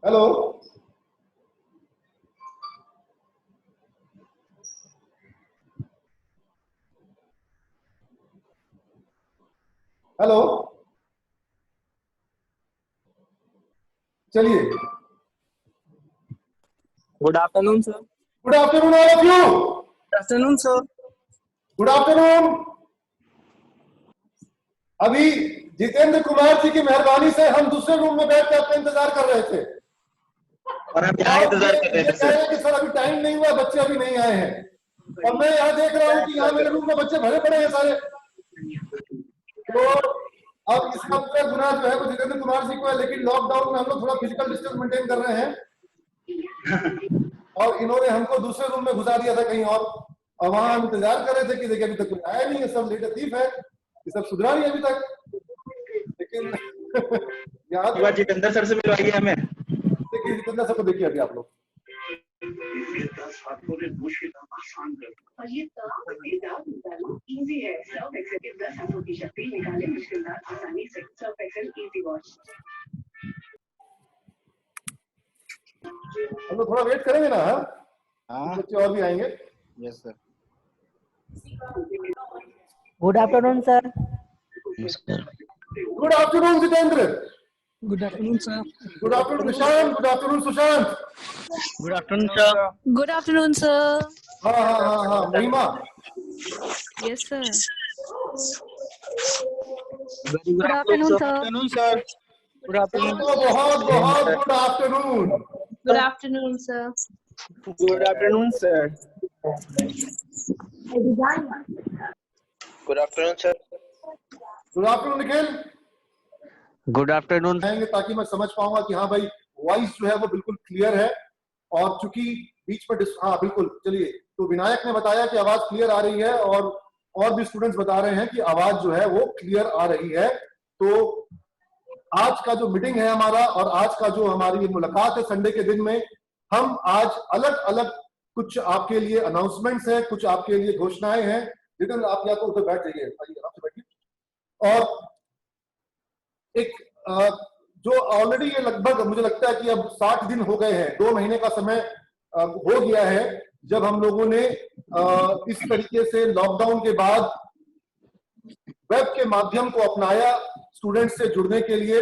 Hello hello, चलिए। Good afternoon sir. Good afternoon all of you. Good afternoon sir. Good afternoon. अभी जितेंद्र कुमार जी की मेहरबानी से हम दूसरे रूम में बैठ कर आपका इंतजार कर रहे थे और हम यहाँ इंतजार कर रहे थे कह रहे हैं कि सर अभी टाइम नहीं हुआ, बच्चे अभी नहीं आए हैं। और मैं यहाँ देख रहा हूँ कि यहाँ मेरे रूम में बच्चे भरे पड़े हैं सारे। तो अब इसका पूरा गुनाह जो है वो जितेंद्र कुमार जी को है, लेकिन लॉकडाउन में हम लोग थोड़ा फिजिकल डिस्टेंस मेंटेन कर रहे हैं और इन्होंने हमको दूसरे रूम में घुसा दिया था कहीं और वहां हम इंतजार कर रहे थे कि देखिए अभी तक कोई आया नहीं है, सब लेटतीफ है, ये सब सुधरा नहीं अभी तक। लेकिन यहाँ जितेंद्र सर से मिलवाइए हमें। देखिए जितेंद्र सर को देखिए अभी आप लोग। और ये काम इजी है। सर्फ एक्सेल के 10 हाथों की शक्ति निकाले मुश्किल आसानी से। Surf Excel easy wash. हम लोग थोड़ा वेट करेंगे ना। हाँ, बच्चे और भी आएंगे। Yes sir. Good afternoon sir. Good afternoon Jitendra. Good afternoon sir. Good afternoon Nishant. Good afternoon Sushant. Good afternoon sir. Good afternoon sir. हाँ हाँ हाँ हाँ महिमा। Yes sir. Good afternoon sir. Good afternoon. बहुत बहुत good afternoon. Good afternoon sir. Good afternoon sir. Good afternoon sir. Good afternoon Nikhil. Good afternoon. ताकि मैं समझ पाऊंगा कि हाँ भाई वॉइस जो है वो बिल्कुल क्लियर है। और चूंकि बीच में हाँ बिल्कुल, चलिए। तो विनायक ने बताया कि आवाज क्लियर आ रही है और भी स्टूडेंट्स बता रहे हैं कि आवाज जो है वो क्लियर आ रही है। तो आज का जो मीटिंग है हमारा और आज का जो हमारी मुलाकात है संडे के दिन में, हम आज अलग अलग कुछ आपके लिए अनाउंसमेंट्स है, कुछ आपके लिए घोषणाएं हैं। लेकिन आप या तो उधर बैठ जाइए, आराम से बैठिए। और एक जो ऑलरेडी ये लगभग मुझे लगता है कि अब 60 दिन हो गए हैं, 2 महीने का समय हो गया है जब हम लोगों ने इस तरीके से लॉकडाउन के बाद वेब के माध्यम को अपनाया स्टूडेंट्स से जुड़ने के लिए।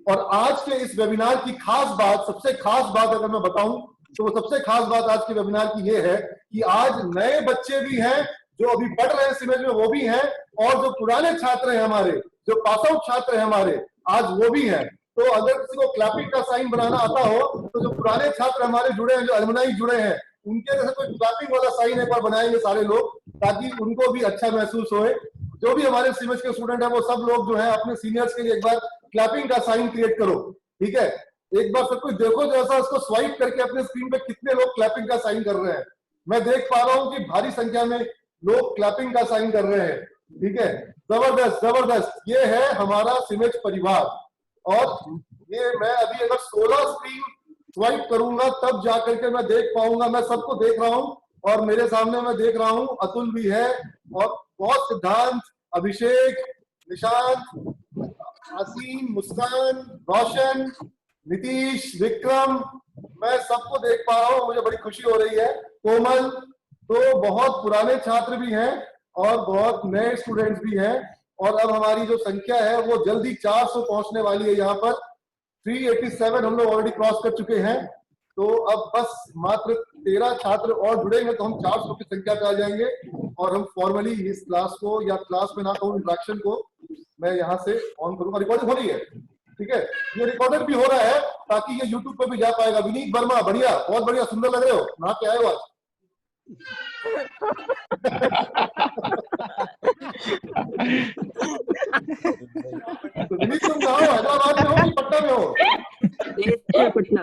और आज के इस वेबिनार की खास बात, सबसे खास बात अगर मैं बताऊं तो वो सबसे खास बात आज के वेबिनार की ये है कि आज नए बच्चे भी हैं जो अभी पढ़ रहे हैं सिमेज में, वो भी हैं, और जो पुराने छात्र हैं हमारे, जो पास आउट छात्र हैं हमारे, आज वो भी हैं। तो अगर किसी को क्लैपिंग का साइन बनाना आता हो तो जो पुराने छात्र हमारे जुड़े हैं, जो अलुमनाई जुड़े हैं, उनके जैसे कोई क्लैपिंग वाला साइन एक बार बनाएंगे सारे लोग, ताकि उनको भी अच्छा महसूस होए। जो भी हमारे सीमेज के स्टूडेंट है वो सब लोग जो है अपने सीनियर्स के लिए एक बार क्लैपिंग का साइन क्रिएट करो, ठीक है। एक बार सब कुछ देखो, जैसा उसको स्वाइप करके अपने स्क्रीन पे कितने लोग क्लैपिंग का साइन कर रहे हैं। मैं देख पा रहा हूं कि भारी संख्या में लोग क्लैपिंग का साइन कर रहे हैं, ठीक है। जबरदस्त जबरदस्त। ये है हमारा सीमेज परिवार। और ये मैं अभी अगर 16 स्क्रीन स्वाइप करूंगा तब जाकर के मैं देख पाऊंगा। मैं सबको देख रहा हूं और मेरे सामने मैं देख रहा हूं अतुल भी है और बहुत सिद्धांत, अभिषेक, निशांत, आसीम, मुस्कान, रोशन, नीतीश, विक्रम, मैं सबको देख पा रहा हूँ, मुझे बड़ी खुशी हो रही है। कोमल, तो बहुत पुराने छात्र भी हैं और बहुत नए स्टूडेंट्स भी हैं। और अब हमारी जो संख्या है वो जल्दी 400 पहुंचने वाली है। यहाँ पर 387 हम लोग ऑलरेडी क्रॉस कर चुके हैं। तो अब बस मात्र 13 छात्र और जुड़ेंगे तो हम 400 की संख्या पे आ जाएंगे। और हम फॉर्मली इस क्लास को, या क्लास में ना कहूँ, इंट्रैक्शन को मैं यहाँ से ऑन करूंगा। रिकॉर्डिंग हो रही है, ठीक है। ये रिकॉर्डेड भी हो रहा है ताकि ये यूट्यूब पे भी जा पाएगा। विनीत वर्मा, बढ़िया, बहुत बढ़िया, सुंदर लग रहे हो, नहा के आए हो आज। तो विनीत तुम कहाँ हो, हैदराबाद में हो कि पटना में हो? पटना।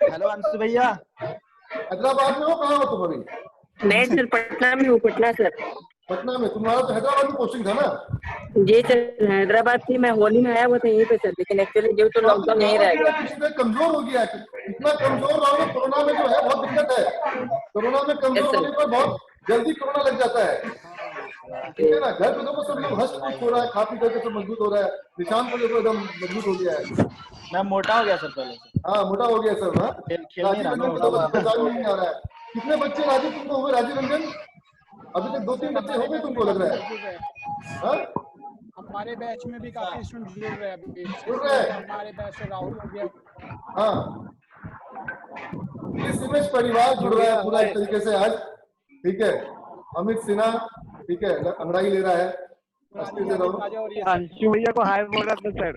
हेलो अंशु भैया। हैदराबाद में हो, कहाँ हो तुम अभी? मैं सर पटना में हूँ। पटना सर। पटना में? तुम्हारा तो हैदराबाद में पोस्टिंग था ना? जी सर, हैदराबाद थी, मैं होली में आया हुआ था यहीं पे सर, लेकिन एक्चुअली जो तो लॉकडाउन नहीं रह गया। कमजोर हो गया है, इतना कमजोर रहोगे कोरोना में जो है बहुत दिक्कत है। कोरोना में कमजोर होने पर बहुत जल्दी कोरोना लग जाता है। ठीक है ना। घर पे देखो सब लोग हंस खुश हो रहा है, खा पी करके सब मजबूत हो रहा है। निशान को देखो एकदम मजबूत हो गया है। मैं मोटा हो गया सर पहले से। हाँ मोटा हो गया सब। हाँ खेल नहीं राजीव रहा ना, रंजन को देखो मजाक में नहीं आ रहा है। कितने बच्चे राजीव तुमको हुए राजीव रंजन? अभी तक 2-3 बच्चे हो गए तुमको लग रहा है। हाँ हमारे बैच में भी काफी स्टूडेंट जुड़ रहे हैं अभी। जुड़ रहे हैं। हमारे बैच से राहुल हो गया। हाँ ये सिमेश परिवार जुड़ रहा है पूरा एक तरीके से आज। ठीक है अमित सिन्हा ठीक है अंगड़ाई ले रहा है। मस्ती से रहो। अंशु भैया को हाय बोल रहा था सर।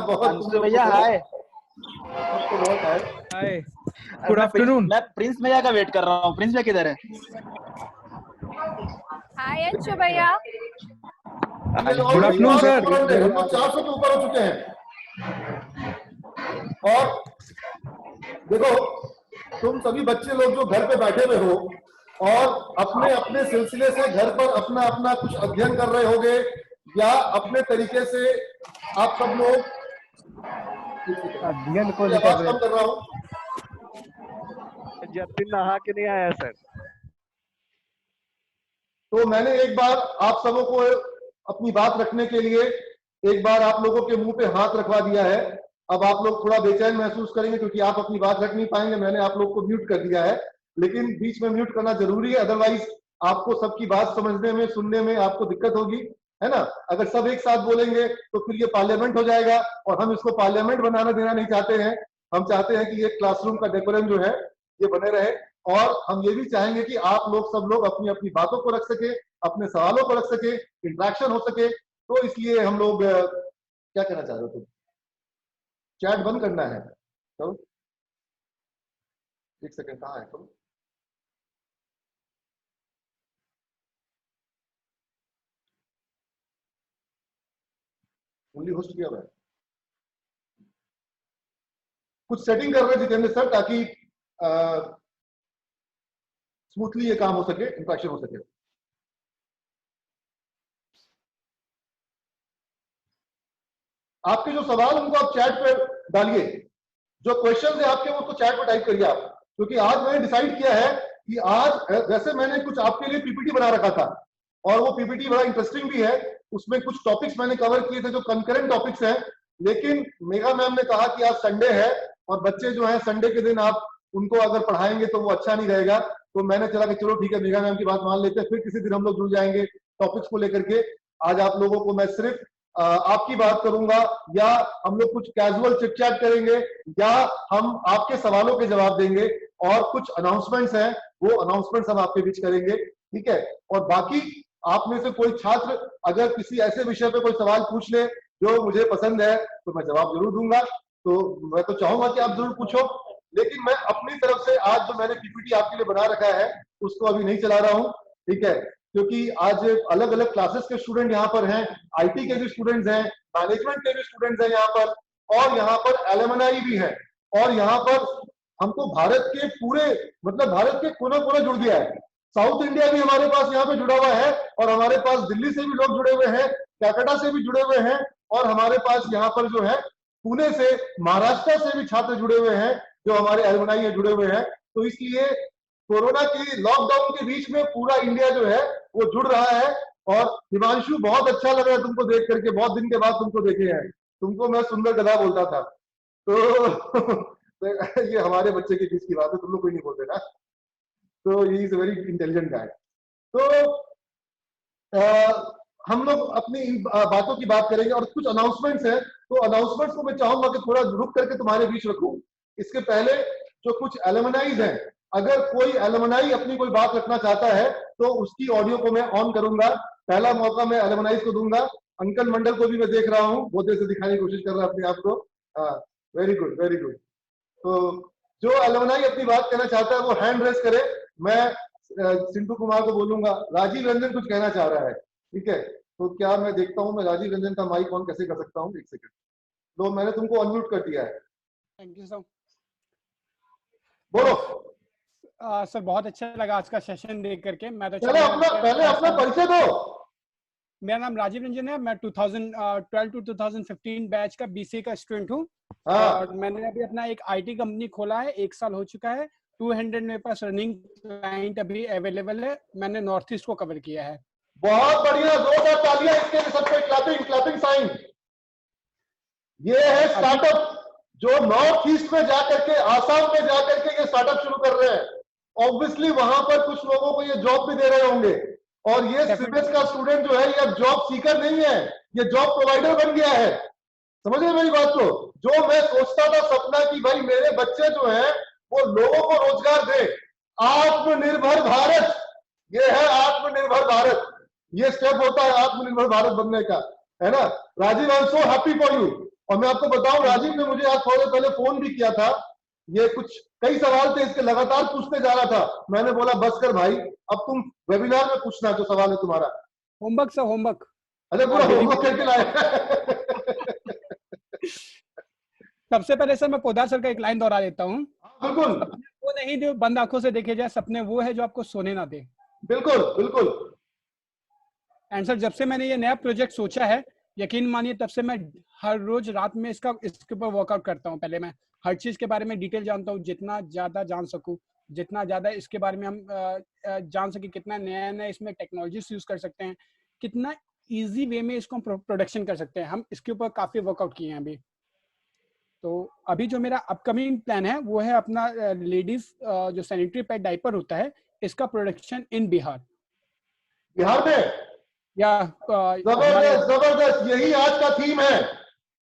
बहुत अंशु भैया हाय। तो बहुत है। Hi good afternoon. मैं प्रिंस भैया का वेट कर रहा हूँ। प्रिंस भैया किधर है? हाय अंशु भैया। Good afternoon sir. हम लोग 400 के ऊपर हो चुके हैं। और देखो तुम सभी बच्चे लोग जो घर पे बैठे हुए हो और अपने अपने सिलसिले से घर पर अपना अपना कुछ अध्ययन कर रहे होगे या अपने तरीके से आप सब लोग अध्ययन को आवाज कम कर रहा हूँ। जतिन नहा के नहीं आया सर। तो मैंने एक बार आप सबों को अपनी बात रखने के लिए एक बार आप लोगों के मुंह पे हाथ रखवा दिया है। अब आप लोग थोड़ा बेचैन महसूस करेंगे क्योंकि आप अपनी बात रख नहीं पाएंगे। मैंने आप लोग को म्यूट कर दिया है, लेकिन बीच में म्यूट करना जरूरी है, अदरवाइज आपको सबकी बात समझने में सुनने में आपको दिक्कत होगी, है ना। अगर सब एक साथ बोलेंगे तो फिर ये पार्लियामेंट हो जाएगा और हम इसको पार्लियामेंट बनाना देना नहीं चाहते हैं। हम चाहते हैं कि ये क्लासरूम का डेकोरम जो है ये बने रहे और हम ये भी चाहेंगे कि आप लोग सब लोग अपनी अपनी बातों को रख सके, अपने सवालों को रख सके, इंटरेक्शन हो सके। तो इसलिए हम लोग क्या कहना चाह रहे हो तुम? चैट बंद करना है? चलो एक सेकंड, कहाँ है तुम? ओनली होस्ट किया हुआ है। कुछ सेटिंग कर रहे हैं जितेंद्र सर ताकि स्मूथली ये काम हो सके, इंटरेक्शन हो सके। आपके जो सवाल उनको आप चैट पे डालिए, जो क्वेश्चन है आपके उसको चैट पे टाइप करिए आप, क्योंकि आज मैंने डिसाइड किया है कि आज वैसे मैंने कुछ आपके लिए पीपीटी बना रखा था और वो पीपीटी बड़ा इंटरेस्टिंग भी है। उसमें कुछ टॉपिक्स मैंने कवर किए थे जो कंकरेंट टॉपिक्स हैं, लेकिन मेघा मैम ने कहा कि आज संडे है और बच्चे जो है संडे के दिन आप उनको अगर पढ़ाएंगे तो वो अच्छा नहीं रहेगा। तो मैंने चला कि चलो ठीक है मेघा मैम की बात मान लेते हैं, फिर किसी दिन हम लोग जुड़ जाएंगे टॉपिक्स को लेकर के। आज आप लोगों को मैं सिर्फ आपकी बात करूंगा या हम लोग कुछ कैजुअल चिट चैट करेंगे या हम आपके सवालों के जवाब देंगे और कुछ अनाउंसमेंट्स हैं वो अनाउंसमेंट्स हम आपके बीच करेंगे, ठीक है। और बाकी आप में से कोई छात्र अगर किसी ऐसे विषय पे कोई सवाल पूछ ले जो मुझे पसंद है तो मैं जवाब जरूर दूंगा। तो मैं तो चाहूंगा कि आप जरूर पूछो, लेकिन मैं अपनी तरफ से आज जो मैंने पीपीटी आपके लिए बना रखा है उसको अभी नहीं चला रहा हूँ, ठीक है, क्योंकि आज अलग अलग क्लासेस के स्टूडेंट यहाँ पर हैं, आईटी के भी स्टूडेंट्स हैं, मैनेजमेंट के भी स्टूडेंट्स हैं यहाँ पर, और यहाँ पर एलुमनाई भी हैं, और यहाँ पर हमको भारत के पूरे मतलब भारत के कोने कोने जुड़ दिया है। साउथ इंडिया भी हमारे पास यहाँ पे जुड़ा हुआ है और हमारे पास दिल्ली से भी लोग जुड़े हुए हैं, कलकत्ता से भी जुड़े हुए हैं और हमारे पास यहाँ पर जो है पुणे से, महाराष्ट्र से भी छात्र जुड़े हुए हैं जो हमारे एलुमनाई जुड़े हुए हैं। तो इसलिए कोरोना की लॉकडाउन के बीच में पूरा इंडिया जो है वो जुड़ रहा है। और हिमांशु बहुत अच्छा लग रहा है तुमको देख करके, बहुत दिन के बाद तुमको देखे हैं। तुमको मैं सुंदर गधा बोलता था तो ये हमारे बच्चे के बीच की बात है, तुम लोग कोई नहीं बोलते ना। तो ही इज वेरी इंटेलिजेंट गाय। तो हम लोग अपनी इन बातों की बात करेंगे और कुछ अनाउंसमेंट्स हैं, तो अनाउंसमेंट्स को मैं चाहूंगा कि थोड़ा रुक करके तुम्हारे बीच रखूं। इसके पहले जो कुछ एलुमनाइज हैं, अगर कोई एलुमनाई अपनी कोई बात रखना चाहता है तो उसकी ऑडियो को मैं ऑन करूंगा। पहला मौका मैं एलुमनाइज को दूंगा। अंकल मंडल को भी मैं देख रहा हूँ, बहुत देर से दिखाने की कोशिश कर रहा है अपने आप को। हाँ वेरी गुड वेरी गुड। तो जो एलुमनाई अपनी बात कहना चाहता है वो हैंड रेस करे। मैं सिंटू कुमार को बोलूंगा। राजीव रंजन कुछ कहना चाह रहा है, ठीक है, तो क्या मैं देखता हूँ मैं राजीव रंजन का माइक ऑन कैसे कर सकता हूँ। एक सेकंड, तो मैंने तुमको अनम्यूट कर दिया है। Thank you sir. बोलो। सर बहुत अच्छा लगा आज का सेशन देख करके। मैं तो पहले अपना परिचय दो। मेरा नाम राजीव रंजन है। मैं 2012 टू 2015 बैच का बीसीए का स्टूडेंट हूँ। और मैंने अभी अपना एक आईटी कंपनी खोला है, 1 साल हो चुका है। 200 मेरे पास रनिंग क्लाइंट अभी अवेलेबल है। मैंने नॉर्थ ईस्ट को कवर किया है। बहुत बढ़िया, जोरदार तालियां इसके लिए सबको, क्लैपिंग क्लैपिंग साइन। ये है स्टार्टअप जो नॉर्थ ईस्ट में जाकर के, आसाम में जाकर के ये स्टार्टअप शुरू कर रहे हैं। ऑब्वियसली वहां पर कुछ लोगों को ये जॉब भी दे रहे होंगे, और ये सीबीएस का स्टूडेंट जो है ये अब जॉब सीकर नहीं है, ये जॉब प्रोवाइडर बन गया है। समझ रहे मेरी बात को? जो मैं सोचता था सपना कि भाई मेरे बच्चे जो हैं वो लोगों को रोजगार दे, आत्मनिर्भर भारत, ये है आत्मनिर्भर भारत। ये स्टेप होता है आत्मनिर्भर भारत बनने का, है ना। Rajiv, I am so happy for you. और मैं आपको बताऊं, राजीव ने मुझे आज थोड़े पहले फोन भी किया था, ये कुछ कई सवाल थे इसके, लगातार पूछते जा रहा था। मैंने बोला बस कर भाई, अब तुम वेबिनार में पूछना जो सवाल है तुम्हारा। Homework sir, homework. अरे पूरा होमवर्क करके लाए। सबसे पहले सर मैं पोदार सर का एक लाइन दोहरा देता हूँ। बिल्कुल। वो नहीं जो बंद आंखों से देखे जाए, सपने वो है जो आपको सोने ना दे। बिल्कुल बिल्कुल। एंड सर जब से मैंने ये नया प्रोजेक्ट सोचा है, यकीन मानिए तब से मैं हर रोज रात में इसके ऊपर वर्कआउट करता हूँ। पहले मैं हर चीज के बारे में डिटेल जानता हूँ, जितना ज्यादा जान सकूँ, जितना ज्यादा इसके बारे में हम जान सके, कितना नया नया इसमें टेक्नोलॉजीज यूज कर सकते हैं, कितना इजी वे में इसको हम प्रोडक्शन कर सकते हैं। हम इसके ऊपर काफी वर्कआउट किए हैं अभी। तो अभी जो मेरा अपकमिंग प्लान है वो है अपना लेडीज जो सैनिटरी पैड डायपर होता है, इसका प्रोडक्शन इन बिहार। बिहार में? या जबरदस्त जबरदस्त, यही आज का थीम है।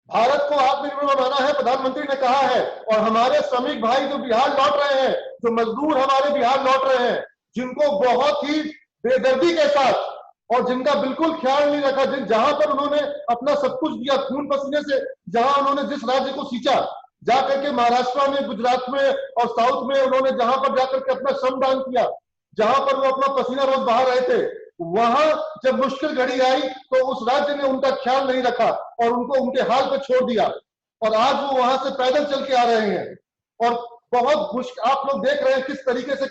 भारत को आत्मनिर्भर बनाना है, प्रधानमंत्री ने कहा है। और हमारे श्रमिक भाई जो बिहार लौट रहे हैं, जो मजदूर हमारे बिहार लौट रहे हैं, जिनको बहुत ही बेदर्दी के साथ और जिनका बिल्कुल ख्याल नहीं रखा, जहां पर उन्होंने अपना सब कुछ दिया खून पसीने से, जहां उन्होंने जिस राज्य को सींचा, जाकर के महाराष्ट्र में, गुजरात में और साउथ में उन्होंने जहां पर जाकर के अपना श्रमदान किया, जहां पर वो अपना पसीना रोज बहा रहे थे, वहां जब मुश्किल घड़ी आई तो उस राज्य ने उनका ख्याल नहीं रखा और उनको उनके हाल पे छोड़ दिया। और आज वो वहां से पैदल चल के आ रहे हैं। और बहुत मुश्किल, आप लोग देख रहे हैं किस तरीके से,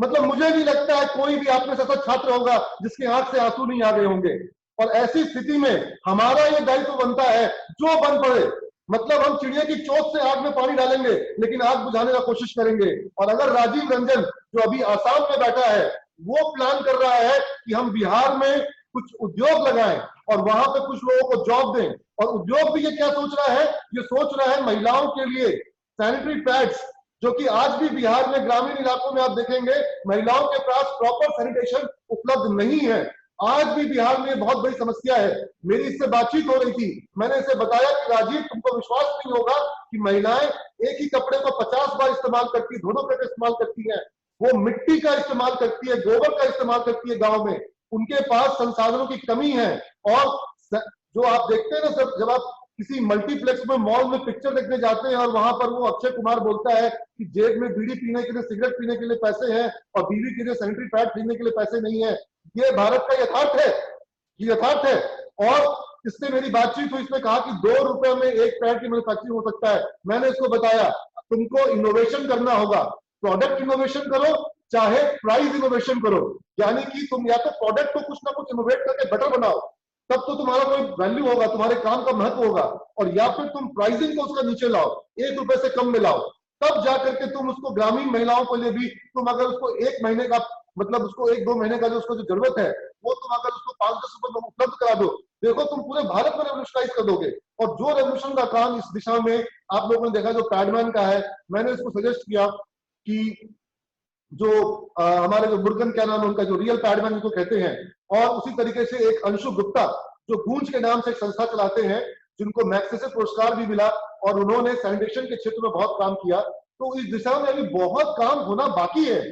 मतलब मुझे नहीं लगता है कोई भी आप में से ऐसा छात्र होगा जिसकी आंख से आंसू नहीं आ गए होंगे। और ऐसी स्थिति में हमारा ये दायित्व बनता है, जो बन पड़े, मतलब हम चिड़िया की चोट से आग में पानी डालेंगे लेकिन आग बुझाने का कोशिश करेंगे। और अगर राजीव रंजन जो अभी आसाम में बैठा है वो प्लान कर रहा है कि हम बिहार में कुछ उद्योग लगाएं और वहां पे कुछ लोगों को जॉब दें, और उद्योग भी ये क्या सोच रहा है, ये सोच रहा है महिलाओं के लिए सैनिटरी पैड्स, जो कि आज भी बिहार में ग्रामीण इलाकों में आप देखेंगे महिलाओं के पास प्रॉपर सैनिटेशन उपलब्ध नहीं है। आज भी बिहार में बहुत बड़ी समस्या है। मेरी इससे बातचीत हो रही थी, मैंने इसे बताया कि राजीव तुमको विश्वास नहीं होगा कि महिलाएं एक ही कपड़े को 50 बार इस्तेमाल करती है, दोनों कपड़े इस्तेमाल करती है, वो मिट्टी का इस्तेमाल करती है, गोबर का इस्तेमाल करती है गांव में। उनके पास संसाधनों की कमी है। और जो आप देखते हैं ना सर, जब आप किसी मल्टीप्लेक्स में, मॉल में पिक्चर देखने जाते हैं और वहां पर वो अक्षय कुमार बोलता है कि जेब में बीड़ी पीने के लिए, सिगरेट पीने के लिए पैसे हैं और बीवी के लिए सैनिटरी पैड खरीदने के लिए पैसे नहीं है, ये भारत का यथार्थ है, ये यथार्थ है। और इससे मेरी बातचीत हुई, इसमें कहा कि 2 रुपए में एक पैड की मैन्युफैक्चरिंग हो सकता है। मैंने इसको बताया तुमको इनोवेशन करना होगा, प्रोडक्ट इनोवेशन करो चाहे प्राइस इनोवेशन करो, यानी कि तुम या तो प्रोडक्ट को कुछ ना कुछ इनोवेट करके बेटर बनाओ, तब तो तुम्हारा कोई वैल्यू होगा, तुम्हारे काम का महत्व होगा। और या फिर तुम प्राइसिंग को उसका नीचे लाओ, 1 रुपए से कम में लाओ, तब जाकर के तुम उसको ग्रामीण महिलाओं के लिए भी, तुम अगर उसको 1 महीने का, मतलब उसको 1-2 महीने का जो उसको जो जरूरत है, वो तुम अगर उसको 5-10 रुपए में उपलब्ध करा दो, देखो तुम पूरे भारत में रेवोल्यूशनाइज कर दोगे। और जो रेवोल्यूशन का काम इस दिशा में आप लोगों ने देखा जो पैडमैन का है, मैंने इसको सजेस्ट किया कि जो हमारे जो मुर्गन, क्या नाम है उनका, जो रियल पैडमैन जिनको कहते हैं, और उसी तरीके से एक अंशु गुप्ता जो गूंज के नाम से एक संस्था चलाते हैं, जिनको मैग्सेसे पुरस्कार भी मिला और उन्होंने सैनिटेशन के क्षेत्र में बहुत काम किया। तो इस दिशा में अभी बहुत काम होना बाकी है।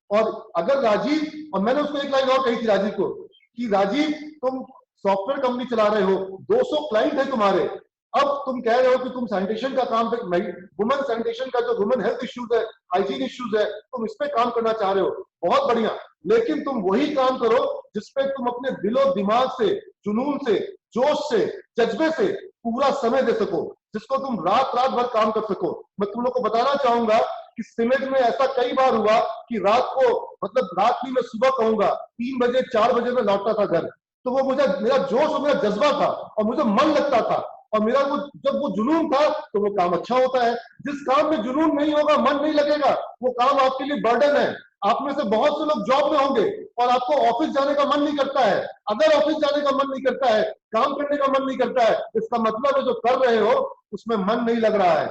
और अगर राजीव, और मैंने उसको एक लाइन और कही थी राजीव को कि राजीव तुम सॉफ्टवेयर कंपनी चला रहे हो, 200 क्लाइंट है तुम्हारे, अब तुम कह रहे हो कि तुम सैनिटेशन का काम, वुमेन सैनिटेशन का जो वुमेन हेल्थ इश्यूज है, हाइजीन इश्यूज है, तुम इस पे काम करना चाह रहे हो, बहुत बढ़िया, लेकिन तुम वही काम करो जिसपे तुम अपने दिलो दिमाग से, जुनून से, जोश से, जज्बे से पूरा समय दे सको, जिसको तुम रात रात भर काम कर सको। मैं तुम लोग को बताना चाहूंगा कि सिमेज में ऐसा कई बार हुआ कि रात को, मतलब रात नहीं मैं सुबह कहूंगा 3 बजे 4 बजे में लौटता था घर, तो वो मुझे, मेरा जोश और मेरा जज्बा था और मुझे मन लगता था। और मेरा वो जब वो जुनून था तो वो काम अच्छा होता है। जिस काम में जुनून नहीं होगा, मन नहीं लगेगा, वो काम आपके लिए बर्डन है। आप में से बहुत से लोग जॉब में होंगे और आपको ऑफिस जाने का मन नहीं करता है। अगर ऑफिस जाने का मन नहीं करता है, काम करने का मन नहीं करता है, इसका मतलब है जो कर रहे हो उसमें मन नहीं लग रहा है।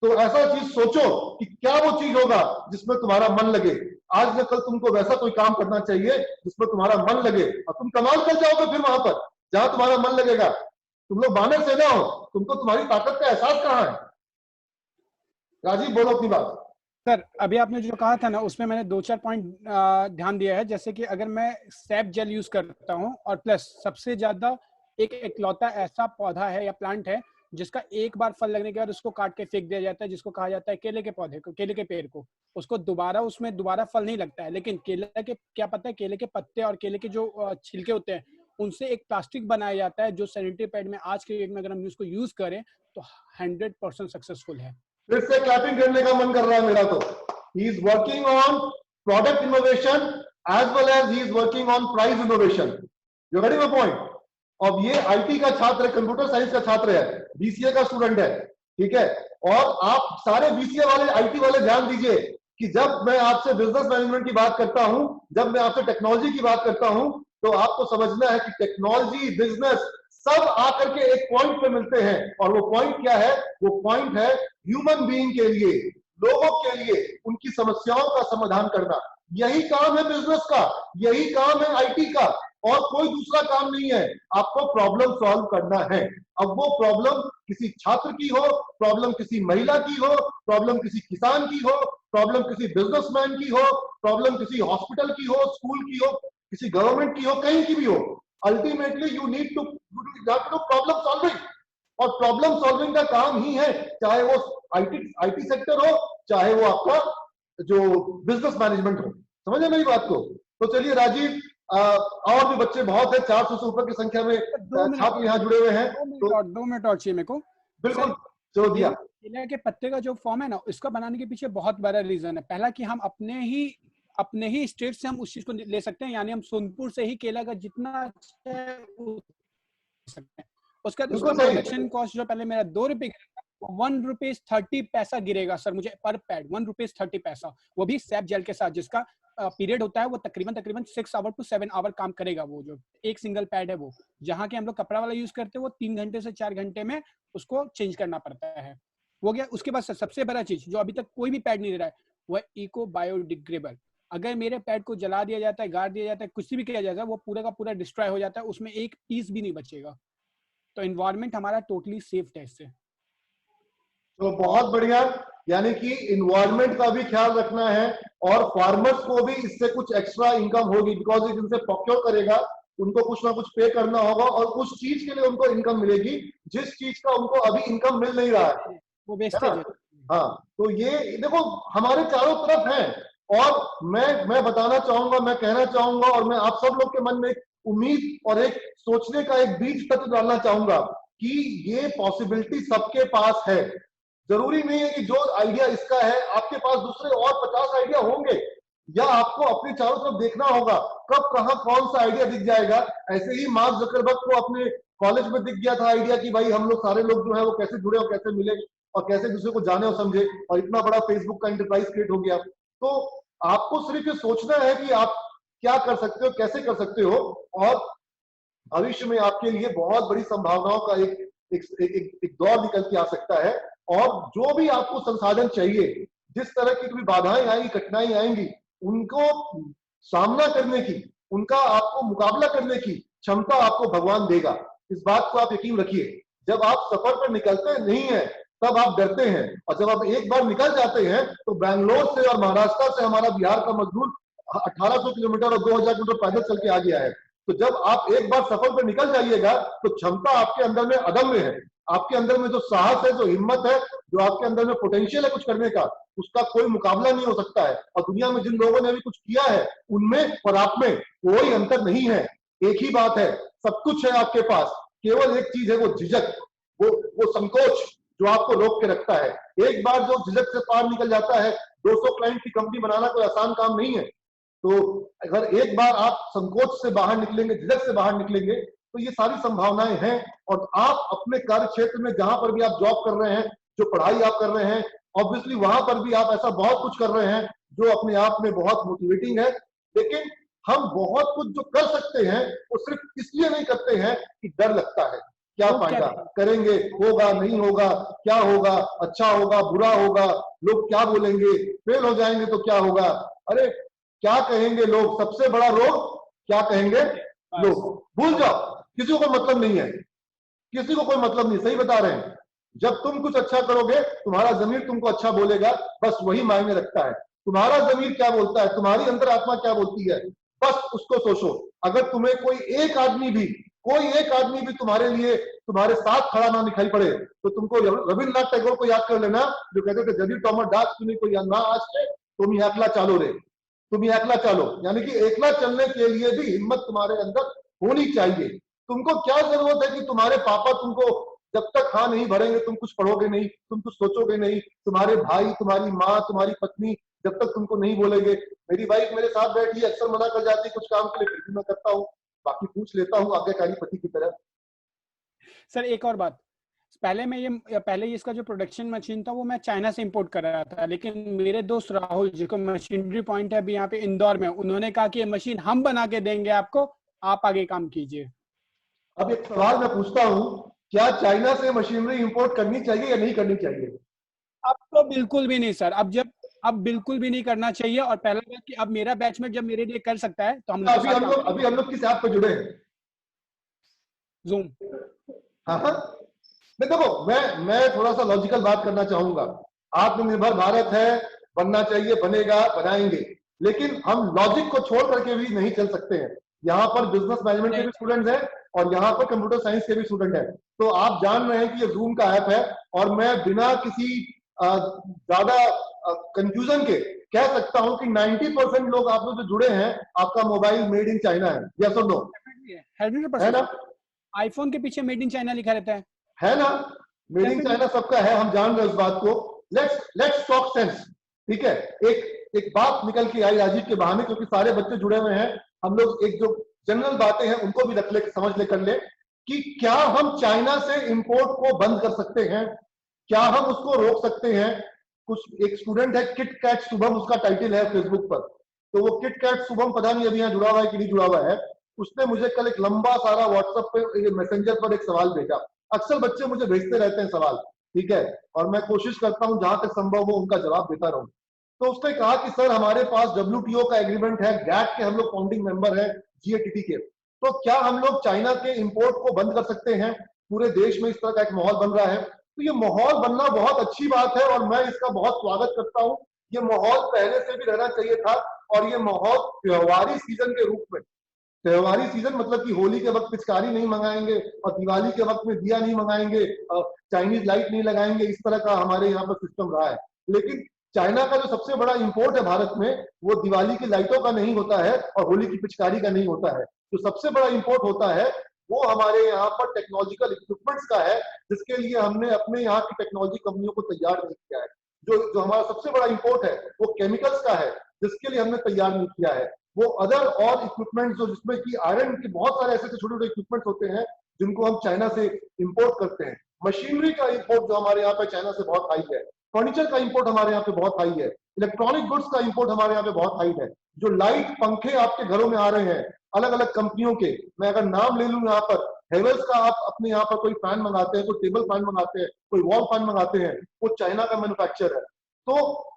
तो ऐसा चीज सोचो कि क्या वो चीज होगा जिसमें तुम्हारा मन लगे। आज न कल तुमको वैसा कोई काम करना चाहिए जिसमें तुम्हारा मन लगे, और तुम कमाल कर जाओगे फिर वहां पर जहां तुम्हारा मन लगेगा। तुम लोग बानर सेना हो, तुमको तुम्हारी ताकत का एहसास कहां है? राजीव बोलो अपनी बात। सर अभी आपने जो कहा था ना, उसमें मैंने 2-4 पॉइंट ध्यान दिया है। जैसे कि अगर मैं सैप जेल यूज करता हूँ, और प्लस सबसे ज्यादा एक इकलौता ऐसा पौधा है या प्लांट है जिसका एक बार फल लगने के बाद उसको काट के फेंक दिया जाता है, जिसको कहा जाता है केले के पौधे को, केले के पेड़ को। उसको दोबारा उसमें दोबारा फल नहीं लगता है, लेकिन केले के क्या पता है, केले के पत्ते और केले के जो छिलके होते हैं उनसे एक प्लास्टिक बनाया जाता है जो सैनिटरी पैड में आज के डेट में अगर हम उसको यूज करें तो 100% सक्सेसफुल है। फिर से क्लैपिंग करने का मन कर रहा है मेरा। तो he is working on product innovation as well as he is working on price innovation. You getting my point? अब ये आईटी का छात्र है, कंप्यूटर साइंस का छात्र है, बीसीए का स्टूडेंट है, ठीक है। और आप सारे बीसीए वाले, आईटी वाले ध्यान दीजिए कि जब मैं आपसे बिजनेस मैनेजमेंट की बात करता हूं, जब मैं आपसे टेक्नोलॉजी की बात करता हूं, तो आपको समझना है कि टेक्नोलॉजी, बिजनेस सब आकर के एक पॉइंट पे मिलते हैं। और वो पॉइंट क्या है? वो पॉइंट है ह्यूमन बीइंग के लिए, लोगों के लिए उनकी समस्याओं का समाधान करना। यही काम है बिजनेस का, यही काम है आईटी का, और कोई दूसरा काम नहीं है। आपको प्रॉब्लम सॉल्व करना है। अब वो प्रॉब्लम किसी छात्र की हो, प्रॉब्लम किसी महिला की हो, प्रॉब्लम किसी किसान की हो, प्रॉब्लम किसी बिजनेसमैन की हो, प्रॉब्लम किसी हॉस्पिटल की हो, स्कूल की हो, किसी गवर्नमेंट की हो, कहीं की भी हो, ultimately you need to do problem solving. और प्रॉब्लम सॉल्विंग का काम ही है, चाहे वो आईटी सेक्टर हो, चाहे वो आपका जो बिजनेस मैनेजमेंट हो। समझे मेरी बात को? तो चलिए राजीव, और भी बच्चे बहुत है, 400 से ऊपर की संख्या में छात्र यहाँ जुड़े हुए हैं। 2 मिनट और चाहिए मेरे को। बिल्कुल, चलो दिया। केले के पत्ते का जो फॉर्म है ना, इसका बनाने के पीछे बहुत बड़ा रीजन है। पहला कि हम अपने ही स्टेट से हम उस चीज को ले सकते हैं, यानी हम सोनपुर से ही केला का जितना सकते हैं। उसका प्रोडक्शन कॉस्ट जो पहले मेरा 2 रुपए ₹1.30 गिरेगा सर मुझे पर पैड, ₹1.30, वो भी सैप जेल के साथ, जिसका पीरियड होता है वो तकरीबन 6 आवर टू 7 आवर काम करेगा। वो जो एक सिंगल पैड है, वो जहाँ के हम लोग कपड़ा वाला यूज करते हैं, वो 3 घंटे से 4 घंटे में उसको चेंज करना पड़ता है। वो गया। उसके बाद सबसे बड़ा चीज जो अभी तक कोई भी पैड नहीं दे रहा है, वो इको बायोडिग्रेडेबल। अगर मेरे पैड को जला दिया जाता है, गाड़ दिया जाता है, कुछ भी किया जाता है, वो पूरा का पूरा डिस्ट्रॉय हो जाता है, उसमें एक पीस भी नहीं बचेगा। तो एनवायरनमेंट हमारा टोटली सेफ है इससे। तो बहुत बढ़िया, यानी कि इन्वायरमेंट का भी ख्याल रखना है, और फार्मर्स को भी इससे कुछ एक्स्ट्रा इनकम होगी, बिकॉज जिनसे प्रोक्योर करेगा उनको कुछ ना कुछ पे करना होगा, और उस चीज के लिए उनको इनकम मिलेगी जिस चीज का उनको अभी इनकम मिल नहीं रहा है, वो वेस्टेज है। हाँ, तो ये देखो हमारे चारों तरफ है। और मैं बताना चाहूंगा, मैं कहना चाहूंगा, और मैं आप सब लोग के मन में एक उम्मीद और एक सोचने का एक बीज तत्व डालना चाहूंगा कि ये पॉसिबिलिटी सबके पास है। जरूरी नहीं है कि जो आइडिया इसका है आपके पास दूसरे और 50 आइडिया होंगे, या आपको अपने चारों तरफ देखना होगा कब कहां कौन सा आइडिया दिख जाएगा। ऐसे ही मार्क जकरबर्ग को अपने कॉलेज में दिख गया था आइडिया कि भाई हम लोग सारे लोग जो है वो कैसे जुड़े और कैसे मिले और कैसे दूसरे को जाने और समझे, और इतना बड़ा फेसबुक का एंटरप्राइज क्रिएट हो गया। तो आपको सिर्फ ये सोचना है कि आप क्या कर सकते हो, कैसे कर सकते हो, और भविष्य में आपके लिए बहुत बड़ी संभावनाओं का एक दौर निकल के आ सकता है। और जो भी आपको संसाधन चाहिए, जिस तरह की भी बाधाएं आएंगी, कठिनाई आएंगी, उनको सामना करने की, उनका आपको मुकाबला करने की क्षमता आपको भगवान देगा। इस बात को आप यकीन रखिए। जब आप सफर पर निकलते नहीं है तब आप डरते हैं, और जब आप एक बार निकल जाते हैं तो बैंगलोर से और महाराष्ट्र से हमारा बिहार का मजदूर 1800 किलोमीटर और 2000 किलोमीटर पैदल चल के आ गया है। तो जब आप एक बार सफर पर निकल जाइएगा तो क्षमता आपके अंदर में अदम्य है। आपके अंदर में जो साहस है, जो हिम्मत है, जो आपके अंदर में पोटेंशियल है कुछ करने का, उसका कोई मुकाबला नहीं हो सकता है। और दुनिया में जिन लोगों ने भी कुछ किया है, उनमें और आप में कोई अंतर नहीं है। एक ही बात है, सब कुछ है आपके पास, केवल एक चीज है, वो झिझक, वो संकोच जो आपको रोक के रखता है। एक बार जो झिझक से पार निकल जाता है, 200 क्लाइंट की कंपनी बनाना कोई आसान काम नहीं है। तो अगर एक बार आप संकोच से बाहर निकलेंगे, झिझक से बाहर निकलेंगे, तो ये सारी संभावनाएं हैं। और आप अपने कार्य क्षेत्र में जहां पर भी आप जॉब कर रहे हैं, जो पढ़ाई आप कर रहे हैं, ऑब्वियसली वहां पर भी आप ऐसा बहुत कुछ कर रहे हैं जो अपने आप में बहुत मोटिवेटिंग है। लेकिन हम बहुत कुछ जो कर सकते हैं वो सिर्फ इसलिए नहीं करते हैं कि डर लगता है, क्या फायदा, करेंगे होगा नहीं होगा, क्या होगा, अच्छा होगा बुरा होगा, लोग क्या बोलेंगे, फेल हो जाएंगे तो क्या होगा, अरे क्या कहेंगे लोग, सबसे बड़ा रोग क्या कहेंगे लोग, भूल जाओ, किसी को कोई मतलब नहीं है, किसी को कोई मतलब नहीं, सही बता रहे हैं। जब तुम कुछ अच्छा करोगे तुम्हारा जमीर तुमको अच्छा बोलेगा, बस वही मायने रखता है। तुम्हारा जमीर क्या बोलता है, तुम्हारी अंतरात्मा क्या बोलती है, बस उसको सोचो। अगर तुम्हें कोई एक आदमी भी तुम्हारे लिए तुम्हारे साथ खड़ा ना दिखाई पड़े तो तुमको रविन्द्रनाथ टैगोर को याद कर लेना, जो कहते थे जदि टॉमर डाक तुम्हें कोई ना आज के तुम ही एकला चालो रे, तुम ही एकला चालो, यानी कि एकला चलने के लिए भी हिम्मत तुम्हारे अंदर होनी चाहिए। तुमको क्या जरूरत है कि तुम्हारे पापा तुमको जब तक हाँ नहीं भरेंगे तुम कुछ पढ़ोगे नहीं, तुम कुछ सोचोगे नहीं, तुम्हारे भाई, तुम्हारी माँ, तुम्हारी पत्नी जब तक तुमको नहीं बोलेंगे। मेरी वाइफ मेरे साथ बैठी है, अक्सर मना कर जाती है कुछ काम के लिए, फिर भी मैं करता हूँ, बाकी पूछ लेता हूँ आज्ञाकारी पति की तरह। सर एक और बात, पहले इसका जो प्रोडक्शन मशीन था वो मैं चाइना से इंपोर्ट कर रहा था, लेकिन मेरे दोस्त राहुल जिसको मशीनरी पॉइंट है अभी यहाँ पे इंदौर में, उन्होंने कहा कि ये मशीन हम बना के देंगे आपको, आप आगे काम कीजिए। अब एक सवाल मैं पूछता हूँ, क्या चाइना से मशीनरी इंपोर्ट करनी चाहिए या नहीं करनी चाहिए? अब तो बिल्कुल भी नहीं सर, अब बिल्कुल भी नहीं करना चाहिए। और पहला बात कि अब मेरा बैचमेट जब मेरे लिए कर सकता है तो हम लोग किस ऐप पे जुड़े हैं? Zoom। हाँ, देखो मैं थोड़ा सा लॉजिकल बात करना चाहूंगा। आत्मनिर्भर भारत है, बनना चाहिए, बनेगा, बनाएंगे, लेकिन हम लॉजिक को छोड़ करके भी नहीं चल सकते हैं। यहाँ पर बिजनेस मैनेजमेंट के भी स्टूडेंट्स हैं और यहाँ पर कंप्यूटर साइंस के भी स्टूडेंट हैं। तो आप जान रहे हैं कि ये जूम का ऐप है और मैं बिना किसी ज्यादा कंफ्यूजन के कह सकता हूं कि 90% लोग आप लोग जो जुड़े हैं आपका मोबाइल मेड इन चाइना है, यस और नो? है ना? आईफोन के पीछे मेड इन चाइना लिखा रहता है ना? मेड इन चाइना सबका है, हम जान रहे हैं उस बात को। लेट्स टॉक सेंस, ठीक है? एक बात निकल के आई राजीव के बहाने, क्योंकि सारे बच्चे जुड़े हुए हैं, हम लोग एक जो जनरल बातें हैं उनको भी रख ले, समझ ले, कर ले कि क्या हम चाइना से इंपोर्ट को बंद कर सकते हैं, क्या हम उसको रोक सकते हैं? कुछ एक स्टूडेंट है किट कैट शुभम, उसका टाइटल है फेसबुक पर, तो वो किट कैट शुभम पता नहीं अभी यहाँ जुड़ा हुआ है कि नहीं जुड़ा हुआ है, उसने मुझे कल एक लंबा सारा व्हाट्सएप पे मैसेंजर पर एक सवाल भेजा। अक्सर बच्चे मुझे भेजते रहते हैं सवाल, ठीक है, और मैं कोशिश करता हूं जहां तक संभव हो उनका जवाब देता रहूं। तो उसने कहा कि सर हमारे पास WTO का एग्रीमेंट है, गैट के हम लोग फाउंडिंग मेंबर हैं, GATT के, तो क्या हम लोग चाइना के इंपोर्ट को बंद कर सकते हैं? पूरे देश में इस तरह का एक माहौल बन रहा है, तो ये माहौल बनना बहुत अच्छी बात है और मैं इसका बहुत स्वागत करता हूं। ये माहौल पहले से भी रहना चाहिए था और ये माहौल त्योहारी सीजन के रूप में, त्योहारी सीजन मतलब कि होली के वक्त पिचकारी नहीं मंगाएंगे और दिवाली के वक्त में दिया नहीं मंगाएंगे, चाइनीज लाइट नहीं लगाएंगे, इस तरह का हमारे यहाँ पर सिस्टम रहा है। लेकिन चाइना का जो सबसे बड़ा इंपोर्ट है भारत में, वो दिवाली की लाइटों का नहीं होता है और होली की पिचकारी का नहीं होता है। जो सबसे बड़ा इंपोर्ट होता है वो हमारे यहाँ पर टेक्नोलॉजिकल इक्विपमेंट्स का है, जिसके लिए हमने अपने यहाँ की टेक्नोलॉजी कंपनियों को तैयार नहीं किया है। जो हमारा सबसे बड़ा इंपोर्ट है वो केमिकल्स का है, जिसके लिए हमने तैयार नहीं किया है। वो अदर और इक्विपमेंट्स जो जिसमें कि आयरन के बहुत सारे ऐसे छोटे छोटे इक्विपमेंट्स होते हैं जिनको हम चाइना से इंपोर्ट करते हैं। मशीनरी का इंपोर्ट जो हमारे यहाँ पे चाइना से बहुत हाई है, फर्नीचर का इंपोर्ट हमारे यहाँ पे बहुत हाई है, इलेक्ट्रॉनिक गुड्स का इंपोर्ट हमारे यहाँ पे बहुत हाई है। जो लाइट पंखे आपके घरों में आ रहे हैं अलग अलग कंपनियों के, मैं अगर नाम ले लूं यहाँ पर, हेवल्स का आप अपने यहाँ पर कोई फैन मंगाते हैं, कोई टेबल फैन मंगाते हैं, कोई वॉल फैन मंगाते हैं, वो चाइना का मैन्युफैक्चर है। तो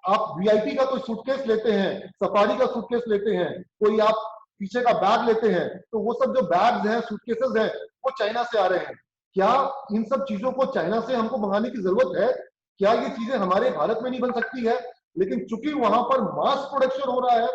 आप VIP का कोई सूटकेस लेते हैं, सफारी का सूटकेस लेते हैं, कोई आप पीछे का बैग लेते हैं, तो वो सब जो बैग्स हैं, सूटकेसेस हैं, वो चाइना से आ रहे हैं। क्या इन सब चीजों को चाइना से हमको मंगाने की जरूरत है? क्या ये चीजें हमारे भारत में नहीं बन सकती है? लेकिन चूंकि वहां पर मास प्रोडक्शन हो रहा है,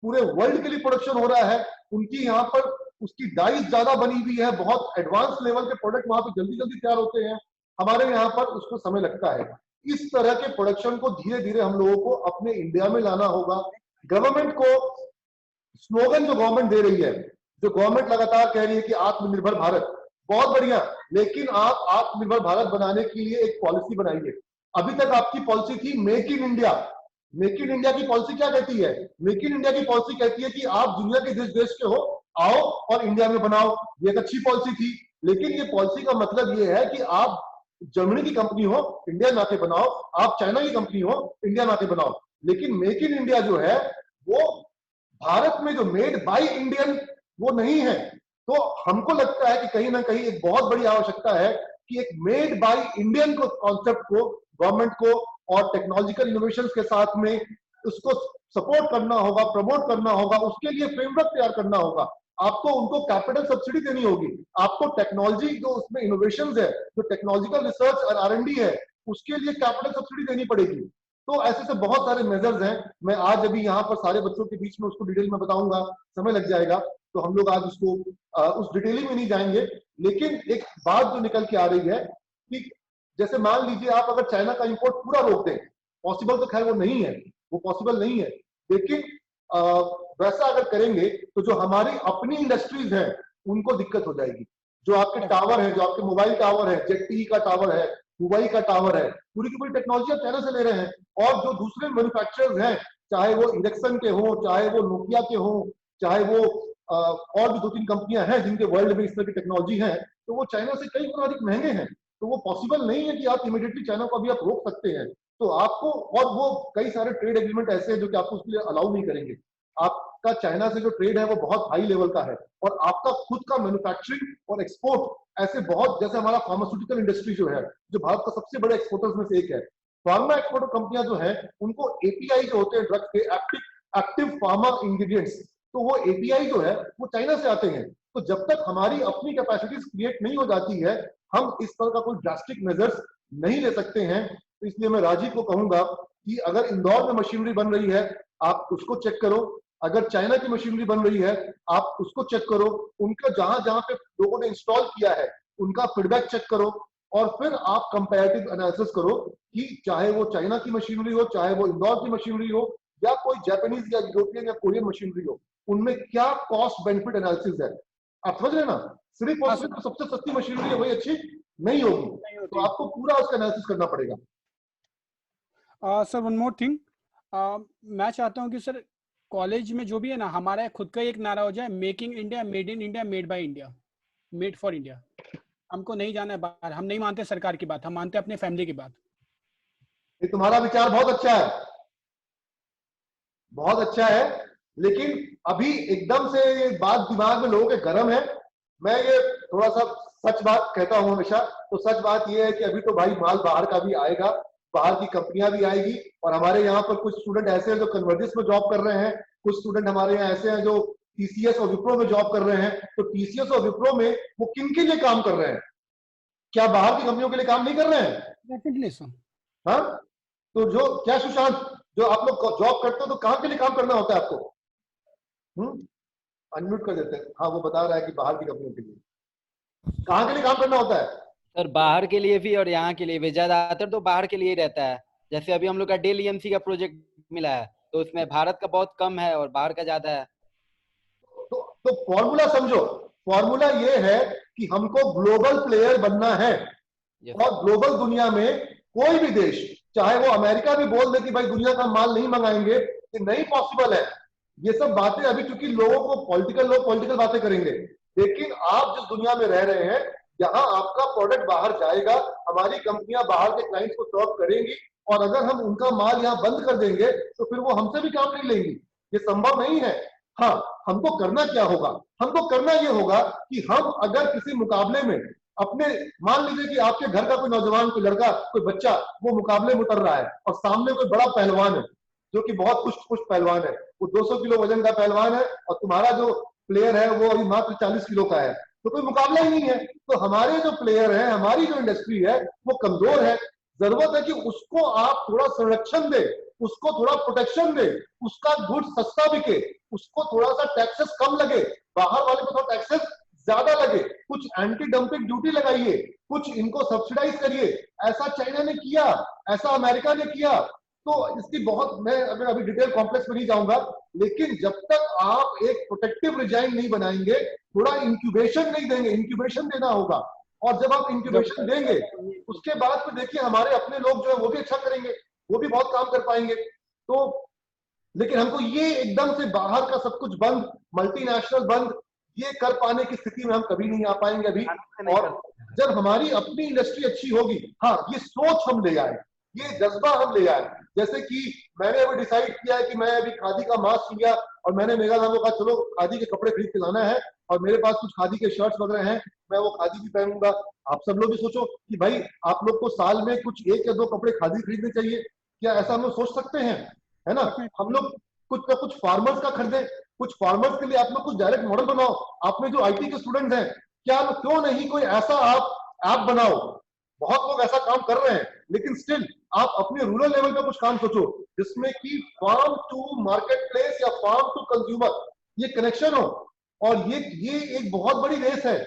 पूरे वर्ल्ड के लिए प्रोडक्शन हो रहा है, उनकी यहाँ पर उसकी डाइस ज्यादा बनी हुई है, बहुत एडवांस लेवल के प्रोडक्ट वहां पे जल्दी जल्दी तैयार होते हैं, हमारे यहाँ पर उसको समय लगता है। इस तरह के प्रोडक्शन को धीरे धीरे हम लोगों को अपने इंडिया में लाना होगा। गवर्नमेंट को स्लोगन जो गवर्नमेंट दे रही है, जो गवर्नमेंट लगातार कह रही है कि आत्मनिर्भर भारत, बहुत बढ़िया, लेकिन आप आत्मनिर्भर भारत बनाने के लिए एक पॉलिसी बनाइए। अभी तक आपकी पॉलिसी थी make in India. Make in India की पॉलिसी क्या कहती है? मेक इन इंडिया की पॉलिसी कहती है कि आप दुनिया के जिस देश के हो आओ और इंडिया में बनाओ। ये एक अच्छी पॉलिसी थी, लेकिन ये पॉलिसी का मतलब ये है कि आप जर्मनी की कंपनी हो, इंडिया में आके बनाओ, आप चाइना की कंपनी हो, इंडिया में आके बनाओ। लेकिन मेक इन इंडिया जो है वो भारत में जो मेड बाय इंडियन वो नहीं है। तो हमको लगता है कि कहीं ना कहीं एक बहुत बड़ी आवश्यकता है कि एक मेड बाय इंडियन को कॉन्सेप्ट को गवर्नमेंट को और टेक्नोलॉजिकल इनोवेशंस के साथ में उसको सपोर्ट करना होगा, प्रमोट करना होगा, उसके लिए फ्रेमवर्क तैयार करना होगा। आपको उनको कैपिटल सब्सिडी देनी होगी, आपको टेक्नोलॉजी जो उसमें इनोवेशंस है, जो टेक्नोलॉजिकल रिसर्च और R&D है, उसके लिए कैपिटल सब्सिडी देनी पड़ेगी। तो ऐसे से बहुत सारे मेजर्स हैं। मैं आज अभी यहाँ पर सारे बच्चों के बीच में उसको डिटेल में बताऊंगा, समय लग जाएगा, तो हम लोग आज उसको उस डिटेलिंग में नहीं जाएंगे। लेकिन एक बात जो निकल के आ रही है कि जैसे मान लीजिए आप अगर चाइना का इंपोर्ट पूरा रोक दें, पॉसिबल तो खैर वो नहीं है, वो पॉसिबल नहीं है, लेकिन वैसा अगर करेंगे तो जो हमारी अपनी इंडस्ट्रीज हैं उनको दिक्कत हो जाएगी। जो आपके टावर है, जो आपके मोबाइल टावर है, ZTE का टावर है, हुआई का टावर है, पूरी की पूरी टेक्नोलॉजी आप चाइना से ले रहे हैं। और जो दूसरे मैन्युफैक्चरर्स हैं, चाहे वो इरेक्सन के हों, चाहे वो नोकिया के हों, चाहे वो और भी 2-3 कंपनियां हैं जिनके वर्ल्ड में इस तरह की टेक्नोलॉजी है, तो वो चाइना से कई गुना अधिक महंगे हैं। तो वो पॉसिबल नहीं है कि आप इमीडिएटली चाइना को अभी आप रोक सकते हैं। तो आपको, और वो कई सारे ट्रेड एग्रीमेंट ऐसे हैं जो कि आपको उसके लिए अलाउ नहीं करेंगे। आपका चाइना से जो ट्रेड है वो बहुत हाई लेवल का है, और आपका खुद का मैन्युफैक्चरिंग और एक्सपोर्ट ऐसे बहुत, जैसे हमारा फार्मास्यूटिकल इंडस्ट्री जो है, जो भारत का सबसे बड़े एक्सपोर्टर्स में से एक है। फार्मा एक्सपोर्टर कंपनियां जो है उनको API जो होते हैं ड्रग्स के, एक्टिव फार्मा इंग्रेडिएंट्स, तो वो API जो है वो चाइना से आते हैं। तो जब तक हमारी अपनी कैपेसिटीज क्रिएट नहीं हो जाती है, हम इस तरह का कोई ड्रास्टिक मेजर्स नहीं ले सकते हैं। तो इसलिए मैं राजीव को कहूंगा कि अगर इंदौर में मशीनरी बन रही है, आप उसको चेक करो। अगर चाइना की मशीनरी बन रही है, आप उसको चेक करो। उनका जहां जहां पे लोगों ने इंस्टॉल किया है उनका फीडबैक चेक करो, और फिर आप कंपैरेटिव एनालिसिस करो कि चाहे वो चाइना की मशीनरी हो, चाहे वो इंदौर की मशीनरी हो, या कोई जापानीज या यूरोपियन या कोरियन मशीनरी हो, उनमें क्या कॉस्ट बेनिफिट एनालिसिस है। आप समझ रहे ना, सिर्फ और सिर्फ सबसे सस्ती मशीनरी है वही अच्छी नहीं होगी, तो आपको पूरा उसका एनालिसिस करना पड़ेगा। सर वन मोर थिंग, मैं चाहता हूँ कि सर कॉलेज में जो भी है ना, हमारा खुद का एक नारा हो जाए, making India, made in India, made by India, made for India. हमको नहीं जाना है बाहर, हम नहीं मानते सरकार की बात, हम मानते अपने फैमिली की बात। ये तुम्हारा विचार बहुत अच्छा है, बहुत अच्छा है, लेकिन अभी एकदम से ये बात दिमाग में लोगों के गर्म है। मैं ये थोड़ा सा सच बात कहता हूं हमेशा, तो सच बात ये है कि अभी तो भाई माल बाहर का भी आएगा, बाहर की कंपनियां भी आएगी। और हमारे यहाँ पर कुछ स्टूडेंट ऐसे हैं जो कन्वर्जिस में जॉब कर रहे हैं, कुछ स्टूडेंट हमारे यहाँ ऐसे हैं जो TCS और विप्रो में जॉब कर रहे हैं। तो TCS और विप्रो में वो किन के लिए काम कर रहे हैं? क्या बाहर की कंपनियों के लिए काम नहीं कर रहे हैं? Definitely sir. हाँ, तो जो क्या सुशांत, जो आप लोग जॉब करते हो तो कहाँ के लिए काम करना होता है आपको? अनम्यूट कर देते हैं। हाँ, वो बता रहा है कि बाहर की कंपनियों के लिए कहाँ के लिए काम करना होता है? सर बाहर के लिए भी और यहाँ के लिए भी, ज्यादातर तो बाहर के लिए ही रहता है। जैसे अभी हम लोग का डेल EMC का प्रोजेक्ट मिला है, तो उसमें भारत का बहुत कम है और बाहर का ज्यादा है। तो फॉर्मूला समझो, फॉर्मूला ये है कि हमको ग्लोबल प्लेयर बनना है। और ग्लोबल दुनिया में कोई भी देश, चाहे वो अमेरिका भी बोल दे कि भाई दुनिया का माल नहीं मंगाएंगे, ये नहीं पॉसिबल है। ये सब बातें अभी चूंकि लोगों को लोग पॉलिटिकल बातें करेंगे, लेकिन आप जिस दुनिया में रह रहे हैं, यहाँ आपका प्रोडक्ट बाहर जाएगा, हमारी कंपनियां बाहर के क्लाइंट्स को सर्व करेंगी, और अगर हम उनका माल यहाँ बंद कर देंगे तो फिर वो हमसे भी काम नहीं लेंगी। ये संभव नहीं है। हाँ, हमको करना क्या होगा? हमको करना ये होगा कि हम अगर किसी मुकाबले में अपने, मान लीजिए कि आपके घर का कोई नौजवान, कोई लड़का, कोई बच्चा वो मुकाबले में उतर रहा है, और सामने कोई बड़ा पहलवान है जो कि बहुत पुष्ट पहलवान है, वो 200 किलो वजन का पहलवान है, और तुम्हारा जो प्लेयर है वो अभी मात्र 40 किलो का है, तो कोई मुकाबला ही नहीं है। तो हमारे जो प्लेयर है, हमारी जो इंडस्ट्री है वो कमजोर है। जरूरत है कि उसको आप थोड़ा संरक्षण दे, उसको थोड़ा प्रोटेक्शन दे, उसका गुड्स सस्ता बिके, उसको थोड़ा सा टैक्सेस कम लगे, बाहर वाले को थोड़ा टैक्सेस ज्यादा लगे, कुछ एंटी डंपिंग ड्यूटी लगाइए, कुछ इनको सब्सिडाइज करिए। ऐसा चाइना ने किया, ऐसा अमेरिका ने किया। तो इसकी बहुत, मैं अभी डिटेल कॉम्प्लेक्स में नहीं जाऊंगा, लेकिन जब तक आप एक प्रोटेक्टिव रिजाइन नहीं बनाएंगे, थोड़ा इंक्यूबेशन नहीं देंगे, इंक्यूबेशन देना होगा। और जब आप इंक्यूबेशन देंगे, उसके बाद फिर देखिए हमारे अपने लोग जो है वो भी अच्छा करेंगे, वो भी बहुत काम कर पाएंगे। तो लेकिन हमको ये एकदम से बाहर का सब कुछ बंद, मल्टीनेशनल बंद, ये कर पाने की स्थिति में हम कभी नहीं आ पाएंगे अभी। और जब हमारी अपनी इंडस्ट्री अच्छी होगी, हाँ, ये सोच हम ले आए, ये जज्बा हम ले आए। जैसे कि मैंने अभी डिसाइड किया है कि मैं अभी खादी का मास्क लिया और मैंने मेघा को कहा चलो खादी के कपड़े खरीद के लाना है, और मेरे पास कुछ खादी के शर्ट्स वगैरह हैं, मैं वो खादी भी पहनूंगा। आप सब लोग भी सोचो कि भाई आप लोग को साल में कुछ 1 या 2 कपड़े खादी खरीदने चाहिए, क्या ऐसा हम लोग सोच सकते हैं? है ना? हम लोग कुछ ना कुछ फार्मर्स का खरीदे, कुछ फार्मर्स के लिए आप लोग कुछ डायरेक्ट मॉडल बनाओ। आपने जो आईटी के स्टूडेंट्स हैं, क्या क्यों नहीं कोई ऐसा आप ऐप बनाओ? बहुत लोग ऐसा काम कर रहे हैं, लेकिन स्टिल आप अपने रूरल लेवल पे कुछ काम सोचो जिसमें कि फार्म टू मार्केट प्लेस या फार्म टू कंज्यूमर ये कनेक्शन हो। और ये एक बहुत बड़ी रेस है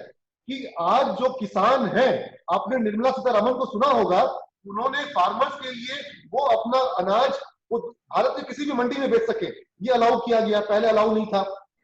कि आज जो किसान हैं, आपने निर्मला सीतारमण को सुना होगा, उन्होंने फार्मर्स के लिए वो अपना अनाज वो भारत के किसी भी मंडी में बेच सके, ये अलाउ किया गया, पहले अलाउ नहीं था।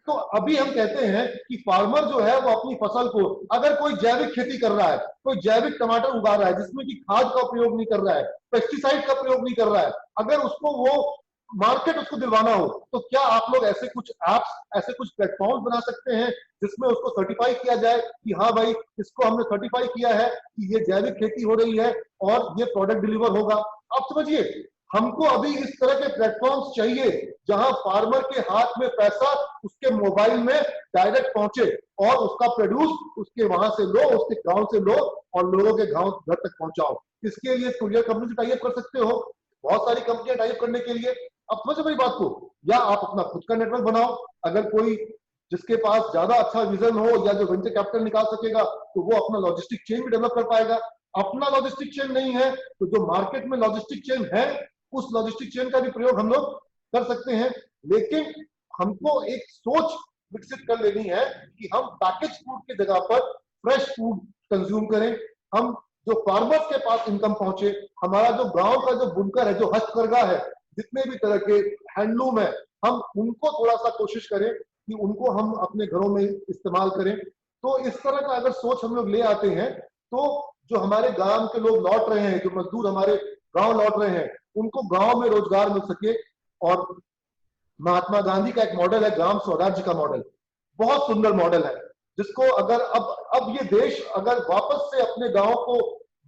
तो अभी हम कहते हैं कि फार्मर जो है वो अपनी फसल को, अगर कोई जैविक खेती कर रहा है, कोई जैविक टमाटर उगा रहा है जिसमें कि खाद का प्रयोग नहीं कर रहा है, पेस्टिसाइड का प्रयोग नहीं कर रहा है, अगर उसको वो मार्केट उसको दिलवाना हो, तो क्या आप लोग ऐसे कुछ एप्स, ऐसे कुछ प्लेटफॉर्म बना सकते हैं जिसमें उसको सर्टिफाई किया जाए कि हाँ भाई इसको हमने सर्टिफाई किया है कि ये जैविक खेती हो रही है और ये प्रोडक्ट डिलीवर होगा। आप समझिए, हमको अभी इस तरह के प्लेटफॉर्म्स चाहिए जहां फार्मर के हाथ में पैसा उसके मोबाइल में डायरेक्ट पहुंचे और उसका प्रोड्यूस उसके वहां से लो, उसके गांव से लो और लोगों के गांव घर तक पहुंचाओ। इसके लिए कुरियर कंपनी से टाई अप कर सकते हो, बहुत सारी कंपनियां टाई अप करने के लिए। अब समझो मेरी बात को, या आप अपना खुद का नेटवर्क बनाओ, अगर कोई जिसके पास ज्यादा अच्छा विजन हो या जो वेंचर कैपिटल निकाल सकेगा तो वो अपना लॉजिस्टिक चेन भी डेवलप कर पाएगा। अपना लॉजिस्टिक चेन नहीं है तो जो मार्केट में लॉजिस्टिक चेन है उस लॉजिस्टिक चेन का भी प्रयोग हम लोग कर सकते हैं। लेकिन हमको एक सोच विकसित कर लेनी है कि हम पैकेज फूड की जगह पर फ्रेश फूड कंज्यूम करें, हम जो फार्मर्स के पास इनकम पहुंचे, हमारा जो गांव का जो बुनकर है, जो हस्तकरघा है, जितने भी तरह के हैंडलूम है, हम उनको थोड़ा सा कोशिश करें कि उनको हम अपने घरों में इस्तेमाल करें। तो इस तरह का अगर सोच हम लोग ले आते हैं तो जो हमारे गांव के लोग लौट रहे हैं, जो मजदूर हमारे गांव लौट रहे हैं, उनको गांव में रोजगार मिल सके। और महात्मा गांधी का एक मॉडल है ग्राम स्वराज्य का मॉडल, बहुत सुंदर मॉडल है, जिसको अगर अब ये देश अगर वापस से अपने गांव को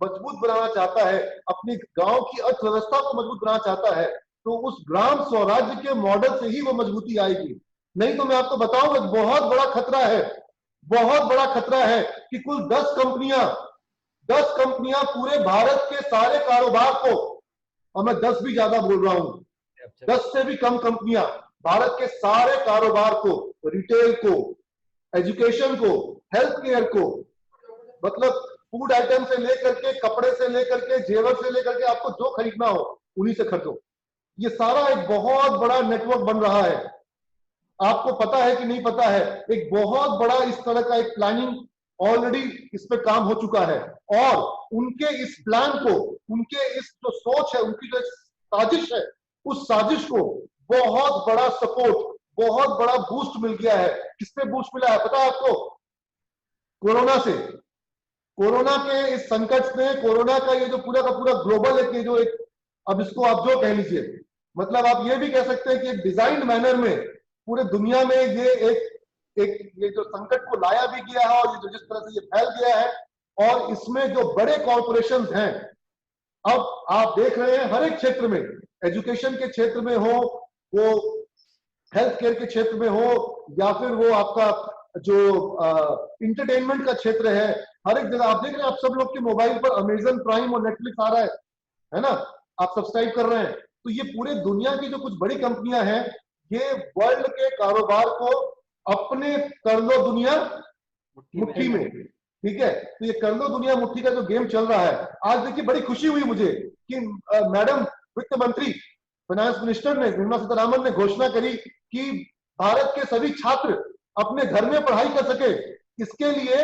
मजबूत बनाना चाहता है, अपनी गांव की अर्थव्यवस्था को मजबूत बनाना चाहता है, तो उस ग्राम स्वराज्य के मॉडल से ही वो मजबूती आएगी। नहीं तो मैं आपको बताऊं, एक बहुत बड़ा खतरा है, बहुत बड़ा खतरा है कि कुल 10 कंपनियां पूरे भारत के सारे कारोबार को, और मैं 10 भी ज्यादा बोल रहा हूं, 10 से भी कम कंपनियां भारत के सारे कारोबार को, रिटेल को, एजुकेशन को, हेल्थ केयर को, मतलब फूड आइटम से लेकर के, कपड़े से लेकर के, जेवर से लेकर के, आपको जो खरीदना हो उन्हीं से खरीदो। ये सारा एक बहुत बड़ा नेटवर्क बन रहा है। आपको पता है कि नहीं पता है, एक बहुत बड़ा इस तरह का एक प्लानिंग ऑलरेडी इस पे काम हो चुका है। और उनके इस प्लान को, उनके इस जो सोच है, उनकी जो साजिश है, उस साजिश को बहुत बड़ा सपोर्ट, बहुत बड़ा बूस्ट मिल गया है। किससे बूस्ट मिला है पता है आपको? कोरोना से। कोरोना के इस संकट में, कोरोना का ये जो पूरा का पूरा ग्लोबल एक, जो एक, अब इसको आप जो कह लीजिए, मतलब आप ये भी कह सकते हैं कि एक डिजाइंड मैनर में पूरे दुनिया में ये जो संकट को लाया भी गया है, और ये जो जिस तरह से ये फैल गया है, और इसमें जो बड़े कॉर्पोरेशंस हैं, अब आप देख रहे हैं हर एक क्षेत्र में, एजुकेशन के क्षेत्र में हो, वो हेल्थ केयर के क्षेत्र में हो, या फिर वो आपका जो इंटरटेनमेंट का क्षेत्र है, हर एक जगह आप देख रहे हैं, आप सब लोग के मोबाइल पर अमेजन प्राइम और नेटफ्लिक्स आ रहा है ना, आप सब्सक्राइब कर रहे हैं। तो ये पूरे दुनिया की जो कुछ बड़ी कंपनियां हैं, ये वर्ल्ड के कारोबार को अपने कर लो दुनिया मुट्ठी में, ठीक है? तो ये कर लो दुनिया मुट्ठी का जो गेम चल रहा है, आज देखिए बड़ी खुशी हुई मुझे कि मैडम वित्त मंत्री, फाइनेंस मिनिस्टर ने, निर्मला सीतारमण ने घोषणा करी कि भारत के सभी छात्र अपने घर में पढ़ाई कर सके। इसके लिए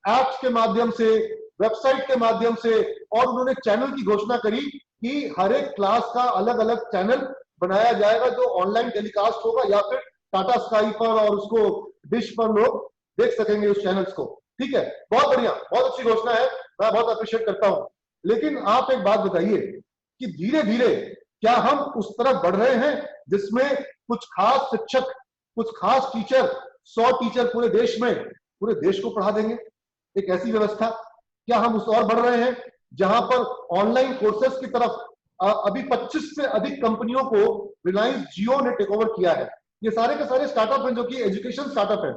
ऐप्स के माध्यम से, वेबसाइट के माध्यम से, और उन्होंने चैनल की घोषणा करी कि हर एक क्लास का अलग अलग चैनल बनाया जाएगा जो ऑनलाइन टेलीकास्ट होगा, या फिर टाटा स्काई पर और उसको डिश पर लोग देख सकेंगे उस चैनल्स को। ठीक है, बहुत बढ़िया, बहुत अच्छी घोषणा है, मैं बहुत अप्रिशिएट करता हूं। लेकिन आप एक बात बताइए कि धीरे धीरे क्या हम उस तरफ बढ़ रहे हैं जिसमें कुछ खास शिक्षक, कुछ खास टीचर 100 टीचर पूरे देश में पूरे देश को पढ़ा देंगे। एक ऐसी व्यवस्था, क्या हम उस और बढ़ रहे हैं जहां पर ऑनलाइन कोर्सेज की तरफ अभी 25 से अधिक कंपनियों को रिलायंस जियो ने टेक ओवर किया है। ये सारे के सारे स्टार्टअप हैं जो कि एजुकेशन स्टार्टअप है,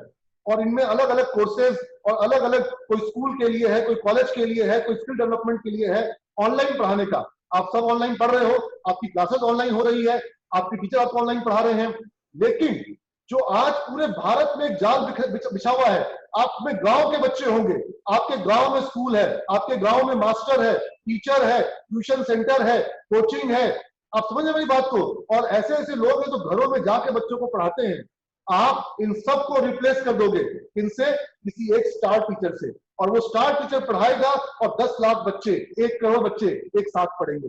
और इनमें अलग अलग कोर्सेज और अलग अलग, कोई स्कूल के लिए है, कोई कॉलेज के लिए है, कोई स्किल डेवलपमेंट के लिए है, ऑनलाइन पढ़ाने का। आप सब ऑनलाइन पढ़ रहे हो, आपकी क्लासेस ऑनलाइन हो रही है, आपके टीचर आपको ऑनलाइन पढ़ा रहे हैं। लेकिन जो आज पूरे भारत में एक जाल बिछा हुआ है, आप में गांव के बच्चे होंगे, आपके गांव में स्कूल है, आपके गांव में मास्टर है, टीचर है, ट्यूशन सेंटर है, कोचिंग है, आप समझे मेरी बात को। और ऐसे ऐसे लोग हैं जो घरों में जाके बच्चों को पढ़ाते हैं। आप इन सबको रिप्लेस कर दोगे इनसे, किसी एक स्टार टीचर से, और वो स्टार टीचर पढ़ाएगा और 10 लाख बच्चे, 1 करोड़ बच्चे एक साथ पढ़ेंगे।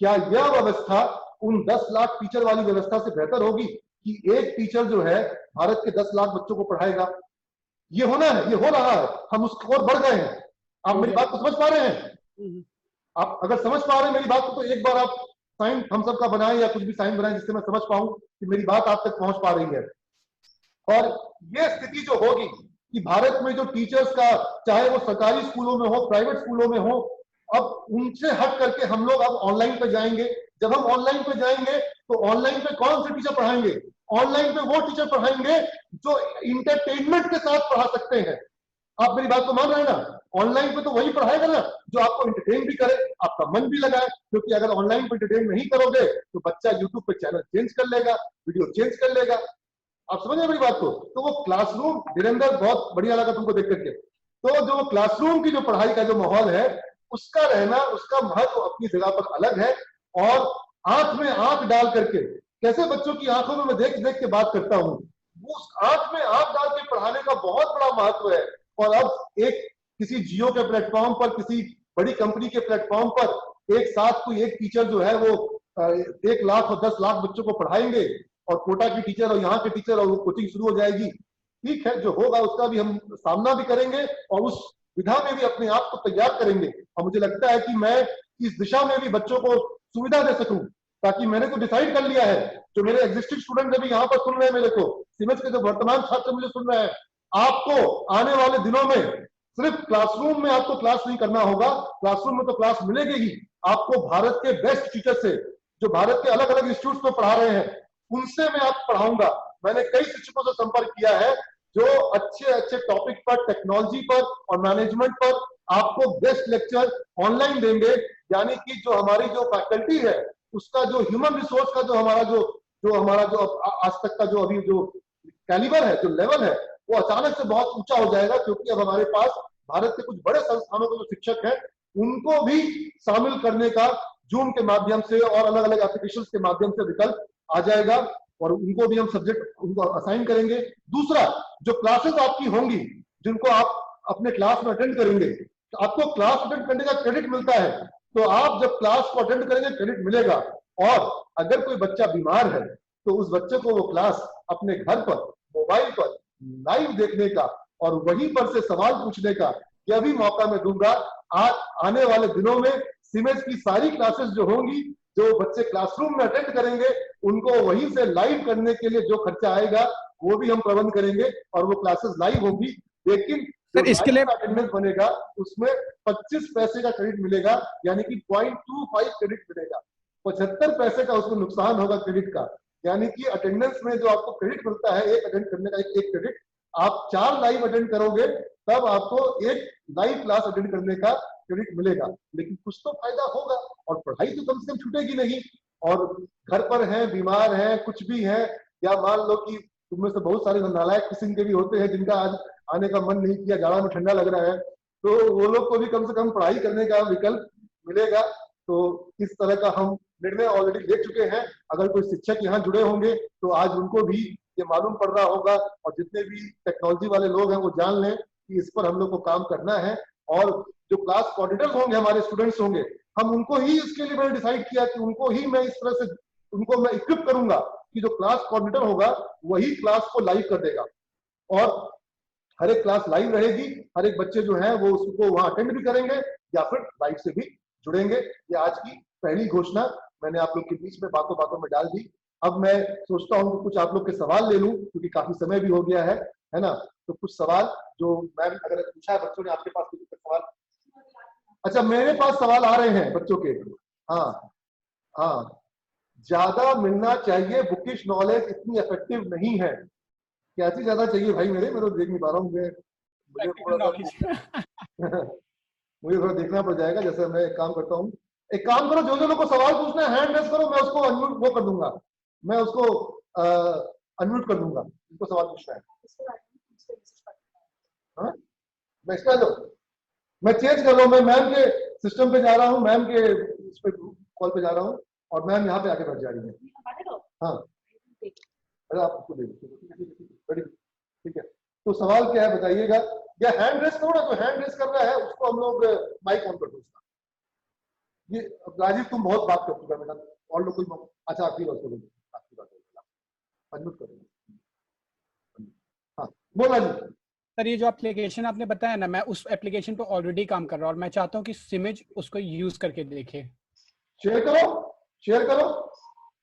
क्या यह व्यवस्था उन 10 लाख टीचर वाली व्यवस्था से बेहतर होगी कि एक टीचर जो है भारत के 10 लाख बच्चों को पढ़ाएगा? ये होना है, ये हो रहा है, हम उसको और बढ़ गए हैं। आप मेरी बात को समझ पा रहे हैं? आप अगर समझ पा रहे हैं मेरी बात को, तो एक बार आप साइन हम सब का बनाएं या कुछ भी साइन बनाएं जिससे मैं समझ पाऊं कि मेरी बात आप तक पहुंच पा रही है। और ये स्थिति जो होगी कि भारत में जो टीचर्स का, चाहे वो सरकारी स्कूलों में हो, प्राइवेट स्कूलों में हो, अब उनसे हट करके हम लोग अब ऑनलाइन पे जाएंगे। जब हम ऑनलाइन पे जाएंगे तो ऑनलाइन पे कौन से टीचर पढ़ाएंगे? ऑनलाइन पे वो टीचर पढ़ाएंगे जो इंटरटेनमेंट के साथ पढ़ा सकते हैं। आप मेरी बात को मान रहे हैं ना? ऑनलाइन पे तो वही पढ़ाएगा ना जो आपको इंटरटेन भी करे, आपका मन भी लगाए। क्योंकि अगर ऑनलाइन पे इंटरटेन नहीं करोगे तो बच्चा यूट्यूब पे चैनल चेंज कर लेगा, वीडियो चेंज कर लेगा। आप समझ रहे मेरी बात को? तो वो क्लासरूम, वीरेंद्र बहुत बढ़िया लगा तुमको देख करके। तो जो क्लासरूम की जो पढ़ाई का जो माहौल है, उसका रहना, उसका महत्व अपनी जगह पर अलग है। और आंख में आंख डाल करके, कैसे बच्चों की आंखों में मैं देख देख के बात करता हूँ, वो उस आंख में आंख डाल के पढ़ाने का बहुत बड़ा महत्व है। और अब एक किसी जियो के प्लेटफॉर्म पर, किसी बड़ी कंपनी के प्लेटफॉर्म पर एक साथ कोई एक टीचर जो है वो 1 लाख और 10 लाख बच्चों को पढ़ाएंगे, और कोटा की टीचर और यहाँ के टीचर, और वो कोचिंग शुरू हो जाएगी। ठीक है, जो होगा उसका भी हम सामना भी करेंगे और उस विधा में भी अपने आप को तैयार करेंगे। और मुझे लगता है कि मैं इस दिशा में भी बच्चों को सुविधा दे सकूं, ताकि मैंने तो डिसाइड कर लिया है, जो मेरे एग्जिस्टिंग स्टूडेंट अभी यहाँ पर सुन रहे हैं, मेरे को सीमेंस के जो वर्तमान छात्र मुझे सुन रहे हैं, आपको आने वाले दिनों में सिर्फ क्लासरूम में आपको क्लास नहीं करना होगा। क्लासरूम में तो क्लास मिलेगी ही, आपको भारत के बेस्ट टीचर से, जो भारत के अलग अलग इंस्टीट्यूट में पढ़ा रहे हैं, उनसे मैं आपको पढ़ाऊंगा। मैंने कई शिक्षकों से संपर्क किया है जो अच्छे अच्छे टॉपिक पर, टेक्नोलॉजी पर और मैनेजमेंट पर आपको बेस्ट लेक्चर ऑनलाइन देंगे। यानी कि जो हमारी जो फैकल्टी है, उसका जो ह्यूमन रिसोर्स का जो हमारा जो आज तक का जो अभी जो कैलिबर है, जो लेवल है, वो अचानक से बहुत ऊंचा हो जाएगा। क्योंकि अब हमारे पास भारत के कुछ बड़े संस्थानों के जो शिक्षक हैं, उनको भी शामिल करने का जूम के माध्यम से और अलग अलग एप्लीकेशन के माध्यम से विकल्प आ जाएगा, और उनको भी हम सब्जेक्ट उनको असाइन करेंगे। दूसरा, जो क्लासेस आपकी होंगी, जिनको आप अपने क्लास में अटेंड करेंगे, तो आपको क्लास अटेंड करने का क्रेडिट मिलता है। तो आप जब क्लास को अटेंड करेंगे, क्रेडिट मिलेगा। और अगर कोई बच्चा बीमार है तो उस बच्चे को वो क्लास अपने घर पर, मोबाइल पर लाइव देखने का और वहीं पर से सवाल पूछने का यह भी मौका मैं दूंगा। आज आने वाले दिनों में सीमेंस की सारी क्लासेस जो होंगी, जो बच्चे क्लासरूम में अटेंड करेंगे, उनको वहीं से लाइव करने के लिए जो खर्चा आएगा वो भी हम प्रबंध करेंगे, और वो क्लासेस लाइव होगी। लेकिन सर इसके लिए अटेंडेंस बनेगा, उसमें 25 पैसे का क्रेडिट मिलेगा, यानी कि 0.25 क्रेडिट मिलेगा। 75 पैसे का उसको नुकसान होगा क्रेडिट का। यानी कि अटेंडेंस में जो आपको क्रेडिट मिलता है, एक अटेंड करने का एक क्रेडिट, आप 4 लाइव अटेंड करोगे तब आपको 1 लाइव क्लास अटेंड करने का क्रेडिट मिलेगा। लेकिन कुछ तो फायदा होगा, और पढ़ाई तो कम से कम छूटेगी नहीं। और घर पर हैं, बीमार हैं, कुछ भी है, या मान लो कि तुम में से बहुत सारे नालायक किस्म के भी होते हैं जिनका आज आने का मन नहीं किया, जाड़ा में ठंडा लग रहा है, तो वो लोग को भी कम से कम पढ़ाई करने का विकल्प मिलेगा। तो इस तरह का हम निर्णय ऑलरेडी ले चुके हैं। अगर कोई शिक्षक यहाँ जुड़े होंगे तो आज उनको भी ये मालूम पड़ रहा होगा, और जितने भी टेक्नोलॉजी वाले लोग हैं वो जान लें कि इस पर हम लोग को काम करना है। और जो क्लास कोऑर्डिनेटर्स होंगे, हमारे स्टूडेंट्स होंगे, हम उनको ही इसके लिए मैंने डिसाइड किया कि उनको ही मैं इस तरह से उनको मैं इक्विप करूंगा कि जो क्लास कोऑर्डिनेटर होगा वही क्लास को लाइव कर देगा, और हर एक क्लास लाइव रहेगी। हर एक बच्चे जो है वो उसको वहां अटेंड भी करेंगे या फिर लाइव से भी जुड़ेंगे। ये आज की पहली घोषणा मैंने आप लोग के बीच में बातों बातों में डाल दी। अब मैं सोचता हूँ कि कुछ आप लोग के सवाल ले लूं, क्योंकि काफी समय भी हो गया है। है ना। तो कुछ सवाल जो मैम अगर पूछा है बच्चों ने आपके पास कुछ सवाल, अच्छा मेरे पास सवाल आ रहे हैं बच्चों के। हाँ हाँ, ज्यादा मिलना चाहिए, बुकिश नॉलेज इतनी इफेक्टिव नहीं है। क्या चीज ज्यादा चाहिए भाई मेरे, मैं तो देख नहीं पा रहा हूँ, मुझे थोड़ा सा मुझे थोड़ा देखना पड़ जाएगा। जैसे मैं एक काम करता हूँ, एक काम करो, जो जो लोग को सवाल पूछना है हैंड रेस करो, मैं उसको अनम्यूट वो कर दूंगा, मैं उसको अनम्यूट कर दूंगा जिनको सवाल पूछना है। हाँ मैं इसका लो, मैं चेंज कर रहा हूँ, मैं मैम के सिस्टम पे जा रहा हूँ, मैम के इस पे कॉल पे जा रहा हूँ और मैम यहाँ पे आके बैठ जा रही है। हाँ अरे आप उसको दे, ठीक है। तो सवाल क्या है बताइएगा, या हैंड रेस करो ना, तो हैंड रेस कर रहा है उसको हम लोग माइक ऑन कर दो उसका। ये राजीव तुम बहुत बात कर चुका बेटा, और लोग कोई, अच्छा आपकी बात करो, आपकी बात करो, अनम्यूट करो। हाँ बोल राजीव। सर ये जो एप्लीकेशन आपने बताया ना, मैं उस एप्लीकेशन पे ऑलरेडी काम कर रहा हूँ और मैं चाहता हूँ कि सिमिज उसको यूज करके देखे। शेयर करो, शेयर करो,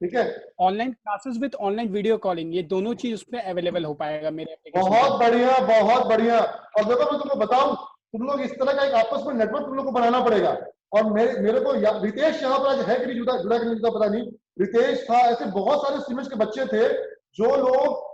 ठीक है। Online classes with online video calling, ये दोनों चीज उसमें अवेलेबल हो पाएगा मेरे एप्लीकेशन पे। बहुत बढ़िया, बहुत बढ़िया। और देखो मैं तुमको बताऊं, तुम लोग इस तरह का एक आपस में नेटवर्क तुम लोग को बनाना पड़ेगा। और मेरे को रितेश यहाँ पर आज है कि नहीं जुड़ा, जुड़ा कि नहीं जुड़ा पता नहीं, रितेश था, ऐसे बहुत सारे सिमिज के बच्चे थे जो लोग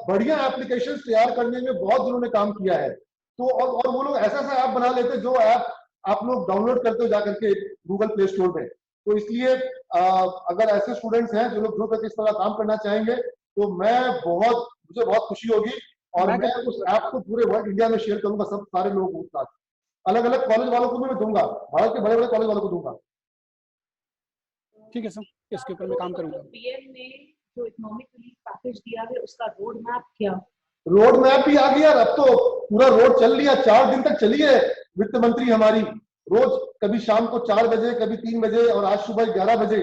बढ़िया एप्लीकेशन तैयार करने में बहुत जिन्होंने काम किया है। तो और वो लोग ऐसा ऐसा ऐप बना लेते जो ऐप आप लोग डाउनलोड करते हो जाकर के गूगल प्ले स्टोर में। तो इसलिए अगर ऐसे स्टूडेंट्स हैं जो लोग ग्रुप में इस तरह काम करना चाहेंगे तो मुझे बहुत खुशी होगी और मैं उस ऐप को पूरे वर्ल्ड इंडिया में शेयर करूंगा, सब सारे लोगों को, अलग अलग कॉलेज वालों को भी मैं दूंगा, भारत के बड़े बड़े कॉलेज वालों को दूंगा। ठीक है सर, इसके ऊपर मैं काम करूंगा। पीएम ने जो इकोनॉमिक रिलीफ पैकेज दिया है उसका रोड मैप क्या? रोड मैप भी आ गया, अब तो पूरा रोड चल लिया, 4 दिन तक चली है वित्त मंत्री हमारी, रोज कभी शाम को 4 बजे, कभी 3 बजे और आज सुबह 11 बजे,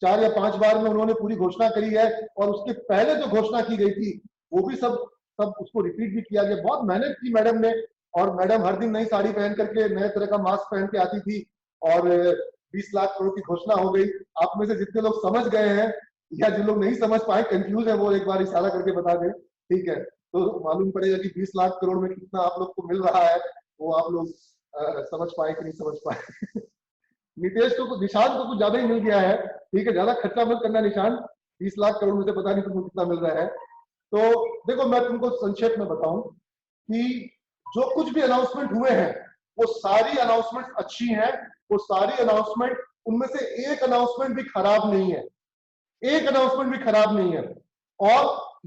4 या 5 बार में उन्होंने पूरी घोषणा करी है। और उसके पहले जो घोषणा की गई थी वो भी सब उसको रिपीट भी किया गया। बहुत मेहनत की मैडम ने, और मैडम हर दिन नई साड़ी पहन करके नए तरह का मास्क पहन के आती थी और 20 लाख करोड़ की घोषणा हो गई। आप में से जितने लोग समझ गए हैं या जो लोग नहीं समझ पाए, कंफ्यूज है, वो एक बार इशारा करके बता दें, ठीक है, तो मालूम पड़ेगा कि 20 लाख करोड़ में कितना आप लोग को मिल रहा है, वो आप लोग समझ पाए कि नहीं समझ पाए। नीतीश को, निशान को कुछ ज्यादा ही मिल गया है, ठीक है, ज्यादा खर्चा मत करना निशान, 20 लाख करोड़ में से पता नहीं तुमको कितना मिल रहा है। तो देखो मैं तुमको संक्षेप में बताऊं कि जो कुछ भी अनाउंसमेंट हुए हैं वो सारी अनाउंसमेंट अच्छी हैं, वो सारी अनाउंसमेंट, उनमें से एक अनाउंसमेंट भी खराब नहीं है, एक अनाउंसमेंट भी खराब नहीं है। और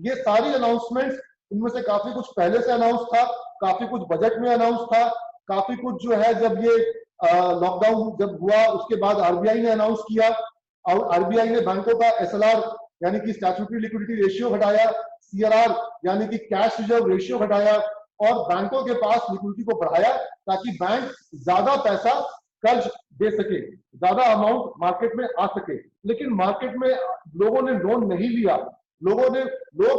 ये सारी अनाउंसमेंट्स, इनमें से काफी कुछ पहले से अनाउंस था, काफी कुछ बजट में अनाउंस था, काफी कुछ जो है जब ये लॉकडाउन जब हुआ उसके बाद आरबीआई ने अनाउंस किया, और आरबीआई ने बैंकों का एसएलआर यानी कि स्टैट्यूटरी लिक्विडिटी रेशियो घटाया, सीआरआर यानी कि कैश रिजर्व रेशियो घटाया, और बैंकों के पास लिक्विडिटी को बढ़ाया ताकि बैंक ज्यादा पैसा कर्ज दे सके, ज्यादा अमाउंट मार्केट में आ सके। लेकिन मार्केट में लोगों ने लोन नहीं लिया, लोग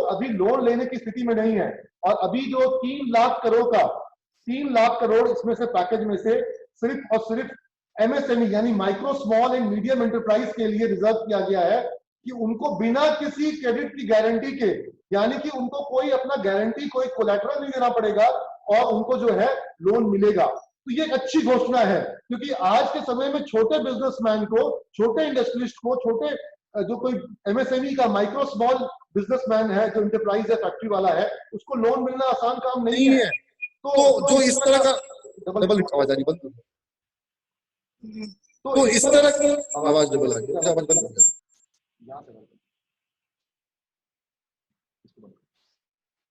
अभी लोन लेने की स्थिति में नहीं है। और अभी जो 3 लाख करोड़ इसमें से पैकेज में से सिर्फ और सिर्फ एमएसएमई यानी micro small and medium enterprise के लिए रिजर्व किया गया है कि उनको बिना किसी क्रेडिट की गारंटी के, यानी कि उनको कोई अपना गारंटी, कोई कोलैटरल नहीं देना पड़ेगा और उनको जो है लोन मिलेगा। तो ये एक अच्छी घोषणा है, क्योंकि आज के समय में छोटे बिजनेसमैन को, छोटे इंडस्ट्रियलिस्ट को, छोटे जो कोई एमएसएमई का माइक्रो स्मॉल बिजनेसमैन है, जो इंटरप्राइज है, फैक्ट्री वाला है, उसको लोन मिलना आसान काम नहीं है। तो जो इस तरह का डबल आवाज आ रही, बंद, तो इस तरह की आवाज डबल आ रही है, आवाज बंद हो गया।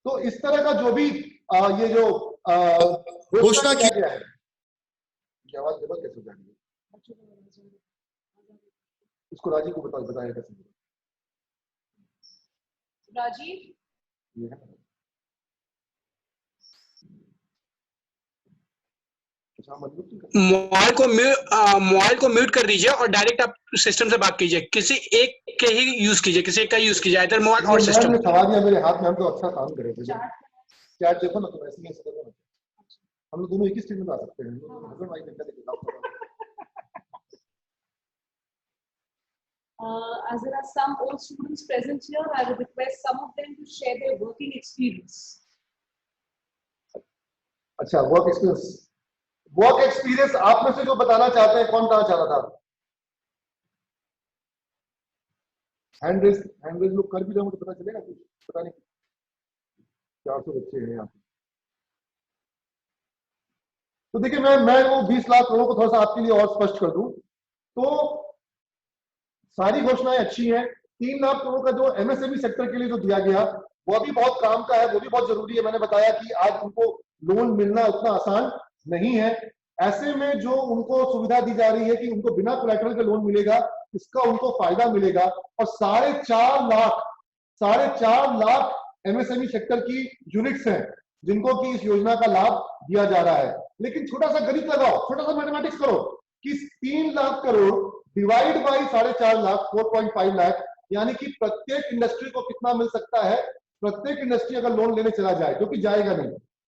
तो इस तरह का जो भी ये जो घोषणा किया गया है, आवाज डबल कैसे हो जाएगी, इसको राजीव को बताया कैसे। राजीव, मोबाइल को म्यूट कर दीजिए और डायरेक्ट आप सिस्टम से बात कीजिए, किसी एक के ही यूज कीजिए, किसी एक का यूज कीजिए, इधर मोबाइल और सिस्टम। थमा दिया मेरे हाथ में, हम तो अच्छा काम करे थे। चैट देखो ना, तुम ऐसे ही देखो ना, हम लोग दोनों एक ही स्क्रीन में आ सकते हैं। हस्बैंड वाइफ क्या देखो। as there are some old students present here, I would request some of them to share their working experience. अच्छा, वर्क एक्सपीरियंस आप में से जो बताना चाहते हैं, कौन बताना चाह रहा था? हैंड रेज लोग कर भी जाओ तो पता चलेगा कुछ, पता नहीं। 400 बच्चे हैं यहाँ पे। तो देखिए, मैं वो 20 लाख करोड़ को थोड़ा सा आपके लिए और स्पष्ट कर दूं तो सारी घोषणाएं अच्छी हैं। 3 लाख करोड़ का जो एमएसएमई सेक्टर के लिए जो दिया गया वो भी बहुत काम का है, वो भी बहुत जरूरी है। मैंने बताया कि आज उनको लोन मिलना उतना आसान नहीं है। ऐसे में जो उनको सुविधा दी जा रही है कि उनको बिना कोलैटरल के लोन मिलेगा, इसका उनको फायदा मिलेगा। और 4.5 लाख एमएसएमई सेक्टर की यूनिट्स हैं जिनको कि इस योजना का लाभ दिया जा रहा है। लेकिन छोटा सा गणित लगाओ, छोटा सा मैथमेटिक्स करो कि 3 लाख करोड़ डिवाइड बाई 4.5 लाख, 4.5 लाख, यानी कि प्रत्येक इंडस्ट्री को कितना मिल सकता है। प्रत्येक इंडस्ट्री अगर लोन लेने चला जाए, जो कि जाएगा नहीं,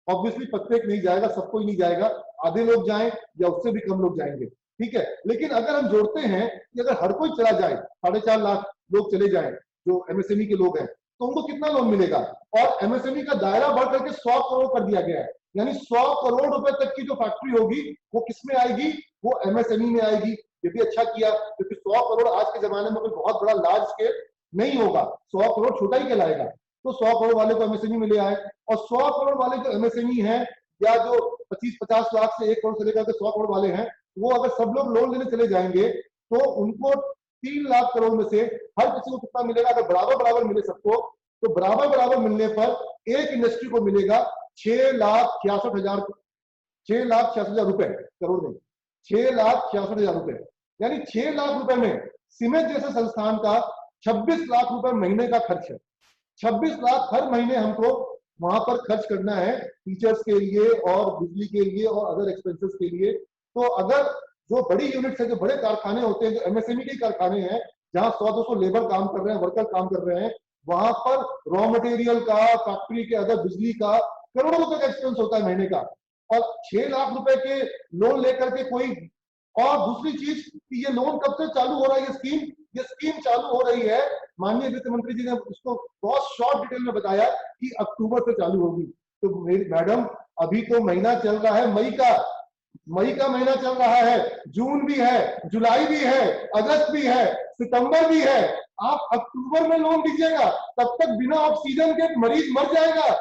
ऑब्वियसली प्रत्येक नहीं जाएगा, सबको ही नहीं जाएगा, आधे लोग जाएं या उससे भी कम लोग जाएंगे, ठीक है। लेकिन अगर हम जोड़ते हैं कि अगर हर कोई चला जाए, 4.5 लाख लोग चले जाएं जो एमएसएमई के लोग हैं, तो उनको कितना लोन मिलेगा। और एमएसएमई का दायरा बढ़ करके 100 करोड़ कर दिया गया है, यानी 100 करोड़ रुपए तक की जो फैक्ट्री होगी वो किसमें आएगी, वो एमएसएमई में आएगी। ये भी अच्छा किया, क्योंकि 100 करोड़ आज के जमाने में कोई बहुत बड़ा लार्ज स्केल नहीं होगा, 100 करोड़ छोटा ही कहलाएगा। तो 100 करोड़ वाले को एमएसएमई में ले आए, और 100 करोड़ वाले जो एमएसएमई हैं या जो 25-50 लाख से 1 करोड़ से लेकर के 100 करोड़ वाले हैं, वो अगर सब लोग लोन लेने चले जाएंगे तो उनको 3 लाख करोड़ में से हर किसी को कितना मिलेगा। अगर बराबर बराबर मिले सबको, तो बराबर बराबर मिलने पर एक इंडस्ट्री को मिलेगा 6,66,000 रुपए, करोड़ नहीं, 6,66,000 रुपए। यानी 6 लाख रुपए में सीमेंट जैसे संस्थान का 26 लाख रुपए महीने का खर्च है। 26 लाख हर महीने हमको वहां पर खर्च करना है, टीचर्स के लिए और बिजली के लिए और अदर एक्सपेंसेस के लिए। तो अगर जो बड़ी यूनिट्स है, जो बड़े कारखाने होते हैं, जो एमएसएमई के कारखाने हैं, जहां 100-200 लेबर काम कर रहे हैं, वर्कर काम कर रहे हैं, वहां पर रॉ मटेरियल का, फैक्ट्री के अदर बिजली का करोड़ों रुपए का एक्सपेंस होता है महीने का। और 6 लाख रुपए के लोन लेकर के कोई, और दूसरी चीज कि ये लोन कब से चालू हो रहा है, ये स्कीम चालू हो रही है, माननीय वित्त मंत्री जी ने उसको बहुत शॉर्ट डिटेल में बताया कि अक्टूबर से चालू होगी। तो मेरी मैडम, अभी तो महीना चल रहा है मई का महीना चल रहा है, जून भी है, जुलाई भी है, अगस्त भी है, सितंबर भी है। आप अक्टूबर में लोन दीजिएगा, तब तक बिना ऑक्सीजन के मरीज मर जाएगा।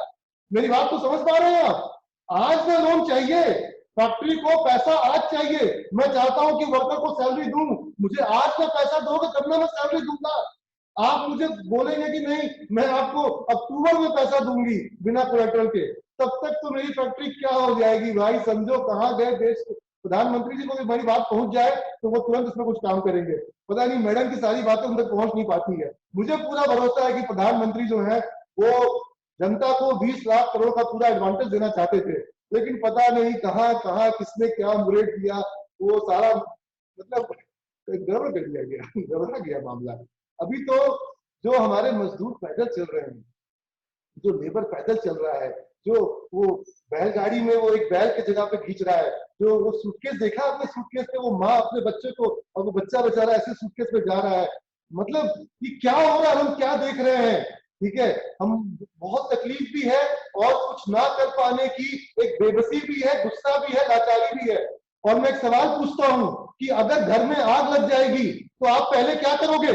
मेरी बात तो समझ पा रहे हैं आप? आज में लोन चाहिए, फैक्ट्री को पैसा आज चाहिए। मैं चाहता हूं कि वर्कर को सैलरी दूं, मुझे आज का पैसा दोगे तब मैं सैलरी दूंगा। आप मुझे बोलेंगे कि नहीं मैं आपको अक्टूबर में पैसा दूंगी बिना कोलैटरल के, तब तक तो मेरी फैक्ट्री क्या हो जाएगी भाई। समझो कहां गए देश। प्रधानमंत्री जी को भी मेरी बात पहुंच जाए तो वो तुरंत इसमें कुछ काम करेंगे। पता नहीं मैडम की सारी बातें उन तक पहुंच नहीं पाती है। मुझे पूरा भरोसा है कि प्रधानमंत्री जो है वो जनता को 20 लाख करोड़ का पूरा एडवांटेज देना चाहते थे, लेकिन पता नहीं कहां कहां किसने क्या मुरेट दिया, वो सारा मतलब गड़बड़ कर दिया गया, गड़बड़ा गया मामला। अभी तो जो हमारे मजदूर पैदल चल रहे हैं, जो लेबर पैदल चल रहा है, जो वो बैलगाड़ी में वो एक बैल की जगह पे खींच रहा है, जो वो सूटकेस देखा अपने सूटकेस पे वो माँ अपने बच्चे को, और वो बच्चा बेचारा ऐसे सूटकेस पे जा रहा है। मतलब ये क्या हो रहा है, हम क्या देख रहे हैं। ठीक है, हम बहुत तकलीफ भी है और कुछ ना कर पाने की एक बेबसी भी है, गुस्सा भी है, लाचारी भी है। और मैं एक सवाल पूछता हूं कि अगर घर में आग लग जाएगी तो आप पहले क्या करोगे?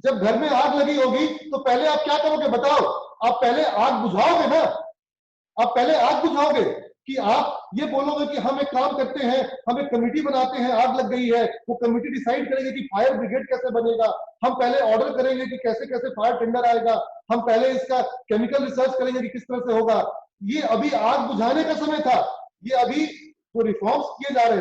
जब घर में आग लगी होगी तो पहले आप क्या करोगे बताओ? आप पहले आग बुझाओगे ना, आप पहले आग बुझाओगे कि आप ये बोलोगे कि हम एक काम करते हैं, हम एक कमेटी बनाते हैं, आग लग गई है, वो कमेटी डिसाइड करेगी कि फायर ब्रिगेड कैसे बनेगा, हम पहले ऑर्डर करेंगे कि कैसे कैसे फायर टेंडर आएगा, हम पहले इसका केमिकल रिसर्च करेंगे कि किस तरह से होगा। ये अभी आग बुझाने का समय था, ये अभी जो रिफॉर्म्स किए जा रहे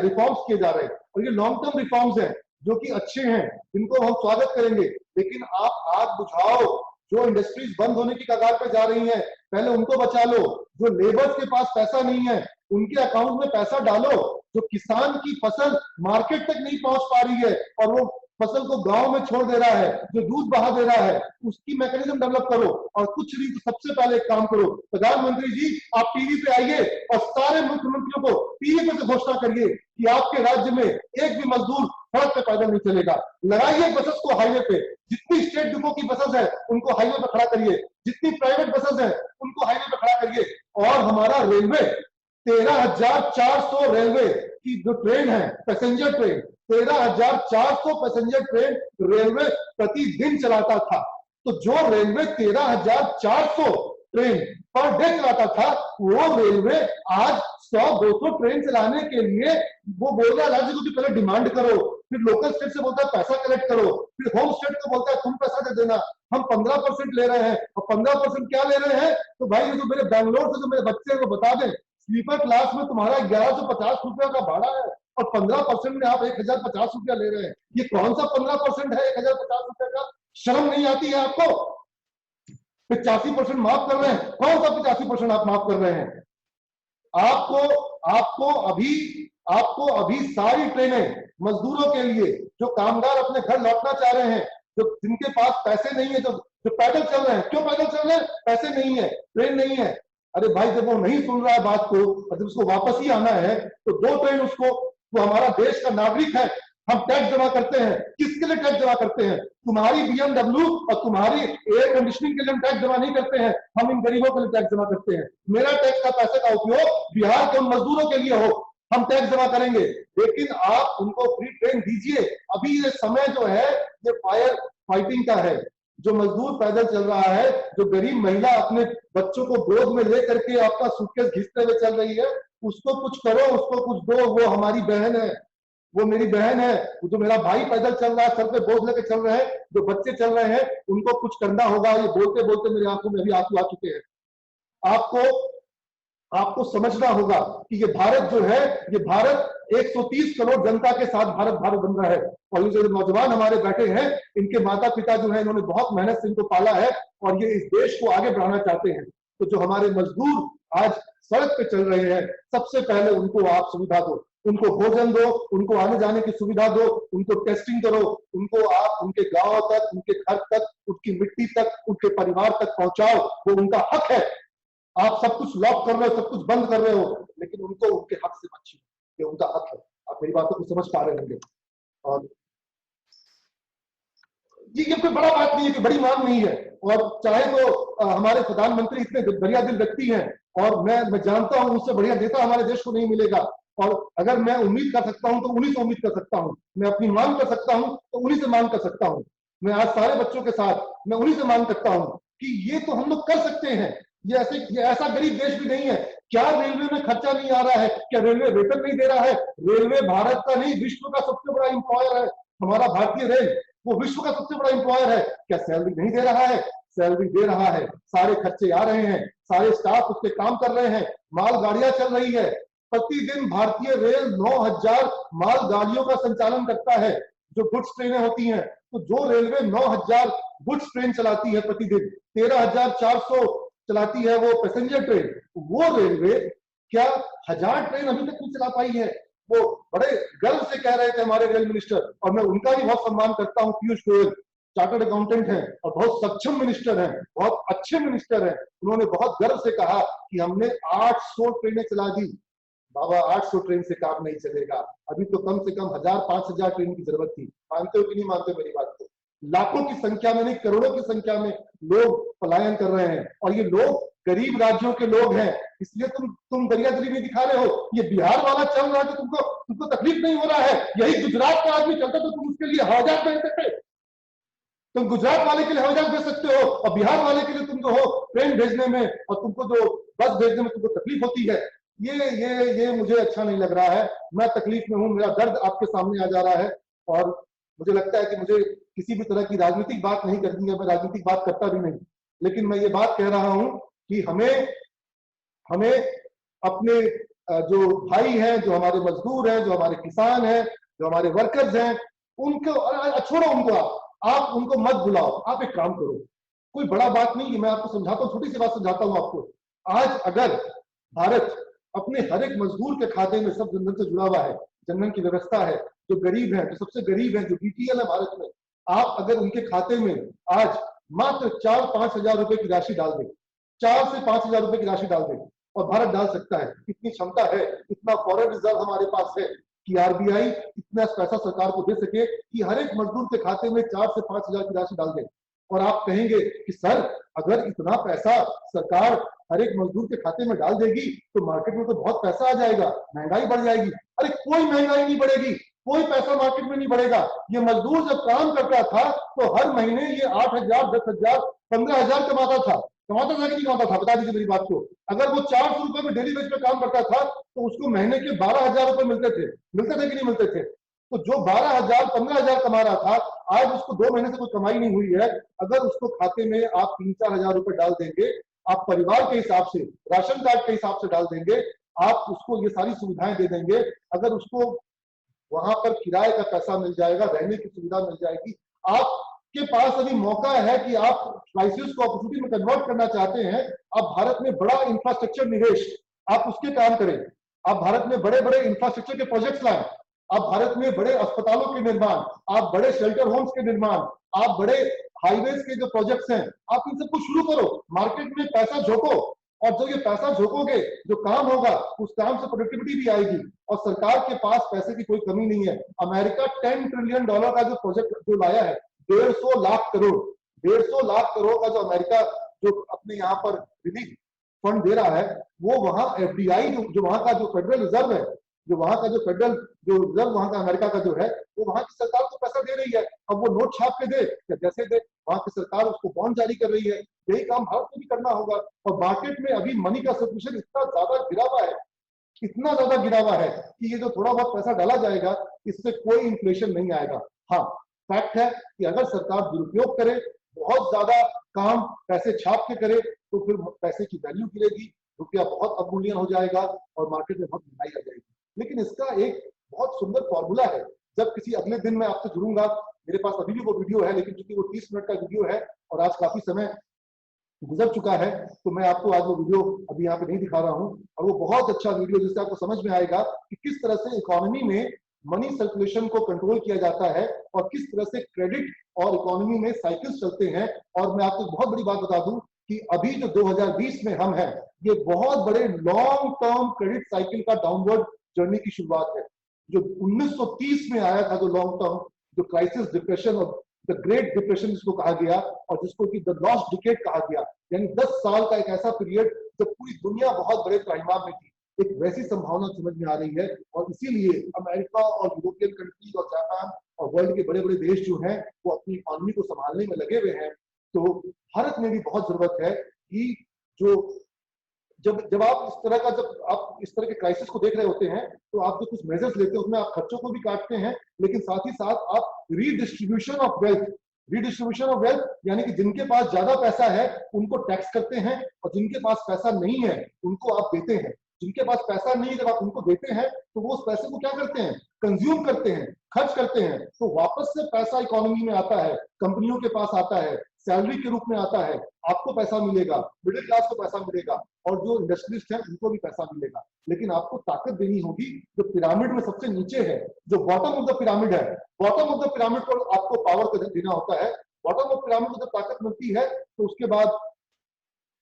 हैं और ये लॉन्ग टर्म रिफॉर्म्स हैं जो कि अच्छे हैं, जिनको हम स्वागत करेंगे। लेकिन आप आग बुझाओ, जो इंडस्ट्रीज बंद होने की कगार पे जा रही हैं पहले उनको बचा लो, जो लेबर्स के पास पैसा नहीं है उनके अकाउंट में पैसा डालो, जो किसान की फसल मार्केट तक नहीं पहुंच पा रही है और वो फसल को गांव में छोड़ दे रहा है, जो दूध बहा दे रहा है, उसकी मैकेनिज्म डेवलप करो। और कुछ नहीं तो सबसे पहले एक काम करो, प्रधानमंत्री जी आप टीवी पे आइए और सारे मुख्यमंत्रियों को टीवी पे से घोषणा करिए कि आपके राज्य में एक भी मजदूर सड़क पे पैदल नहीं चलेगा। लगाइए बसेस को हाईवे पे, जितनी स्टेट डिपो की बसेस है उनको हाईवे पे खड़ा करिए, जितनी प्राइवेट बसेस है उनको हाईवे पे खड़ा करिए। और हमारा रेलवे 13,400 रेलवे की जो ट्रेन है, passenger train, 13,400 passenger train railway प्रतिदिन चलाता था। तो जो रेलवे 13,400 ट्रेन पर डे चलाता था, वो रेलवे आज 100-200 ट्रेन चलाने के लिए वो बोल रहा है राज्य को कि पहले डिमांड करो, फिर लोकल स्टेट से बोलता है पैसा कलेक्ट करो, फिर होम स्टेट को बोलता है तुम पैसा दे देना, हम 15% ले रहे हैं। और 15% क्या ले रहे हैं? तो भाई ये जो मेरे बैंगलोर से जो मेरे बच्चे हैं वो बता दें, स्लीपर क्लास में तुम्हारा 1150 रुपया का भाड़ा है और 15% में आप 1,050 रुपया ले रहे हैं। ये कौन सा 15% है 1,050 रुपया का? शर्म नहीं आती है आपको? 85% माफ कर रहे हैं। कौन सा 85% आप माफ कर रहे हैं? आपको अभी सारी ट्रेनें मजदूरों के लिए, जो कामगार अपने घर लौटना चाह रहे हैं, जो जिनके पास पैसे नहीं है, जो पैदल चल रहे हैं। क्यों पैदल चल रहे हैं? पैसे नहीं है, ट्रेन नहीं है। अरे भाई जब वो नहीं सुन रहा है बात को और जब उसको वापस ही आना है तो 2 ट्रेन उसको, वो हमारा देश का नागरिक है, हम टैक्स जमा करते हैं। किसके लिए टैक्स जमा करते हैं? तुम्हारी BMW और तुम्हारी एयर कंडीशनिंग के लिए हम टैक्स जमा नहीं करते हैं, हम इन गरीबों के लिए टैक्स जमा करते हैं। मेरा टैक्स का पैसे का उपयोग बिहार के उन मजदूरों के लिए हो, हम टैक्स जमा करेंगे। लेकिन आप उनको फ्री ट्रेन दीजिए। अभी ये समय जो है ये फायर फाइटिंग का है। जो मजदूर पैदल चल रहा है, जो गरीब महिला अपने बच्चों को गोद में लेकर के आपका सूटकेस घिसते हुए चल रही है, उसको कुछ करो, उसको कुछ दो। वो हमारी बहन है, वो मेरी बहन है। जो मेरा भाई पैदल चल रहा है, सर पे बोझ लेके चल रहे हैं, जो बच्चे चल रहे हैं, उनको कुछ करना होगा। ये बोलते बोलते मेरी आंखों में अभी आंसू आ चुके हैं। आपको समझना होगा कि ये भारत जो है, ये भारत 130 करोड़ जनता के साथ भारत बन रहा है। और ये जो नौजवान हमारे बैठे हैं, इनके माता पिता जो है, इन्होंने बहुत मेहनत से इनको पाला है और ये इस देश को आगे बढ़ाना चाहते हैं। तो जो हमारे मजदूर आज सड़क पे चल रहे हैं, सबसे पहले उनको आप सुविधा दो, उनको भोजन दो, उनको आने जाने की सुविधा दो, उनको टेस्टिंग करो, उनको आप उनके गांव तक, उनके घर तक, उनकी मिट्टी तक, उनके परिवार तक पहुंचाओ। वो उनका हक है। आप सब कुछ लॉक कर रहे हो, सब कुछ बंद कर रहे हो, लेकिन उनको उनके हक से मत छीनो, ये उनका हक है। आप मेरी बातों को समझ पा रहे होंगे। और ये कोई बड़ा बात नहीं है, कि बड़ी मांग नहीं है। और चाहे तो हमारे प्रधानमंत्री इतने दरिया दिल व्यक्ति हैं और मैं जानता हूं उससे बढ़िया नेता हमारे देश को नहीं मिलेगा। और अगर मैं उम्मीद कर सकता हूं तो उन्हीं से उम्मीद कर सकता हूं, मैं अपनी मांग कर सकता हूं तो उन्हीं से मांग कर सकता हूं। मैं आज सारे बच्चों के साथ मैं उन्हीं से मांग करता हूं कि ये तो हम लोग कर सकते हैं। ये ऐसा गरीब देश भी नहीं है। क्या रेलवे में खर्चा नहीं आ रहा है? क्या रेलवे वेतन नहीं दे रहा है? रेलवे भारत का नहीं, विश्व का सबसे बड़ा एम्प्लॉयर है। हमारा भारतीय रेल वो विश्व का सबसे बड़ा एम्प्लॉयर है। क्या सैलरी नहीं दे रहा है? सैलरी दे रहा है, सारे खर्चे आ रहे हैं, सारे स्टाफ उसके काम कर रहे हैं, मालगाड़ियां चल रही है। प्रतिदिन भारतीय रेल 9,000 मालगाड़ियों का संचालन करता है, जो गुड्स ट्रेनें होती हैं। तो जो रेलवे 9,000 गुड्स ट्रेन चलाती है प्रतिदिन, 13,400 चलाती है वो पैसेंजर ट्रेन, वो रेलवे क्या 1,000 ट्रेन अभी तक नहीं चला पाई है? वो बड़े गर्व से कह रहे थे हमारे रेल मिनिस्टर, और मैं उनका भी बहुत सम्मान करता हूं। पीयूष गोयल चार्टर्ड अकाउंटेंट हैं और बहुत सक्षम मिनिस्टर हैं, बहुत अच्छे मिनिस्टर हैं। उन्होंने बहुत गर्व से कहा कि हमने 800 ट्रेनें चला दी। बाबा 800 ट्रेन से काम नहीं चलेगा, अभी तो कम से कम 1,000-5,000 ट्रेन की जरूरत थी। मानते हो कि नहीं मानते मेरी बात को? लाखों की संख्या में नहीं, करोड़ों की संख्या में लोग पलायन कर रहे हैं और ये लोग गरीब राज्यों के लोग हैं। इसलिए तुम दरियादिली नहीं दिखा रहे हो। ये बिहार वाला चल रहा है तो तुमको तकलीफ नहीं हो रहा है। यही गुजरात का आदमी चलता तो तुम उसके लिए हवाई जहाज भेजते थे। तुम गुजरात वाले के लिए हवाई जहाज भेज सकते हो और बिहार वाले के लिए तुम जो हो ट्रेन भेजने में और तुमको जो बस भेजने में तुमको तकलीफ होती है। ये मुझे अच्छा नहीं लग रहा है। मैं तकलीफ में हूं, मेरा दर्द आपके सामने आ जा रहा है और मुझे लगता है कि मुझे किसी भी तरह की राजनीतिक बात नहीं करनी है। मैं राजनीतिक बात करता भी नहीं, लेकिन मैं ये बात कह रहा हूं कि हमें अपने जो भाई हैं, जो हमारे मजदूर हैं, जो हमारे किसान हैं, जो हमारे वर्कर्स हैं, उनको छोड़ो, आप उनको मत बुलाओ। आप एक काम करो, कोई बड़ा बात नहीं है, मैं आपको समझाता हूँ, छोटी सी बात समझाता हूँ आपको। आज अगर भारत अपने हर एक मजदूर के खाते में सब जनधन से जुड़ा हुआ है, जनधन की व्यवस्था है, जो गरीब है, जो सबसे गरीब है, जो बीपीएल है भारत में, आप अगर उनके खाते में आज मात्र 4-5 हजार रुपए की राशि डाल दें, 4 से 5 हजार रुपए की राशि डाल दें, और भारत डाल सकता है, इतनी क्षमता है, इतना फॉरेन रिजर्व हमारे पास है कि आरबीआई इतना पैसा सरकार को दे सके कि हर एक मजदूर के खाते में 4 से 5 हजार की राशि डाल दें। और आप कहेंगे कि सर अगर इतना पैसा सरकार हर एक मजदूर के खाते में डाल देगी तो मार्केट में तो बहुत पैसा आ जाएगा, महंगाई बढ़ जाएगी। अरे कोई महंगाई नहीं बढ़ेगी, कोई पैसा मार्केट में नहीं बढ़ेगा। ये मजदूर जब काम करता था तो हर महीने ये 8,000, 10,000, 15,000 कमाता था कि नहीं कमाता था? बता दीजिए मेरी बात को। अगर वो 400 रुपए में डेली वेज पे काम करता था तो उसको महीने के 12,000 रुपए मिलते थे कि नहीं मिलते थे? तो जो 12,000, 15,000 कमा रहा था, आज उसको 2 महीने से कोई कमाई नहीं हुई है। अगर उसको खाते में आप 3-4 हजार रुपए डाल देंगे, आप परिवार के हिसाब से, राशन कार्ड के हिसाब से डाल देंगे, आप उसको ये सारी सुविधाएं दे देंगे, अगर उसको वहां पर किराए का पैसा मिल जाएगा, रहने की सुविधा मिल जाएगी, आपके पास अभी मौका है कि आप क्राइसिस को अपॉर्चुनिटी में कन्वर्ट करना चाहते हैं। आप भारत में बड़ा इंफ्रास्ट्रक्चर निवेश, आप उसके काम करें। आप भारत में बड़े बड़े इंफ्रास्ट्रक्चर के प्रोजेक्ट्स लाएं। आप भारत में बड़े अस्पतालों के निर्माण, आप बड़े शेल्टर होम्स के निर्माण, आप बड़े हाईवेज के जो प्रोजेक्ट्स हैं, आप इन सबको शुरू करो। मार्केट में पैसा झोंको, और जब ये पैसा झोंकोगे, जो काम होगा उस काम से प्रोडक्टिविटी भी आएगी, और सरकार के पास पैसे की कोई कमी नहीं है। अमेरिका $10 ट्रिलियन का जो प्रोजेक्ट जो लाया है, 150 लाख करोड़, 150 लाख करोड़ का जो अमेरिका जो अपने यहाँ पर रिलीफ फंड दे रहा है, वो वहां FDI जो वहां का जो फेडरल रिजर्व है, जो वहां का जो फेडरल जो रिजर्व वहां का अमेरिका का जो है, वो वहां की सरकार को पैसा दे रही है। अब वो नोट छाप के दे या जैसे दे, वहां की सरकार उसको बॉन्ड जारी कर रही है। यही काम भारत को भी करना होगा। और मार्केट में अभी मनी का सर्कुलेशन इतना ज्यादा गिरा हुआ है, इतना ज्यादा गिरा हुआ है कि ये जो थोड़ा बहुत पैसा डाला जाएगा, इससे कोई इन्फ्लेशन नहीं आएगा। हाँ, फैक्ट है कि अगर सरकार दुरुपयोग करे, बहुत ज्यादा काम पैसे छाप के करे, तो फिर पैसे की वैल्यू गिरेगी, रुपया बहुत अवमूल्यन हो जाएगा और मार्केट में बहुत महंगाई आ जाएगी। लेकिन इसका एक बहुत सुंदर फॉर्मूला है। जब किसी अगले दिन मैं आपसे जुड़ूंगा, मेरे पास अभी भी वो वीडियो है, लेकिन चूंकि वो 30 मिनट का वीडियो है और आज काफी समय गुजर चुका है, तो मैं आपको आज वो वीडियो अभी यहाँ पे नहीं दिखा रहा हूँ। और वो बहुत अच्छा वीडियो, जिससे आपको समझ में आएगा कि किस तरह से इकोनॉमी में मनी सर्कुलेशन को कंट्रोल किया जाता है और किस तरह से क्रेडिट और इकोनॉमी में साइकिल्स चलते हैं। और मैं आपको एक बहुत बड़ी बात बता दूं कि अभी जो 2020 में हम हैं, ये बहुत बड़े लॉन्ग टर्म क्रेडिट साइकिल का डाउनवर्ड जर्नी की शुरुआत है। जो 1930 में आया था, जो लॉन्ग टर्म जो क्राइसिस डिप्रेशन और द ग्रेट डिप्रेशन जिसको कहा गया, और जिसको कि द लॉस्ट डिकेड कहा गया, यानी 10 साल का एक ऐसा पीरियड जब पूरी दुनिया बहुत बड़े त्राहिमाम में थी, एक वैसी संभावना समझ में आ रही है। और इसीलिए अमेरिका और यूरोपियन कंट्रीज और जापान और वर्ल्ड के बड़े बड़े देश जो हैं, वो अपनी इकोनॉमी को संभालने में लगे हुए हैं। तो भारत में भी बहुत जरूरत है कि जब आप इस तरह के क्राइसिस को देख रहे होते हैं, तो आप जो कुछ मेजर्स लेते हैं, उसमें आप खर्चों को भी काटते हैं, लेकिन साथ ही साथ आप रीडिस्ट्रीब्यूशन ऑफ वेल्थ यानी कि जिनके पास ज्यादा पैसा है उनको टैक्स करते हैं, और जिनके पास पैसा नहीं है उनको आप देते हैं। जिनके पास पैसा नहीं है, जब आप उनको देते हैं तो वो उस पैसे को क्या करते हैं, कंज्यूम करते हैं, खर्च करते हैं। तो वापस से पैसा इकोनॉमी में आता है, कंपनियों के पास आता है, सैलरी के रूप में आता है, आपको पैसा मिलेगा, मिडिल क्लास को पैसा मिलेगा, और जो इंडस्ट्रियलिस्ट हैं उनको भी पैसा मिलेगा। लेकिन आपको ताकत देनी होगी जो पिरामिड में सबसे नीचे है, जो बॉटम ऑफ द पिरामिड है। बॉटम ऑफ द पिरामिड को आपको पावर देना होता है। बॉटम ऑफ पिरामिड को जब ताकत मिलती है, तो उसके बाद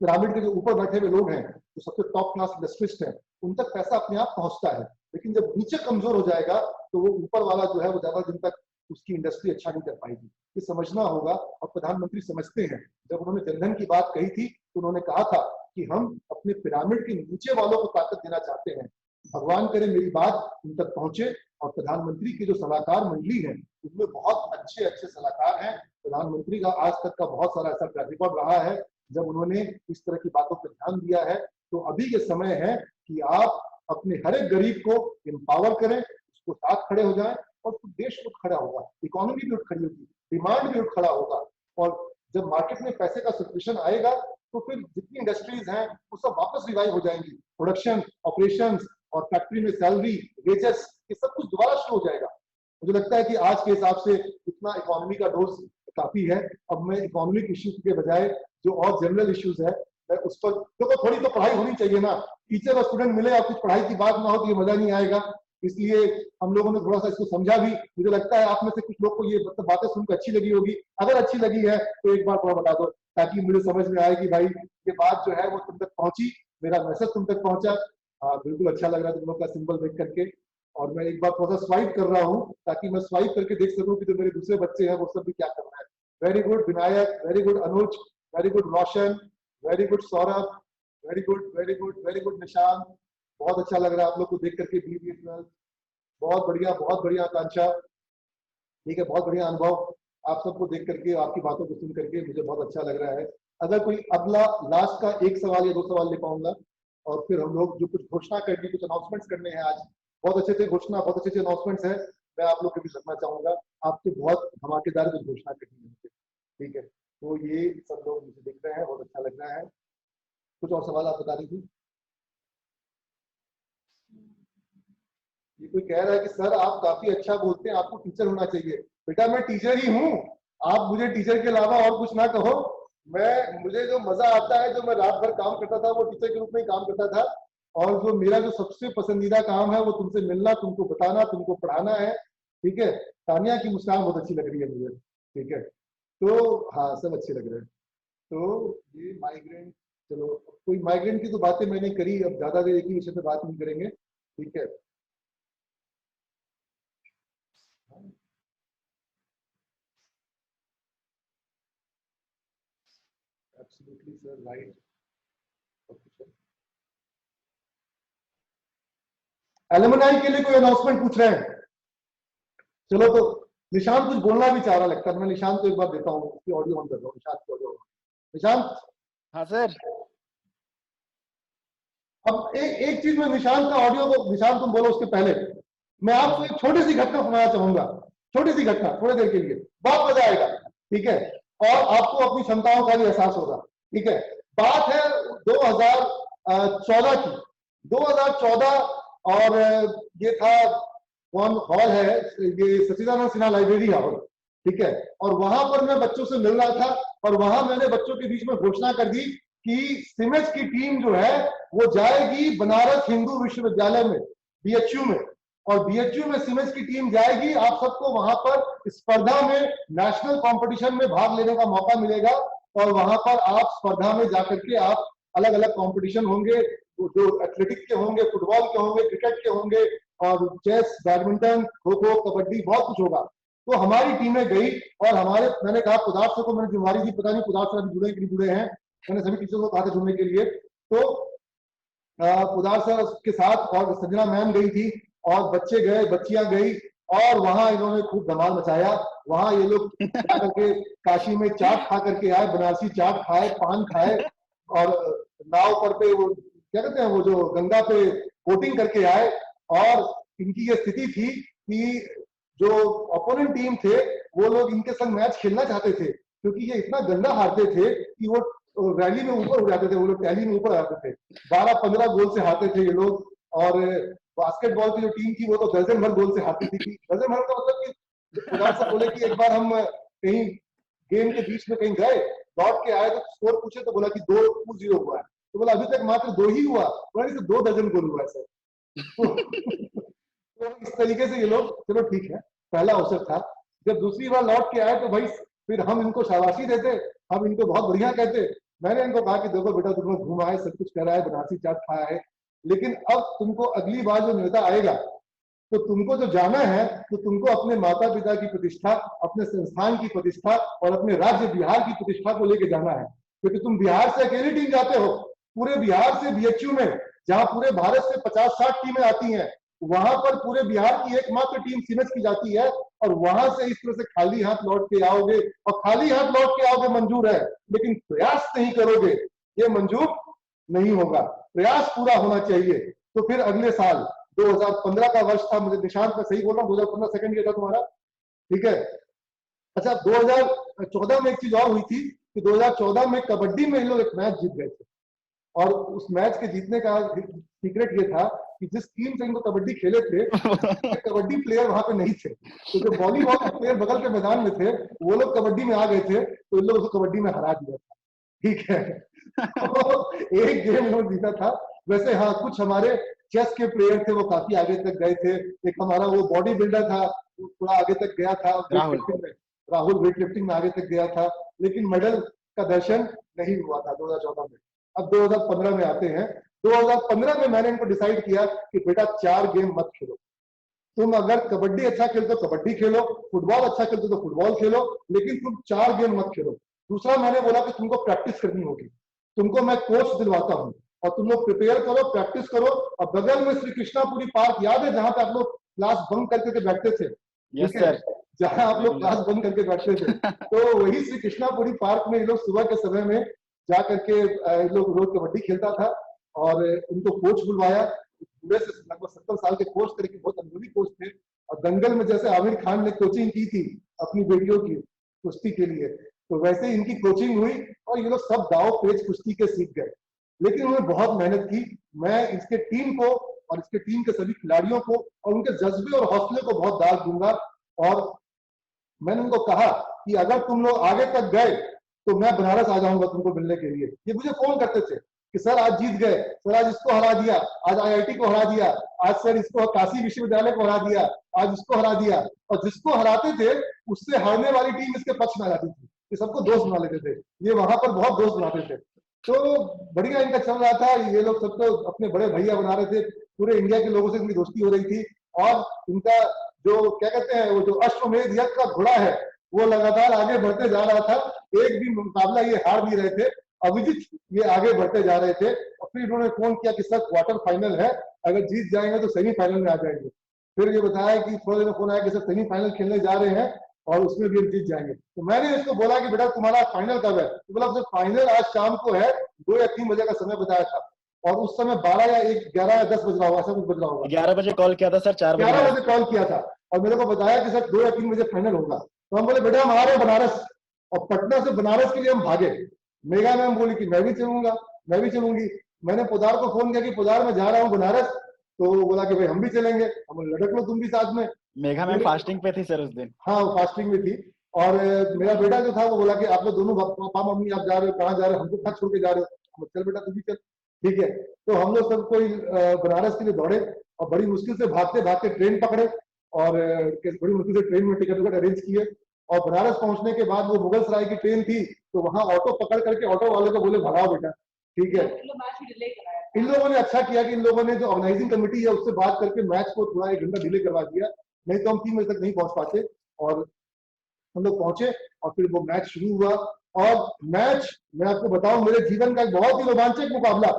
पिरामिड के जो ऊपर बैठे हुए लोग हैं, जो सबसे टॉप क्लास इंडस्ट्रिस्ट हैं, उन तक पैसा अपने आप पहुंचता है। लेकिन जब नीचे कमजोर हो जाएगा, तो वो ऊपर वाला जो है वो ज्यादा दिन तक उसकी इंडस्ट्री अच्छा नहीं कर पाएगी। ये समझना होगा, और प्रधानमंत्री समझते हैं। जब उन्होंने जनधन की बात कही थी, तो उन्होंने कहा था कि हम अपने पिरामिड के नीचे वालों को ताकत देना चाहते हैं। भगवान करे मेरी बात उन तक पहुंचे, और प्रधानमंत्री की जो सलाहकार मंडली है, उसमें बहुत अच्छे सलाहकार हैं। प्रधानमंत्री का आज तक का बहुत सारा ऐसा ट्रैक रिकॉर्ड रहा है जब उन्होंने इस तरह की बातों पर ध्यान दिया है। तो अभी ये समय है कि आप अपने हर एक गरीब को एम्पावर करें, उसको साथ खड़े हो जाएं, और तो देश उठ खड़ा होगा, इकोनॉमी भी उठ खड़ी होगी, डिमांड भी उठ खड़ा होगा। और जब मार्केट में पैसे का सर्कुलेशन आएगा, तो फिर जितनी इंडस्ट्रीज हैं वो सब वापस रिवाइव हो जाएंगी। प्रोडक्शन, ऑपरेशंस और फैक्ट्री में सैलरी, वेजेस, ये सब कुछ दोबारा शुरू हो जाएगा। मुझे लगता है कि आज के हिसाब से इतना इकोनॉमी का डोज काफी है। अब मैं इकोनॉमिक इश्यूज के बजाय जो और जनरल इश्यूज है, मैं उस पर, देखो थोड़ी तो पढ़ाई होनी चाहिए ना। टीचर और स्टूडेंट मिले और कुछ पढ़ाई की बात ना हो तो ये मजा नहीं आएगा। इसलिए हम लोगों ने थोड़ा सा इसको समझा भी। मुझे लगता है आप में से कुछ लोग को ये बातें सुनकर अच्छी लगी होगी। अगर अच्छी लगी है तो एक बार थोड़ा बता दो, ताकि मुझे समझ में आए कि भाई ये बात जो है वो तुम तक पहुंची, मेरा मैसेज तुम तक पहुंचा। बिल्कुल अच्छा लग रहा है तुम लोग का सिंबल देख करके। और मैं एक बार थोड़ा सा स्वाइप कर रहा हूँ, ताकि मैं स्वाइप करके देख सकूं कि जो मेरे दूसरे बच्चे हैं वो सब भी क्या कर रहे हैं। Very good Vinayak, very good Anuj, very good Roshan, very good Saurabh, very good very good very good Nishant, बहुत अच्छा लग रहा है आप लोग को देख करके। BBA 12 बहुत बढ़िया आकांक्षा, ठीक है, बहुत बढ़िया अनुभव आप सबको देख करके, आपकी बातों को सुन करके मुझे बहुत अच्छा लग रहा है। अगर कोई अगला लास्ट का एक सवाल या दो सवाल ले पाऊंगा और फिर हम लोग जो कुछ घोषणा करनी, कुछ अनाउंसमेंट्स करने हैं आज, बहुत अच्छे से घोषणा, बहुत अच्छे से अनाउंसमेंट्स है, मैं आप लोग के बीच रखना चाहूंगा। आपको बहुत धमाकेदार कुछ घोषणा करनी है मुझे, ठीक है। तो ये सब लोग मुझे देख रहे हैं, बहुत अच्छा लग रहा है। कुछ और सवाल आप बता दीजिए। ये कोई कह रहा है कि सर आप काफी अच्छा बोलते हैं, आपको टीचर होना चाहिए। बेटा मैं टीचर ही हूँ, आप मुझे टीचर के अलावा और कुछ ना कहो। मुझे जो मजा आता है, जो मैं रात भर काम करता था, वो टीचर के रूप में ही काम करता था। और जो मेरा जो सबसे पसंदीदा काम है वो तुमसे मिलना, तुमको बताना, तुमको पढ़ाना है, ठीक है। तानिया की मुस्कान बहुत अच्छी लग रही है मुझे, ठीक है। तो हाँ, सब अच्छे लग रहे हैं। तो ये माइग्रेंट, चलो कोई माइग्रेंट की तो बातें मैंने करी, अब ज्यादा देर एक ही विषय पे बात नहीं करेंगे, ठीक है। Absolutely sir, right. एलुमनाई के लिए कोई अनाउंसमेंट पूछ रहे हैं? चलो तो निशांत कुछ बोलना भी चाह रहा लगता है, मैं निशांत को एक बार देता हूँ, उसकी ऑडियो ऑन कर रहा हूँ। निशांत की ऑडियो, निशांत। हाँ सर। अब एक चीज में निशांत का ऑडियो को, निशांत तुम बोलो, उसके पहले मैं आपको एक छोटी सी घटना सुनाना चाहूंगा, छोटी सी घटना, थोड़ी देर के लिए, बहुत मजा आएगा, ठीक है। और आपको अपनी क्षमताओं का भी एहसास होगा, ठीक है। बात है 2014 की, 2014, और ये था कौन हॉल है, ये सचिदानंद सिन्हा लाइब्रेरी हॉल, ठीक है। और वहां पर मैं बच्चों से मिल रहा था, और वहां मैंने बच्चों के बीच में घोषणा कर दी कि सिमेज की टीम जो है वो जाएगी बनारस हिंदू विश्वविद्यालय में, BHU में, और BHU में सिमेज की टीम जाएगी। आप सबको वहां पर स्पर्धा में, नेशनल कंपटीशन में भाग लेने का मौका मिलेगा, और वहां पर आप स्पर्धा में जाकर के आप अलग अलग कंपटीशन होंगे, जो एथलेटिक्स के होंगे, फुटबॉल के होंगे, क्रिकेट के होंगे, और चेस, बैडमिंटन, खो खो, कबड्डी, बहुत कुछ होगा। तो हमारी टीमें गई, और हमारे, मैंने कहा पुदार सर को मैंने जिम्मेवारी दी, पता नहीं पुदार सर अभी जुड़े कि नहीं जुड़े हैं, मैंने सभी टीचर्स को कहा था जुड़ने के लिए। तो पुदार सर के साथ और संजना मैम गई थी, और बच्चे गए, बच्चियां गई, और वहां इन्होंने खूब धमाल मचाया। वहां ये लोग करके काशी में चाट खा करके आए, बनारसी चाट खाए, पान खाए, और नाव पर पे वो क्या कहते हैं, वो जो गंगा पे बोटिंग करके आए। और इनकी ये स्थिति थी कि जो अपोनेंट टीम थे वो लोग इनके संग मैच खेलना चाहते थे, क्योंकि ये इतना गंदा हारते थे कि वो रैली में ऊपर हो जाते थे, वो लोग टैली में ऊपर आते थे, 12-15 गोल से हारते थे ये लोग। और बास्केटबॉल की जो टीम थी वो तो दर्जन भर गोल से हारती थी। दर्जन भर का मतलब कि खुदा से बोले कि एक बार हम कहीं गेम के बीच में कहीं गए, लौट के आए तो स्कोर पूछे तो बोला कि 2-0 हुआ है, तो बोला अभी तक मात्र 2 ही हुआ, बोला कि 2 दर्जन गोल हुआ है सर। तो इस तरीके से ये लोग, चलो ठीक है, पहला अवसर था। जब दूसरी बार लौट के आए तो भाई फिर हम इनको शाबाशी देते, हम इनको बहुत बढ़िया कहते। मैंने इनको कहा कि देखो बेटा, तुमने घूमा है, सब कुछ करा है, बनारसी चाट खाया है, लेकिन अब तुमको अगली बार जो न्योता आएगा तो तुमको जो जाना है, तो तुमको अपने माता पिता की प्रतिष्ठा, अपने संस्थान की प्रतिष्ठा और अपने राज्य बिहार की प्रतिष्ठा को लेके जाना है। क्योंकि तुम बिहार से अकेली टीम जाते हो, पूरे बिहार से BHU में, जहां पूरे भारत से 50-60 टीमें आती हैं, वहां पर पूरे बिहार की एकमात्र टीम सिमेज की जाती है, और वहां से इस तरह से खाली हाथ लौट के आओगे, और खाली हाथ लौट के आओगे मंजूर है, लेकिन प्रयास नहीं करोगे ये मंजूर नहीं होगा। प्रयास पूरा होना चाहिए। तो फिर अगले साल 2015 का वर्ष था, मुझे निशांत में सही बोल रहा हूँ, 2015 सेकंड ईयर था तुम्हारा, ठीक है। अच्छा, 2014 में एक चीज और हुई थी कि 2014 में कबड्डी में इन लोग एक मैच जीत गए थे, और उस मैच के जीतने का सीक्रेट ये था कि जिस टीम से इनको कबड्डी खेले थे, कबड्डी प्लेयर वहां पे नहीं थे, तो जो वॉलीबॉल के प्लेयर बगल के मैदान में थे वो लोग कबड्डी में आ गए थे, तो इन लोग उसको कबड्डी में हरा दिया था, ठीक है। तो एक गेम इन लोग जीता था। वैसे हाँ, कुछ हमारे चेस के प्लेयर थे, वो काफी आगे तक गए थे। एक हमारा वो बॉडी बिल्डर था, वो थोड़ा आगे तक गया था, राहुल वेट लिफ्टिंग में आगे तक गया था, लेकिन मेडल का दर्शन नहीं हुआ था 2014 में। अब 2015 में आते हैं। 2015 में मैंने इनको डिसाइड किया कि बेटा 4 गेम मत खेलो, तुम अगर कबड्डी अच्छा खेलते हो कबड्डी खेलो, फुटबॉल अच्छा खेलते हो तो फुटबॉल खेलो, लेकिन तुम 4 गेम मत खेलो। दूसरा मैंने बोला कि तुमको प्रैक्टिस करनी होगी, तुमको मैं कोच दिलवाता हूँ और तुम लोग प्रिपेयर करो, प्रैक्टिस करो। और बगल में श्री कृष्णापुरी पार्क याद है जहां पे आप लोग क्लास बंक करके बैठते थे? Yes sir. जहां आप लोग क्लास बंक करके बैठते थे, तो वही श्री कृष्णापुरी पार्क में ये लोग सुबह के समय में जा करके ये लोग रोज कबड्डी खेलता था और उनको कोच बुलवाया। पूरे से लगभग 70 साल के कोच थे, लेकिन बहुत अनुभवी कोच थे। और दंगल में जैसे आमिर खान ने कोचिंग की थी अपनी बेटियों की कुश्ती के लिए, तो वैसे इनकी कोचिंग हुई और ये लोग सब दाव पेच कुश्ती के सीख गए। लेकिन उन्होंने बहुत मेहनत की। मैं इसके टीम को और इसके टीम के सभी खिलाड़ियों को और उनके जज्बे और हौसले को बहुत दाद दूंगा। और मैंने उनको कहा कि अगर तुम लोग आगे तक गए तो मैं बनारस आ जाऊंगा तुमको मिलने के लिए। ये मुझे फोन करते थे कि सर आज जीत गए, सर आज इसको हरा दिया, आज आईआईटी को हरा दिया, आज सर इसको काशी विश्वविद्यालय को हरा दिया, आज इसको हरा दिया। और जिसको हराते थे उससे हारने वाली टीम इसके पक्ष में आ जाती थी। ये सबको दोस्त बना लेते थे, ये वहां पर बहुत दोस्त बनाते थे। तो बढ़िया इनका चल रहा था। ये लोग सबको अपने बड़े भैया बना रहे थे। पूरे इंडिया के लोगों से इनकी दोस्ती हो रही थी। और इनका जो क्या कहते हैं वो जो अश्वमेध यज्ञ का घोड़ा है वो लगातार आगे बढ़ते जा रहा था। एक भी मुकाबला ये हार नहीं रहे थे। अभिजीत ये आगे बढ़ते जा रहे थे। और फिर इन्होंने फोन किया कि सर क्वार्टर फाइनल है, अगर जीत जाएंगे तो सेमीफाइनल में आ जाएंगे। फिर ये बताया कि थोड़ी देर में फोन आया कि सर सेमीफाइनल खेलने जा रहे हैं और उसमें भी हम जीत जाएंगे। तो मैंने इसको बोला कि बेटा तुम्हारा फाइनल कब है? तो बोला सर फाइनल आज शाम को है, 2 या 3 बजे का समय बताया था। और उस समय 12 या 1, 11 या 10 बज रहा होगा, ऐसा कुछ बज रहा होगा। 11 बजे कॉल किया था सर, 11 बजे कॉल किया था और मेरे को बताया कि सर 2 या 3 बजे फाइनल होगा। तो हम बोले बेटा हम आ रहे हैं बनारस। और पटना से बनारस के लिए हम भागे। मेगा मैम बोली कि मैं भी चलूंगा, मैं भी चलूंगी। मैंने पोदार को फोन किया कि पोदार मैं जा रहा हूँ बनारस। तो वो बोला कि भाई हम भी चलेंगे। हम लड़क लो तुम भी साथ में। मेघा मैम फास्टिंग पे थी सर उस दिन। हाँ वो फास्टिंग में थी। और मेरा बेटा जो था वो बोला कि आप लोग दोनों पापा मम्मी आप जा रहे हो, कहाँ जा रहे हो, हमको कहाँ छोड़ के जा रहे हो? चल बेटा तू भी चल, ठीक है। तो हम लोग सब कोई बनारस के लिए दौड़े और बड़ी मुश्किल से भागते भागते ट्रेन पकड़े और बड़ी मुश्किल से ट्रेन में टिकट अरेंज किए। और बनारस पहुंचने के बाद वो मुगल सराय की ट्रेन थी, तो वहां ऑटो पकड़ करके ऑटो वाले को बोले भगाओ बेटा, ठीक है। इन लोगों ने अच्छा किया कि इन लोगों ने जो ऑर्गेनाइजिंग कमेटी है उससे बात करके मैच को थोड़ा 1 घंटा डिले करवा दिया, नहीं तो हम 3 बजे तक नहीं पहुंच पाते। और हम लोग पहुंचे और फिर वो मैच शुरू हुआ। और मैच मैं आपको बताऊं मेरे जीवन का एक बहुत ही रोमांचक मुकाबला,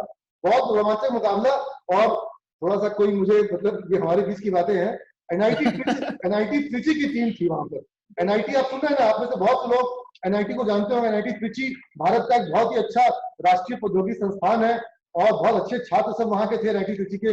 बहुत रोमांचक मुकाबला। और थोड़ा सा कोई मुझे मतलब ये हमारे बीच की बातें हैं। एनआईटी त्रिची की टीम थी वहां पर। एनआईटी आप सुन रहे हैं ना, आप में से बहुत से लोग एनआईटी को जानते होंगे। एनआईटी त्रिची भारत का एक बहुत ही अच्छा राष्ट्रीय प्रौद्योगिकी संस्थान है और बहुत अच्छे छात्र सब वहां के थे एनआईटी त्रिची के।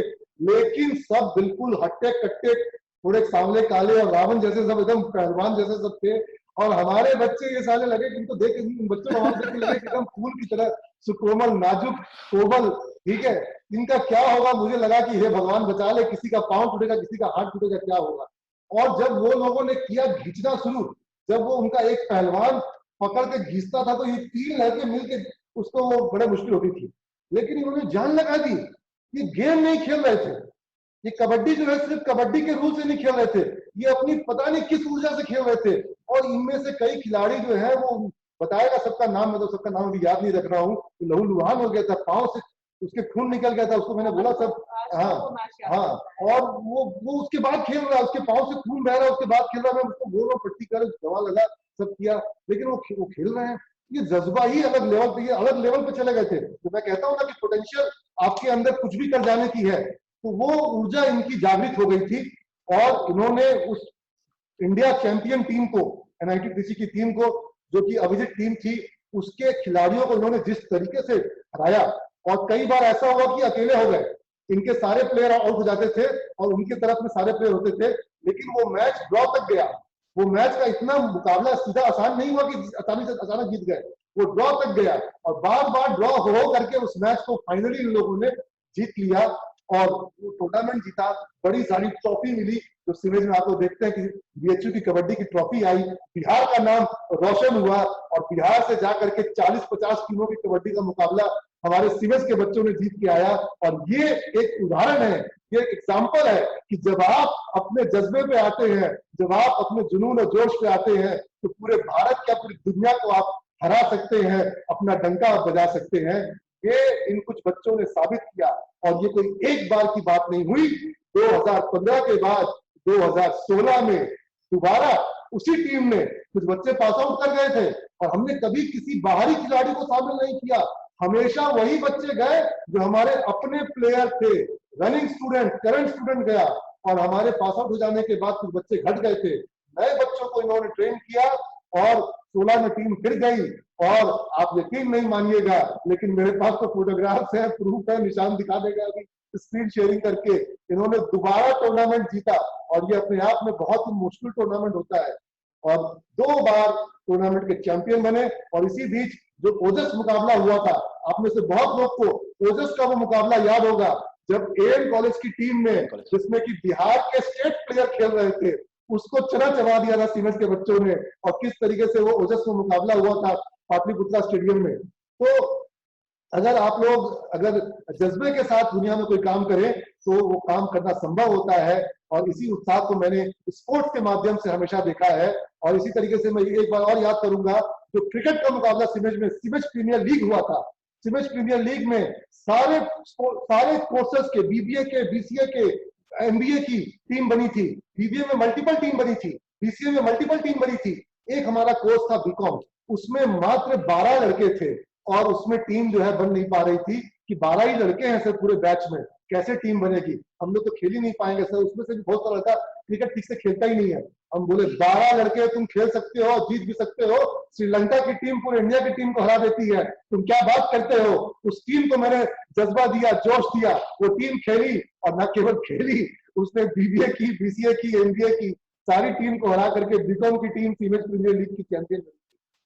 लेकिन सब बिल्कुल हट्टे कट्टे, थोड़े सांवले काले और रावण जैसे सब एकदम पहलवान जैसे सब थे। और हमारे बच्चे ये साले लगे कि इनको देख के बच्चों को हमारे देख के लगे एकदम फूल की तरह सुकोमल नाजुक कोमल, ठीक है। इनका क्या होगा मुझे लगा कि हे भगवान बचा ले, किसी का पांव टूटेगा, किसी का हाथ टूटेगा, क्या होगा। और जब वो लोगों ने किया खींचना शुरू, जब वो उनका एक पहलवान पकड़ के खींचता था तो ये 3 लड़के मिलके उसको वो बड़ा मुश्किल होती थी। लेकिन इन्होंने जान लगा दी। ये गेम नहीं खेल रहे थे, ये कबड्डी जो है सिर्फ कबड्डी के रूल से नहीं खेल रहे थे, ये अपनी पता नहीं किस ऊर्जा से खेल रहे थे। और इनमें से कई खिलाड़ी जो है वो बताएगा सबका नाम, मैं तो सबका नाम अभी याद नहीं रख रहा हूँ। लहू लुहान हो गया था, पांव से उसके खून निकल गया था, उसको मैंने बोला सब। हाँ और वो उसके बाद खेल रहा है, उसके पांव से खून बह रहा है, उसके बाद खेल रहा है। मैं उसको बोल रहा हूँ पट्टी कर, दवा लगा, सब किया, लेकिन वो खेल रहे हैं। ये जज्बा ही अलग लेवल पे, ये अलग लेवल पे चले गए थे। तो मैं कहता हूँ ना कि पोटेंशियल आपके अंदर कुछ भी कर जाने की है, तो वो ऊर्जा इनकी जागृत हो गई थी। और इन्होंने उस इंडिया चैंपियन टीम को, एनआईटी त्रिची की टीम को, जो कि अभिजीत टीम थी, उसके खिलाड़ियों को इन्होंने जिस तरीके से हराया। और कई बार ऐसा हुआ कि अकेले हो गए, इनके सारे प्लेयर आउट हो जाते थे और उनके तरफ में सारे प्लेयर होते थे, लेकिन वो मैच ड्रॉ तक गया। वो मैच का इतना मुकाबला सीधा आसान नहीं हुआ कि अचानक जीत गए, वो ड्रॉ तक गया। और बार बार ड्रॉ हो करके उस मैच को फाइनली इन लोगों ने जीत लिया और वो टूर्नामेंट जीता। बड़ी सारी ट्रॉफी मिली, जो इमेज में आप लोग देखते हैं कि बीएचयू की कबड्डी की ट्रॉफी आई, बिहार का नाम रोशन हुआ। और बिहार से जाकर के 40-50 टीमों की कबड्डी का मुकाबला हमारे सीमेज के बच्चों ने जीत के आया। और ये एक उदाहरण है, ये एक एग्जाम्पल है कि जब आप अपने जज्बे पे आते हैं, जब आप अपने जुनून और जोश पे आते हैं, तो पूरे भारत क्या पूरी दुनिया को आप हरा सकते हैं, अपना डंका बजा सकते हैं। ये इन कुछ बच्चों ने साबित किया। और ये कोई एक बार की बात नहीं हुई। 2015 के बाद 2016 में दोबारा उसी टीम में कुछ बच्चे पास आउट कर गए थे और हमने कभी किसी बाहरी खिलाड़ी को शामिल नहीं किया। हमेशा वही बच्चे गए जो हमारे अपने प्लेयर थे। रनिंग स्टूडेंट, करंट स्टूडेंट गया और हमारे पास आउट हो जाने के बाद कुछ बच्चे घट गए थे। नए बच्चों को इन्होंने ट्रेन किया और 16 में टीम फिर गई। और आप यकीन नहीं मानिएगा, लेकिन मेरे पास तो फोटोग्राफ्स है, प्रूफ है, निशान दिखा देगा अभी स्क्रीन शेयरिंग करके। इन्होंने दोबारा टूर्नामेंट जीता और ये अपने आप में बहुत ही मुश्किल टूर्नामेंट होता है और 2 बार टूर्नामेंट के चैंपियन बने। और इसी बीच जो ओजस मुकाबला हुआ था, आप में से बहुत लोग को ओजस का वो मुकाबला याद होगा जब एएम कॉलेज की टीम में, जिसमें कि बिहार के स्टेट प्लेयर खेल रहे थे, उसको चना चबा दिया था सीमेंस के बच्चों ने। और किस तरीके से वो ओजस में मुकाबला हुआ था पाटलिपुत्रा स्टेडियम में। तो अगर आप लोग अगर जज्बे के साथ दुनिया में कोई काम करें तो वो काम करना संभव होता है। और इसी उत्साह को मैंने स्पोर्ट्स के माध्यम से हमेशा देखा है। और इसी तरीके से मैं एक बार और याद करूंगा, जो क्रिकेट का मुकाबला सिमेज में, सिमेज प्रीमियर लीग हुआ था। सिमेज प्रीमियर लीग में सारे कोर्सेस के, बीबीए के, बीसीए के, एमबीए की टीम बनी थी। बीबीए में मल्टीपल टीम बनी थी, बीसीए में मल्टीपल टीम बनी थी। एक हमारा कोर्स था बीकॉम, उसमें मात्र 12 लड़के थे और उसमें टीम जो है बन नहीं पा रही थी कि 12 ही लड़के हैं सर पूरे बैच में, कैसे टीम बनेगी। हम लोग तो खेल ही नहीं पाएंगे सर। उसमें से भी बहुत सारा लड़का क्रिकेट ठीक से खेलता ही नहीं है। हम बोले 12 लड़के तुम खेल सकते हो, जीत भी सकते हो। श्रीलंका की टीम पूरे इंडिया की टीम को हरा देती है, तुम क्या बात करते हो। उस टीम को मैंने जज्बा दिया, जोश दिया, वो टीम खेली और न केवल खेली, उसने बीबीए की, बीसीए की, एमबीए की सारी टीम को हरा करके बीकॉम की टीम सीमेज प्रीमियर लीग की चैंपियन बनी।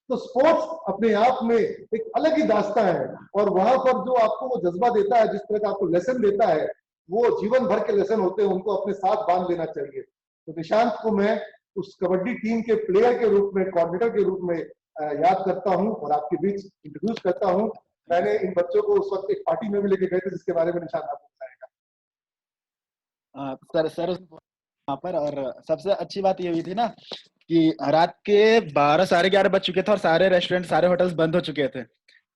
तो स्पोर्ट्स अपने आप में एक अलग ही दास्तां है और वहां पर जो आपको वो जज्बा देता है, जिस तरह का आपको लेसन देता है, वो जीवन भर के लेसन होते हैं, उनको अपने साथ बांध लेना चाहिए। तो निशांत को मैं उस कबड्डी टीम के प्लेयर के रूप में, कोऑर्डिनेटर के रूप में याद करता हूं और आपके बीच इंट्रोड्यूस करता हूं। मैंने इन बच्चों को उस वक्त एक पार्टी में भी लेके गए थे जिसके बारे में निशांत आपको बताएगा। सर वहाँ पर, और सबसे अच्छी बात ये हुई थी ना कि रात के 12 साढ़े 11 बज चुके थे और सारे रेस्टोरेंट, सारे होटल्स बंद हो चुके थे।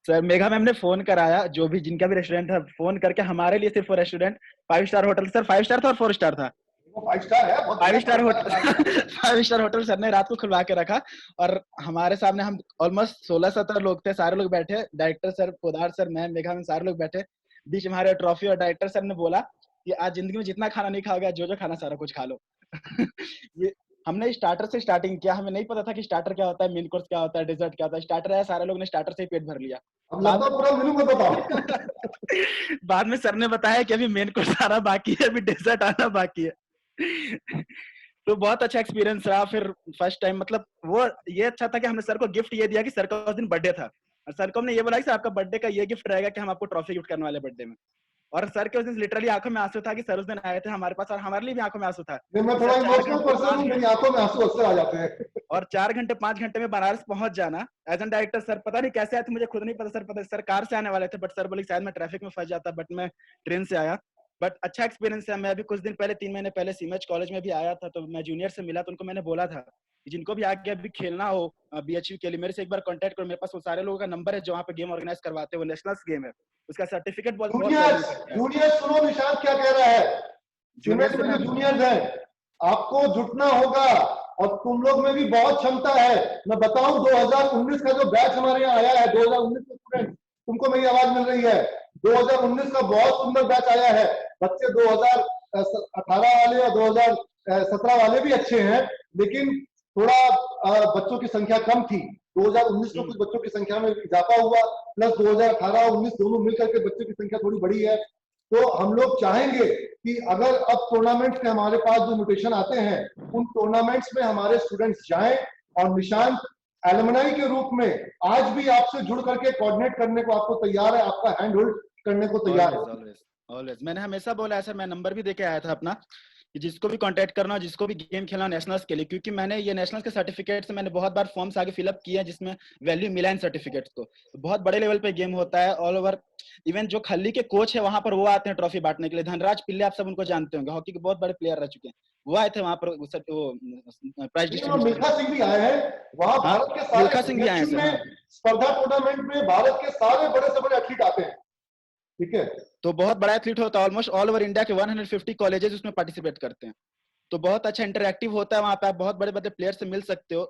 सर मेघा मैम ने फोन कराया, जो भी जिनका भी रेस्टोरेंट था, फोन करके हमारे लिए सिर्फ वो restaurant 5 star hotel, sir 5 star था और 4 स्टार था। 5 स्टार है, 5 star hotel 5 star hotel sir ने रात को खुलवा के रखा। और हमारे सामने हम ऑलमोस्ट 16-17 लोग थे, सारे लोग बैठे, director sir, Podar sir, ma'am, Megha ma'am, सारे लोग बैठे। बीच में हमारे ट्रॉफी और डायरेक्टर सर ने बोला कि आज जिंदगी में जितना खाना नहीं खाओगे, जो जो खाना सारा कुछ खा लो। ये हमने स्टार्टर से स्टार्टिंग किया। हमें नहीं पता था कि स्टार्टर क्या होता है, मेन कोर्स क्या होता है, डेजर्ट क्या होता है। स्टार्टर है, सारे लोग ने स्टार्टर से ही पेट भर लिया। बाद में सर ने बताया कि अभी मेन कोर्स आना बाकी है, अभी डेजर्ट आना बाकी है। तो बहुत अच्छा एक्सपीरियंस रहा। फिर फर्स्ट टाइम मतलब वो ये अच्छा था कि हमने सर को गिफ्ट ये दिया कि सर का उस दिन बर्थडे था और सर को हमने ये बोला कि सर आपका बर्थडे का ये गिफ्ट रहेगा कि हम आपको ट्रॉफी गिफ्ट करने वाले बर्थडे में। और सर के उस दिन लिटरली आंखों में आंसू था कि सर उस दिन आए थे हमारे पास और हमारे लिए भी आंखों में आंसू था। मैं थोड़ा इमोशनल पर्सन हूं, मेरी आंखों में आंसू अक्सर आ जाते हैं। और 4 घंटे 5 घंटे में बनारस पहुंच जाना एज एन डायरेक्टर। सर पता नहीं कैसे आए थे, मुझे खुद नहीं पता। सर कार से आने वाले थे, बट सर बोले शायद मैं ट्रैफिक में फंस जाता, बट मैं ट्रेन से आया। बट अच्छा एक्सपीरियंस है। मैं अभी कुछ दिन पहले 3 महीने पहले सीमेज कॉलेज में भी आया था, तो मैं जूनियर से मिला तो उनको मैंने बोला था कि जिनको भी आगे अभी खेलना हो बीएचयू के लिए, मेरे से एक बार कांटेक्ट करो। मेरे पास वो सारे लोगों का नंबर है जो वहाँ पे गेम ऑर्गेनाइज करवाते हैं, वो नेशनल गेम है, उसका सर्टिफिकेट बहुत जूनियर्स सुनो निशांत क्या कह रहा है। जूनियर्स है, आपको जुटना होगा और तुम लोग में भी बहुत क्षमता है। मैं बताऊं 2019 का जो बैच हमारे यहाँ आया है, 2019 के स्टूडेंट, तुमको मेरी आवाज मिल रही है, 2019 का बहुत सुंदर बैच आया है। बच्चे 2018 वाले और 2017 वाले भी अच्छे हैं, लेकिन थोड़ा बच्चों की संख्या कम थी। 2019 में कुछ बच्चों की संख्या में इजाफा हुआ, प्लस 2018 और 19 दोनों मिलकर के बच्चों की संख्या थोड़ी बड़ी है। तो हम लोग चाहेंगे कि अगर अब टूर्नामेंट्स के हमारे पास जो इन्विटेशन आते हैं, उन टूर्नामेंट्स में हमारे स्टूडेंट्स जाएं। और निशांत एलुमनाई के रूप में आज भी आपसे जुड़ करके कोऑर्डिनेट करने को आपको तैयार है, आपका हैंड होल्ड करने को तैयार है। ऑलवेज मैंने हमेशा बोला है सर, मैं नंबर भी देके आया था अपना कि जिसको भी कांटेक्ट करना हो, जिसको भी गेम खेलना नेशनल्स के लिए, क्योंकि मैंने ये नेशनल्स के सर्टिफिकेट से मैंने बहुत बार फॉर्म्स आगे फिलअप किए हैं जिसमें वैल्यू मिला इन सर्टिफिकेट्स को। तो बहुत बड़े लेवल पे गेम होता है ऑल ओवर। इवन जो खल्ली के कोच है वहां पर वो आते हैं ट्रॉफी बांटने के लिए। धनराज पिल्ले आप सब उनको जानते होंगे, हॉकी के बहुत बड़े प्लेयर रह चुके हैं, वो आए थे वहां पर प्राइज डिस्ट्रीब्यूशन। मिल्खा सिंह भी आए हैं वहां। भारत के सारे मिल्खा सिंह भी आए हैं स्पर्धा टूर्नामेंट में, भारत के सारे बड़े से बड़े एथलीट आते हैं। ठीक है, तो बहुत बड़ा एथलीट होता है। ऑलमोस्ट ऑल ओवर इंडिया के 150 कॉलेजेस उसमें पार्टिसिपेट करते हैं। तो बहुत अच्छा इंटरेक्टिव होता है वहाँ पे, आप बहुत बड़े बड़े प्लेयर से मिल सकते हो।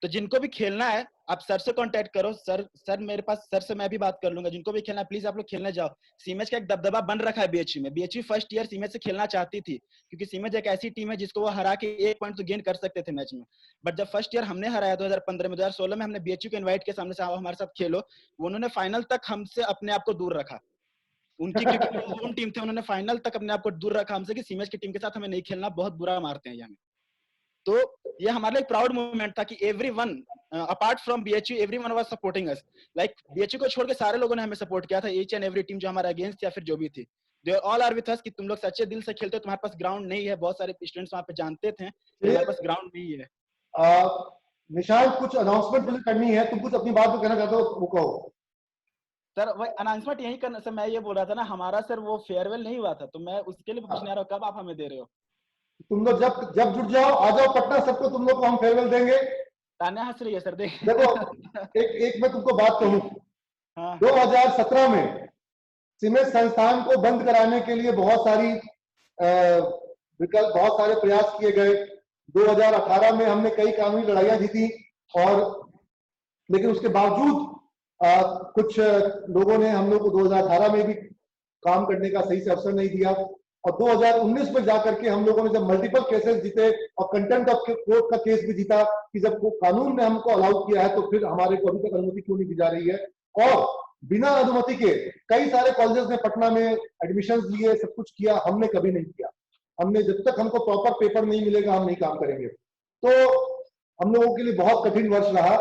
तो जिनको भी खेलना है आप सर से कांटेक्ट करो। सर मेरे पास, सर से मैं भी बात कर लूंगा। जिनको भी खेलना है प्लीज आप लोग खेलने जाओ। सीमेज का एक दबदबा बन रखा है बीएचयू में। बीएचयू फर्स्ट ईयर सीमेज से खेलना चाहती थी, क्योंकि सीमेज एक ऐसी टीम है जिसको वो हरा के 1 पॉइंट तो गेन कर सकते थे मैच में। बट जब फर्स्ट ईयर हमने हराया 2015 में, 2016 में हमने बीएचयू को इन्वाइट किया सामने से, आओ हमारे साथ खेलो। उन्होंने फाइनल तक हमसे अपने आप को दूर रखा। उनकी क्योंकि होम टीम थे, उन्होंने फाइनल तक अपने आप को दूर रखा हमसे कि सीमेज की टीम के साथ हमें नहीं खेलना, बहुत बुरा मारते हैं ये हमें। तो ये हमारे लिए प्राउड मोमेंट था कि everyone apart from BHU everyone was supporting us. Like BHU को छोड़ के सारे लोगों ने हमें सपोर्ट किया था। ईच एंड एवरी टीम जो हमारे अगेंस्ट या फिर जो भी थी, they all are with us कि तुम लोग सच्चे दिल से खेलते हो, तुम्हारे पास ग्राउंड नहीं है। बहुत सारे स्टूडेंट्स वहां पे जानते थे हमारे पास ग्राउंड नहीं है। निशान, कुछ अनाउंसमेंट मुझे करनी है, तुम कुछ अपनी बात को कहना चाहते हो वो कहो। सर वही अनाउंसमेंट यही करना सर, मैं ये बोल रहा था ना, हमारा सर वो फेयरवेल नहीं हुआ था, तो मैं उसके लिए पूछने आ रहा हूँ कब आप हमें दे रहे हो। तुम लोग जब जुट जाओ, आ जाओ पटना, सबको तुम लोग को हम फेयरवेल देंगे। तान्या हंस रही है सर, देख। देखो एक मैं तुमको बात कहूं, हाँ। 2017 में सीमेज संस्थान को बंद कराने के लिए बहुत सारी विकल्प, बहुत सारे प्रयास किए गए। 2018 में हमने कई कानूनी लड़ाइयां जीती, और लेकिन उसके बावजूद कुछ लोगों ने हम लोग को 2018 में भी काम करने का सही से अवसर नहीं दिया। और 2019 में जाकर के हम लोगों ने जब मल्टीपल केसेस जीते और कंटेम्प्ट ऑफ कोर्ट का केस भी जीता कि जब कानून ने हमको अलाउ किया है तो फिर हमारे को अभी तक अनुमति क्यों नहीं दी जा रही है। और बिना अनुमति के कई सारे कॉलेजेस ने पटना में एडमिशन लिए, सब कुछ किया, हमने कभी नहीं किया। हमने जब तक हमको प्रॉपर पेपर नहीं मिलेगा हम नहीं काम करेंगे। तो हम लोगों के लिए बहुत कठिन वर्ष रहा,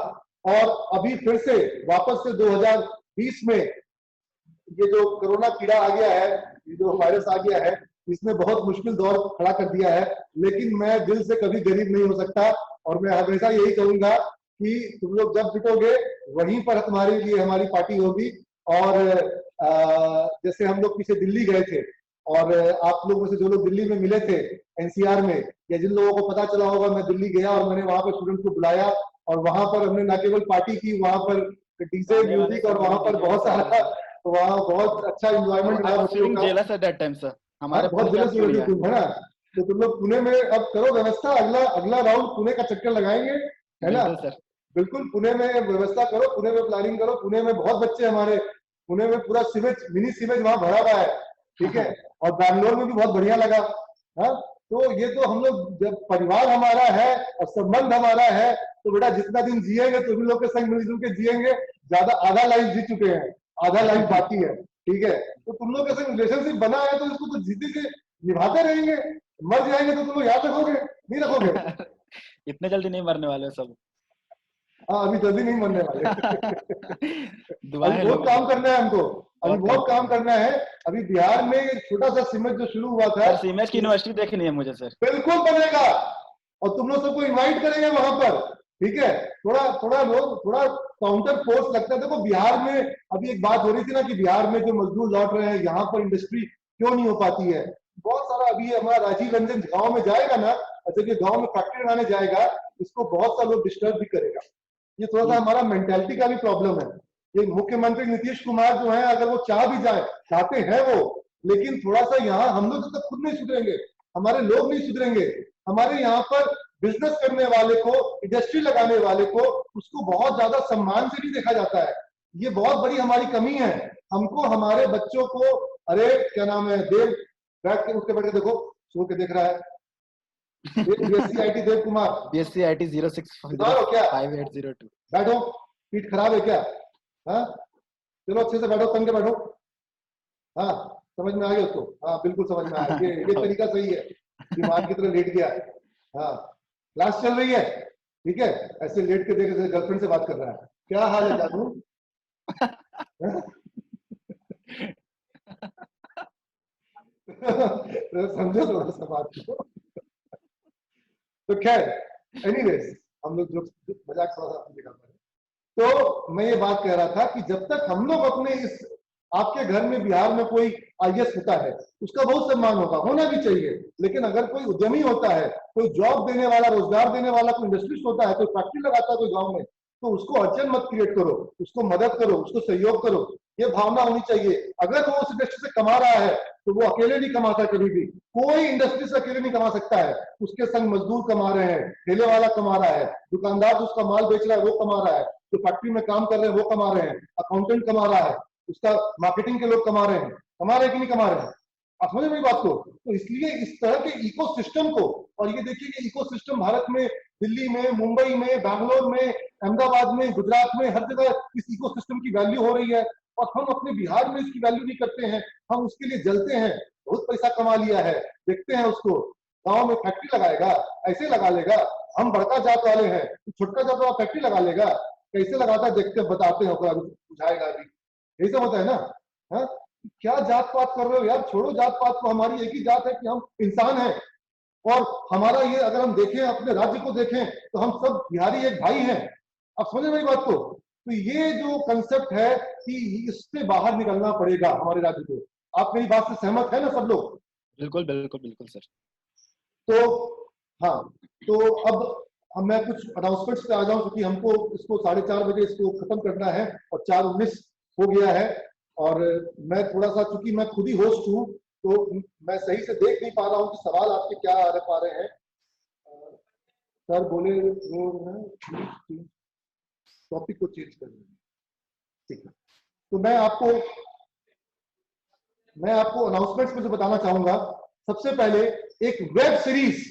और अभी फिर से वापस से 2020 में ये जो कोरोना कीड़ा आ गया है, ये जो वायरस आ गया है, इसने बहुत मुश्किल दौर खड़ा कर दिया है। लेकिन मैं दिल से कभी गरीब नहीं हो सकता, और मैं हमेशा यही कहूंगा कि तुम लोग जब जुटोगे वहीं पर तुम्हारे लिए हमारी पार्टी होगी। और जैसे हम लोग पीछे दिल्ली गए थे, और आप लोगों में से जो लोग दिल्ली में मिले थे एनसीआर में, या जिन लोगों को पता चला होगा, मैं दिल्ली गया और मैंने वहां पर स्टूडेंट्स को बुलाया, और वहां पर हमने न केवल पार्टी की, वहां पर डीजे म्यूजिक, और वहां पर बहुत सारा, वहाँ बहुत अच्छा एंजॉयमेंट रहा बच्चों का। Jealous at that time sir, हमारे बहुत जेलस हो रहे थे तुम, है ना। तो तुम लोग पुणे में अब करो व्यवस्था, अगला राउंड पुणे का चक्कर लगाएंगे, है ना सर। बिल्कुल पुणे में व्यवस्था करो, पुणे में प्लानिंग करो। पुणे में बहुत बच्चे हमारे, पुणे में पूरा सीवेज, मिनी सीवेज वहां भरा हुआ है, ठीक है। और बैंगलोर में भी बहुत बढ़िया लगा। हाँ, तो ये तो हम लोग, जब परिवार हमारा है और संबंध हमारा है, तो बेटा जितना दिन जिएंगे तुम लोग के संग मिलजुल के जिएंगे। ज्यादा आधा लाइफ जी चुके हैं, आधा लाइफ बाकी है, ठीक है। तो तुम लोग के संग रिलेशनशिप बना है, तो इसको तो जीते से निभाते रहेंगे। मर जाएंगे तो तुम लोग याद रखोगे, नहीं रखोगे? इतने जल्दी नहीं मरने वाले सब। हाँ, अभी जल्दी नहीं मरने वाले। अभी बहुत काम करना है हमको, अभी बहुत काम करना है। अभी बिहार में एक छोटा सा सीमेज जो शुरू हुआ था, सीमेज की यूनिवर्सिटी देखनी है मुझे सर। बिल्कुल बनेगा, और तुम लोग सबको इनवाइट करेंगे वहां पर, ठीक है। थोड़ा लोग, थोड़ा काउंटर फोर्स लगता है। देखो बिहार में अभी एक बात हो रही थी ना कि बिहार में जो मजदूर लौट रहे हैं, यहाँ पर इंडस्ट्री क्यों नहीं हो पाती है। बहुत सारा अभी हमारा राजीव रंजन गांव में जाएगा ना, जब ये गांव में फैक्ट्री बनाने जाएगा, इसको बहुत सा लोग डिस्टर्ब भी करेगा। ये थोड़ा सा हमारा मेंटेलिटी का भी प्रॉब्लम है। ये मुख्यमंत्री नीतीश कुमार जो है, अगर वो चाह भी जाए, चाहते हैं वो, लेकिन थोड़ा सा यहाँ हम लोग जब तक खुद नहीं सुधरेंगे, हमारे लोग नहीं सुधरेंगे, हमारे यहाँ पर बिजनेस करने वाले को, इंडस्ट्री लगाने वाले को, उसको बहुत ज्यादा सम्मान से नहीं देखा जाता है। ये बहुत बड़ी हमारी कमी है। हमको हमारे बच्चों को, अरे क्या नाम है, देव, बैठ के, उठ के बैठ के देखो, सो के देख रहा है, BSc IT Dev Kumar, BSc IT 065802। बैठो, पीठ खराब है क्या? हाँ, चलो अच्छे से बैठो, तन के बैठो। हाँ, समझ में आ गया उसको? हाँ, बिल्कुल समझ में आया। ये तरीका सही है, दिमाग की तरह लेट गया। हाँ, क्लास चल रही है, ठीक है, ऐसे लेट के देख के गर्लफ्रेंड से बात कर रहा है। क्या हाल है जानू? समझो थोड़ा सा बात को। तो खैर, एनीवेज, हम लोग जो मजाक थोड़ा सा निकालते हैं। तो मैं ये बात कह रहा था कि जब तक हम लोग अपने इस, आपके घर में बिहार में कोई आईएएस होता है, उसका बहुत सम्मान होगा, होना भी चाहिए। लेकिन अगर कोई उद्यमी होता है, कोई जॉब देने वाला, रोजगार देने वाला कोई इंडस्ट्रिस्ट होता है, कोई फैक्ट्री लगाता है कोई गांव में, तो उसको अड़चन मत क्रिएट करो, उसको मदद करो, उसको सहयोग करो। ये भावना होनी चाहिए। अगर वो उस इंडस्ट्री से कमा रहा है तो वो अकेले नहीं कमाता, कभी भी कोई इंडस्ट्री से अकेले नहीं कमा सकता है। उसके संग मजदूर कमा रहे हैं, ठेले वाला कमा रहा है, दुकानदार जो उसका माल बेच रहा है वो कमा रहा है, जो फैक्ट्री में काम कर रहे हैं वो कमा रहे हैं, अकाउंटेंट कमा रहा है, उसका मार्केटिंग के लोग कमा रहे हैं। कमा रहे हैं कि नहीं कमा रहे हैं? आप समझ मेरी बात को? तो इसलिए इस तरह के इकोसिस्टम को, और ये देखिए कि इकोसिस्टम भारत में, दिल्ली में, मुंबई में, बैंगलोर में, अहमदाबाद में, गुजरात में, हर जगह इस इकोसिस्टम की वैल्यू हो रही है। और हम अपने बिहार में इसकी वैल्यू नहीं करते हैं, हम उसके लिए जलते हैं। बहुत पैसा कमा लिया है, देखते हैं उसको, गांव में फैक्ट्री लगाएगा, ऐसे लगा लेगा। हम बड़का जात वाले हैं, छोटका जात वाला फैक्ट्री लगा लेगा, कैसे लगाता देखते बताते हैं, बुझाएगा अभी, यही सब होता है ना। हाँ, क्या जात पात कर रहे हो यार, छोड़ो जात पात को। हमारी एक ही जात है कि हम इंसान हैं। और हमारा ये, अगर हम देखें अपने राज्य को देखें तो हम सब बिहारी एक भाई हैं। आप समझे मेरी बात को? तो ये जो कंसेप्ट है कि इससे बाहर निकलना पड़ेगा हमारे राज्य को। आप मेरी बात से सहमत है ना सब लोग? बिल्कुल बिल्कुल बिल्कुल सर। तो हाँ, तो अब मैं कुछ अनाउंसमेंट्स पे आ जाऊं, क्योंकि हमको इसको 4:30 बजे इसको खत्म करना है और 4:19 हो गया है। और मैं थोड़ा सा, चूंकि मैं खुद ही होस्ट हूँ, तो मैं सही से देख नहीं पा रहा हूँ कि सवाल आपके क्या आ रहे हैं। सर बोले वो टॉपिक को चेंज कर देंगे, ठीक है। तो मैं आपको अनाउंसमेंट्स में जो बताना चाहूंगा, सबसे पहले एक वेब सीरीज,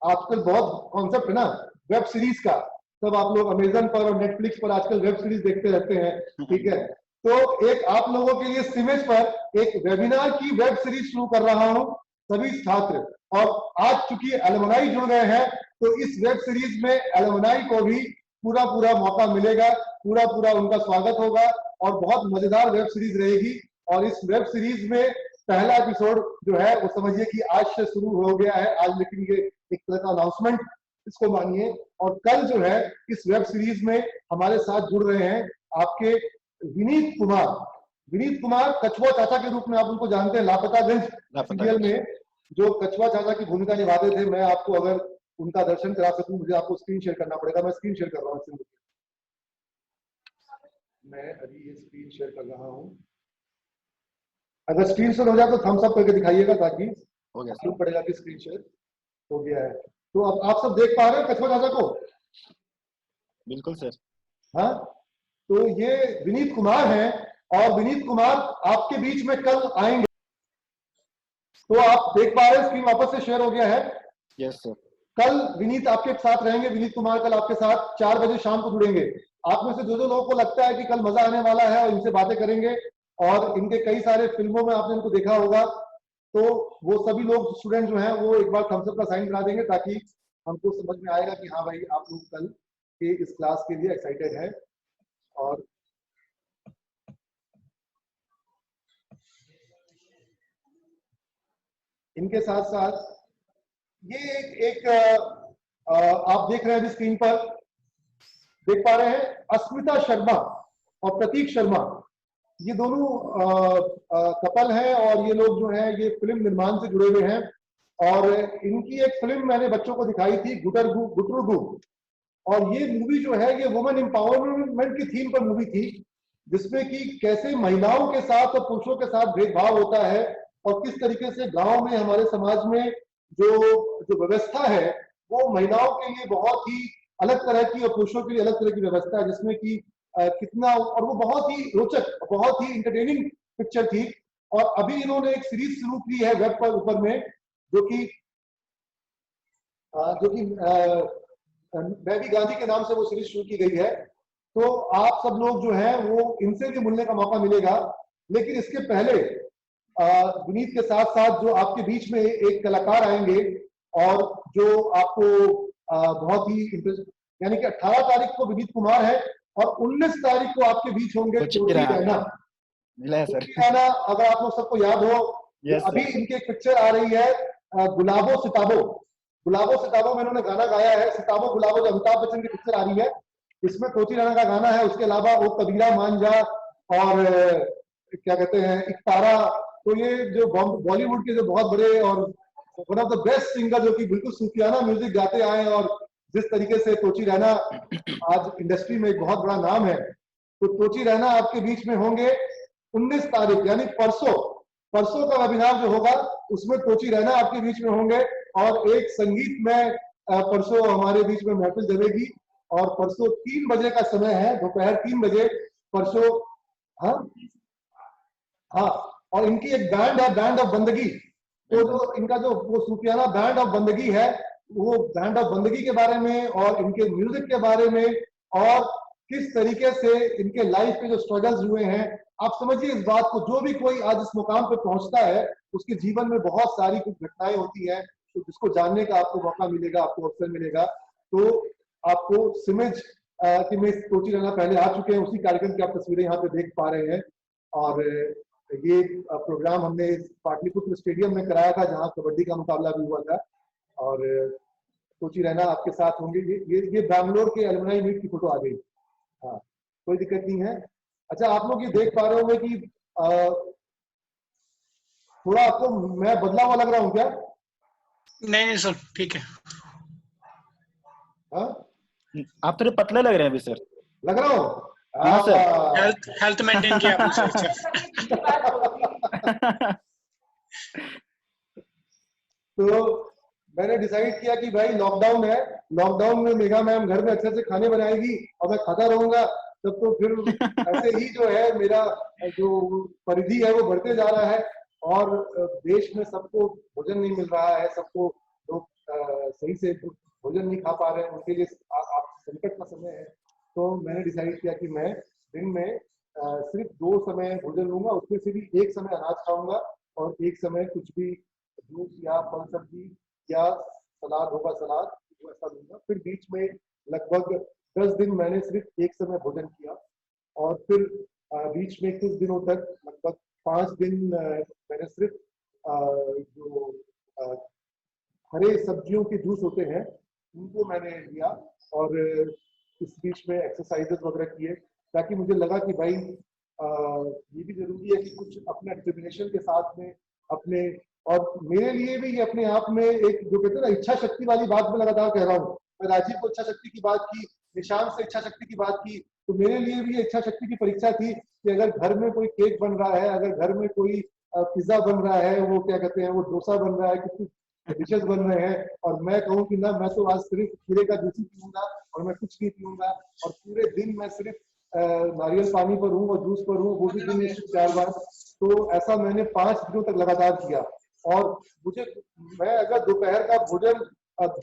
आजकल बहुत कॉन्सेप्ट है ना वेब सीरीज का। सब आप लोग अमेजन पर और नेटफ्लिक्स पर आजकल वेब सीरीज देखते रहते हैं, ठीक है। तो एक आप लोगों के लिए सिमेज पर एक वेबिनार की वेब सीरीज शुरू कर रहा हूं, सभी छात्र। और आज चूंकि एलुमनाई जुड़ गए हैं, तो इस वेब सीरीज में एलुमनाई को भी पूरा मौका मिलेगा, पूरा उनका स्वागत होगा और बहुत मजेदार वेब सीरीज रहेगी। और इस वेब सीरीज में पहला एपिसोड जो है वो समझिए कि आज से शुरू हो गया है आज, लेकिन ये एक तरह का अनाउंसमेंट इसको मानिए। और कल जो है इस वेब सीरीज में हमारे साथ जुड़ रहे हैं आपके विनीत कुमार कछुआ चाचा के रूप में आप उनको जानते हैं, लापतागंज सीरियल में जो कछुआ चाचा की भूमिका निभाते थे। मैं आपको अगर उनका दर्शन करा सकूं, मुझे आपको स्क्रीन शेयर करना पड़ेगा। मैं स्क्रीन शेयर कर रहा हूँ, मैं अभी ये स्क्रीन शेयर कर रहा हूँ। अगर स्क्रीन शेयर हो जाए तो थम्स अप करके दिखाइएगा, ताकि हो गया मालूम पड़ेगा कि स्क्रीन शेयर हो गया है। तो अब आप सब देख पा रहे हैं कछुआ चाचा को? बिल्कुल सर। हाँ, तो ये विनीत कुमार हैं और विनीत कुमार आपके बीच में कल आएंगे। तो आप देख पा रहे हैं, स्क्रीन वापस से शेयर हो गया है। Yes sir. कल विनीत आपके साथ रहेंगे, विनीत कुमार कल आपके साथ 4 बजे शाम को जुड़ेंगे। आप में से जो लोगों को लगता है कि कल मजा आने वाला है और इनसे बातें करेंगे, और इनके कई सारे फिल्मों में आपने इनको देखा होगा, तो वो सभी लोग स्टूडेंट जो हैं वो एक बार थम्स अप का साइन करा देंगे, ताकि हमको समझ में आएगा कि हाँ भाई आप लोग कल के इस क्लास के लिए एक्साइटेड है। और इनके साथ साथ ये एक आप देख रहे हैं अभी स्क्रीन पर, देख पा रहे हैं अस्मिता शर्मा और प्रतीक शर्मा, ये दोनों कपल हैं और ये लोग जो हैं ये फिल्म निर्माण से जुड़े हुए हैं। और इनकी एक फिल्म मैंने बच्चों को दिखाई थी, गुटरुगु, और ये मूवी जो है ये वुमेन एम्पावरमेंट की थीम पर मूवी थी, जिसमें कि कैसे महिलाओं के साथ और पुरुषों के साथ भेदभाव होता है और किस तरीके से गांव में हमारे समाज में जो व्यवस्था है वो महिलाओं के लिए बहुत ही अलग तरह की और पुरुषों के लिए अलग तरह की व्यवस्था है, जिसमें कि कितना, और वो बहुत ही रोचक, बहुत ही इंटरटेनिंग पिक्चर थी। और अभी इन्होंने एक सीरीज शुरू की है वेब पर ऊपर में, जो कि मैं भी गांधी के नाम से वो सीरीज शुरू की गई है। तो आप सब लोग जो हैं वो इनसे भी मिलने का मौका मिलेगा। लेकिन इसके पहले विनीत के साथ साथ जो आपके बीच में एक कलाकार आएंगे और जो आपको बहुत ही इंटरेस्ट, यानी कि 18 तारीख को विनीत कुमार है और 19 तारीख को आपके बीच होंगे चोटी रैना। अगर आप लोग सबको याद हो, अभी इनकी एक पिक्चर आ रही है गुलाबो सिताबो में इन्होंने गाना गाया है, सिताबो गुलाबो, जो अमिताभ बच्चन की पिक्चर आ रही है, इसमें चोटी रैना का गाना है। उसके अलावा वो कबीरा मांझा और क्या कहते हैं इकतारा, तो ये जो बॉलीवुड के जो बहुत बड़े और one of the best singer जो कि बिल्कुल सूफियाना म्यूजिक गाते आए, और जिस तरीके से तोची रैना आज इंडस्ट्री में एक बहुत बड़ा नाम है, तो तोची रैना आपके बीच में होंगे 19 तारीख यानी परसों का वेबिनार जो होगा उसमें कोची रैना आपके बीच में होंगे और एक संगीत में परसों हमारे बीच में महफिल जमेगी और परसों 3 बजे का समय है, दोपहर 3 बजे परसों। हाँ, और इनकी एक बैंड है, बैंड ऑफ बंदगी। तो जो इनका जो वो सूफियाना बैंड ऑफ बंदगी है, वो बैंड ऑफ बंदगी के बारे में और इनके म्यूजिक के बारे में और किस तरीके से इनके लाइफ के जो स्ट्रगल्स हुए हैं, आप समझिए इस बात को, जो भी कोई आज इस मुकाम पे पहुंचता है उसके जीवन में बहुत सारी कुछ घटनाएं होती हैं, तो जिसको जानने का आपको मौका मिलेगा, आपको अवसर मिलेगा। तो आपको सिमेज कि मैं कोची रहना पहले आ चुके हैं, उसी कार्यक्रम की आप तस्वीरें यहाँ पे देख पा रहे हैं। और ये प्रोग्राम हमने पाटलिपुत्र स्टेडियम में कराया था जहाँ कबड्डी का मुकाबला भी हुआ था और कोची रहना आपके साथ होंगे। ये बैंगलोर के एलुमनाई मीट की फोटो आ गई। हाँ, कोई दिक्कत नहीं है। अच्छा, आप लोग ये देख पा रहे होंगे कि थोड़ा आपको मैं बदला हुआ लग रहा हूँ क्या? नहीं सर, ठीक है। हाँ, आप थोड़े पतले लग रहे हैं अभी सर। लग रहा हूँ? हाँ सर। हेल्थ मेंटेन किया आपने सर। तो मैंने डिसाइड किया कि भाई लॉकडाउन है, लॉकडाउन में मेघा मैम घर में अच्छे से खाने बनाएगी और मैं खाता रहूंगा, तब तो फिर ऐसे ही जो है मेरा जो परिधि है वो बढ़ते जा रहा है और देश में सबको भोजन नहीं मिल रहा है, सबको लोग सही से भोजन नहीं खा पा रहे हैं, उनके लिए संकट का समय है। तो मैंने डिसाइड किया कि मैं दिन में सिर्फ 2 समय भोजन लूंगा, उसमें से भी एक समय अनाज खाऊंगा और एक समय कुछ भी जूस या फल सब्जी या सलाद होगा सलाद, वो ऐसा लूंगा। फिर बीच में लगभग 10 दिन मैंने सिर्फ एक समय भोजन किया और फिर बीच में कुछ दिनों तक लगभग 5 दिन मैंने सिर्फ जो हरे सब्जियों के जूस होते हैं उनको मैंने लिया और इस बीच में एक्सरसाइजेस वगैरह किए, ताकि मुझे लगा कि भाई ये भी जरूरी है कि कुछ अपना डिटर्मिनेशन के साथ में अपने, और मेरे लिए भी ये अपने आप में एक जो कहते हैं ना इच्छा शक्ति वाली बात मैं लगातार कह रहा हूँ। मैं राजीव को इच्छा शक्ति की बात की, निशांत से इच्छा शक्ति की बात की, तो मेरे लिए भी ये इच्छा शक्ति की परीक्षा थी कि अगर घर में कोई केक बन रहा है, अगर घर में कोई पिज्जा बन रहा है, वो क्या कहते हैं वो डोसा बन रहा है, कुछ डिशेस बन रहे हैं और मैं कहूँ कि ना मैं तो आज सिर्फ खीरे का जूस ही पीऊंगा और मैं कुछ नहीं पीऊंगा और पूरे दिन मैं सिर्फ नारियल पानी पर हूँ और जूस पर हूँ, वो भी दिन में 4 बार। तो ऐसा मैंने 5 दिनों तक लगातार किया और मैं अगर दोपहर का भोजन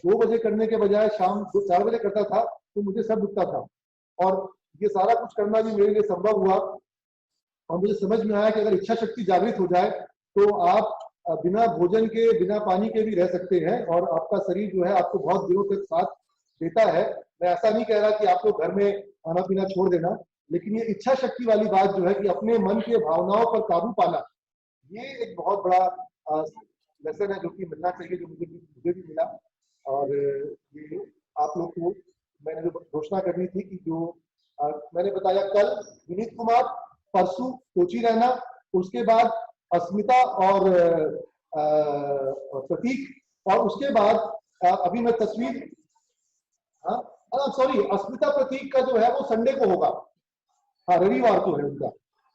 2 बजे करने के बजाय शाम 4 बजे करता था तो मुझे सब दिखता था और ये सारा कुछ करना भी मेरे लिए संभव हुआ। और मुझे समझ में आया कि अगर इच्छा शक्ति जागृत हो जाए तो आप बिना भोजन के बिना पानी के भी रह सकते हैं और आपका शरीर जो है आपको बहुत दिनों तक साथ देता है। मैं ऐसा नहीं कह रहा कि आप लोग घर में खाना पीना छोड़ देना, लेकिन ये इच्छा शक्ति वाली बात जो है कि अपने मन के भावनाओं पर काबू पाना, ये एक बहुत बड़ा लेसन है जो कि मिलना चाहिए, जो मुझे भी मिला। और ये आप लोग को मैंने जो घोषणा करनी थी कि जो मैंने बताया कल विनीत कुमार, परसों कोची रहना, उसके बाद अस्मिता और प्रतीक और उसके बाद अभी मैं तस्वीर सॉरी अस्मिता प्रतीक का जो है वो संडे को होगा। हाँ, रविवार को है उनका,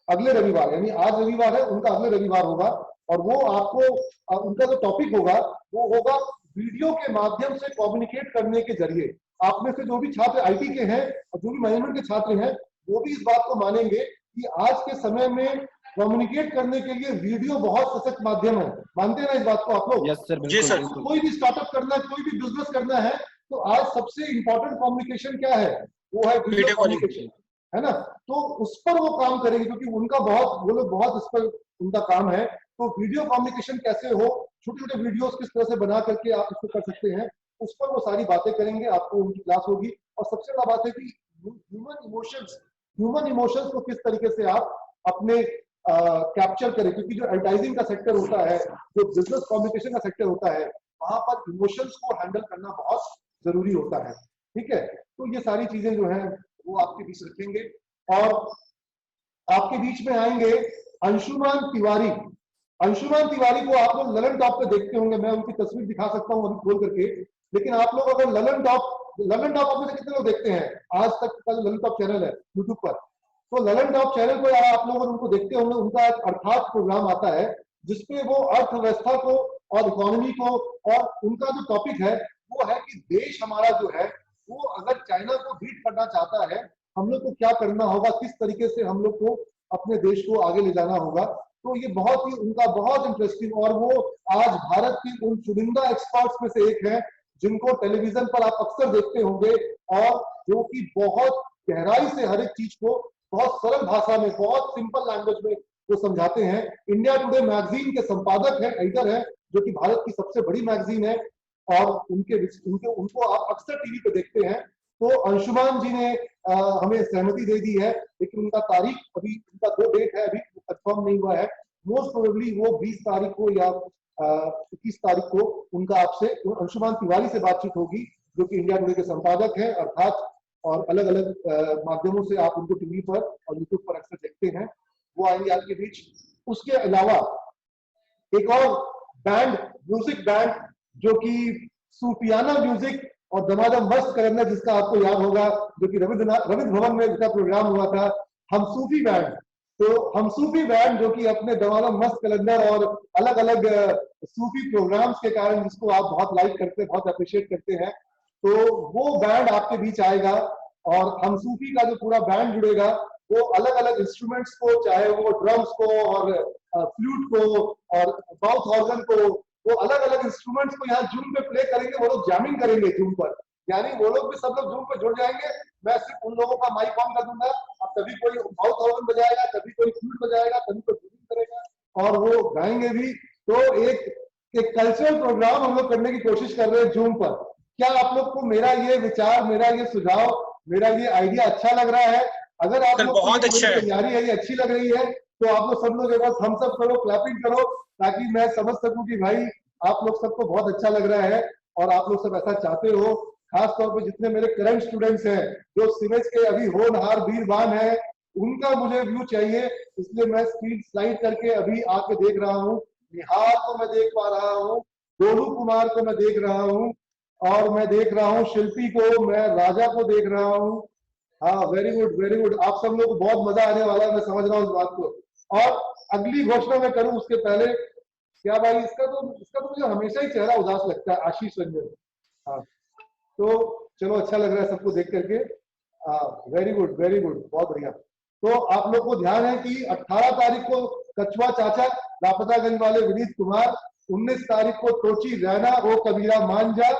अगले रविवार, यानी आज रविवार है, उनका अगले रविवार होगा और वो आपको उनका जो टॉपिक होगा वो होगा वीडियो के माध्यम से कम्युनिकेट करने के जरिए। आप में से जो भी छात्र आईटी के हैं और जो भी मैनेजमेंट के छात्र हैं वो भी इस बात को मानेंगे कि आज के समय में कम्युनिकेट करने के लिए वीडियो बहुत सशक्त माध्यम है। मानते हैं ना इस बात को आप लोग? यस सर, बिल्कुल। कोई भी स्टार्टअप करना है, कोई भी बिजनेस करना है, तो आज सबसे इंपॉर्टेंट कम्युनिकेशन क्या है? वो है वीडियो कम्युनिकेशन, है ना? तो उस पर वो काम करेंगे क्योंकि उनका वो लोग बहुत इस पर उनका काम है। तो वीडियो कम्युनिकेशन कैसे हो, छोटे छोटे वीडियोस किस तरह से बना करके आप इसको कर सकते हैं, उस पर वो सारी बातें करेंगे, आपको उनकी क्लास होगी। और सबसे बड़ा बात है कि ह्यूमन इमोशंस को किस तरीके से आप अपने कैप्चर करें, क्योंकि जो एडवर्टाइजिंग का सेक्टर होता है, जो बिजनेस कम्युनिकेशन का सेक्टर होता है, वहां पर इमोशंस को हैंडल करना बहुत जरूरी होता है। ठीक है, तो ये सारी चीजें जो है वो आपके बीच रखेंगे और आपके बीच में आएंगे अंशुमान तिवारी। अंशुमान तिवारी को आप लोग ललन टॉप पे देखते होंगे, मैं उनकी तस्वीर दिखा सकता हूँ अभी खोल करके, लेकिन आप लोग अगर ललन टॉप आप में से कितने लोग देखते हैं आज तक का ललन टॉप चैनल है यूट्यूब पर? तो ललन टॉप चैनल पर आप लोग उनको देखते होंगे, उनका एक अर्थात प्रोग्राम आता है जिसपे वो अर्थव्यवस्था को और इकोनॉमी को, और उनका जो टॉपिक है वो है कि देश हमारा जो है वो अगर चाइना को बीट करना चाहता है, हम लोग को क्या करना होगा, किस तरीके से हम लोग को अपने देश को आगे ले जाना होगा। तो ये बहुत ही उनका बहुत इंटरेस्टिंग, और वो आज भारत की उन चुनिंदा एक्सपर्ट्स में से एक है जिनको टेलीविजन पर आप अक्सर देखते होंगे, और जो कि बहुत गहराई से हर एक चीज को बहुत सरल भाषा में, बहुत सिंपल लैंग्वेज में वो समझाते हैं। इंडिया टुडे मैगजीन के संपादक है, एडिटर है, जो कि भारत की सबसे बड़ी मैगजीन है, और उनको आप अक्सर टीवी पे देखते हैं। तो अंशुमान जी ने हमें सहमति दे दी है, लेकिन उनका तारीख अभी, उनका 2 डेट है, अभी कंफर्म नहीं हुआ है। मोस्ट प्रोबेबली वो 20 तारीख को या 21 तारीख को उनका आपसे अंशुमान तिवारी से बातचीत होगी, जो कि इंडिया टुडे के संपादक हैं अर्थात, और अलग अलग माध्यमों से आप उनको टीवी पर और यूट्यूब पर अक्सर देखते हैं, वो आएंगे आपके बीच। उसके अलावा एक और बैंड, म्यूजिक बैंड, जो कि सूफियाना म्यूजिक और दमादम मस्त कलंदर, जिसका आपको याद होगा, जो कि रविंद्र भवन में इसका प्रोग्राम हुआ था, हम सूफी बैंड। तो हम सूफी बैंड जो कि अपने दमादम मस्त कलंदर और अलग अलग सूफी प्रोग्राम्स के कारण, जिसको आप बहुत लाइक करते हैं, बहुत अप्रिशिएट करते हैं, तो वो बैंड आपके बीच आएगा। और हम सूफी का जो पूरा बैंड जुड़ेगा वो अलग अलग इंस्ट्रूमेंट्स को, चाहे वो ड्रम्स को और फ्लूट को और माउथ ऑर्गन को, वो अलग अलग इंस्ट्रूमेंट्स को यहाँ जूम पे प्ले करेंगे, वो लोग जैमिंग करेंगे जूम पर, यानी वो लोग भी सब लोग जूम पे जुड़ जाएंगे। मैं सिर्फ उन लोगों का माइक ऑन कर दूंगा, अब कभी कोई माउथ ऑर्गन बजाएगा, कभी कोई फ्लूट बजाएगा, कभी कोई जूमिंग करेगा, और वो गाएंगे भी। तो एक कल्चरल प्रोग्राम हम लोग करने की कोशिश कर रहे हैं जूम पर। क्या आप लोग को मेरा ये विचार, मेरा ये सुझाव, मेरा ये आइडिया अच्छा लग रहा है? अगर आप लोग बहुत अच्छा है, तैयारी है, ये अच्छी लग रही है, तो आप लोग सब लोग एक बार थम्स अप करो, क्लैपिंग करो, ताकि मैं समझ सकूं कि भाई आप लोग सबको बहुत अच्छा लग रहा है और आप लोग सब ऐसा चाहते हो। खास तौर पे जितने मेरे करंट स्टूडेंट्स हैं, जो सिमेज के अभी होनहार वीरवान हैं, उनका मुझे व्यू चाहिए, इसलिए मैं स्क्रीन स्लाइड करके अभी आके देख रहा हूँ। निहार को मैं देख पा रहा हूँ, गोलू कुमार को मैं देख रहा हूँ, और मैं देख रहा हूँ शिल्पी को, मैं राजा को देख रहा हूँ। हाँ, वेरी गुड वेरी गुड, आप सब लोग को बहुत मजा आने वाला है, मैं समझ रहा हूँ इस बात को। और अगली घोषणा मैं करूँ उसके पहले, क्या भाई इसका तो मुझे हमेशा ही चेहरा उदास लगता है, आशीष रंजन। हाँ, तो चलो अच्छा लग रहा है सबको देख करके। वेरी गुड वेरी गुड, बहुत बढ़िया। तो आप लोग को ध्यान है कि 18 तारीख को कछुआ चाचा, लापतागंज वाले विनीत कुमार, 19 तारीख को टोची रैना वो कबीरा मांझा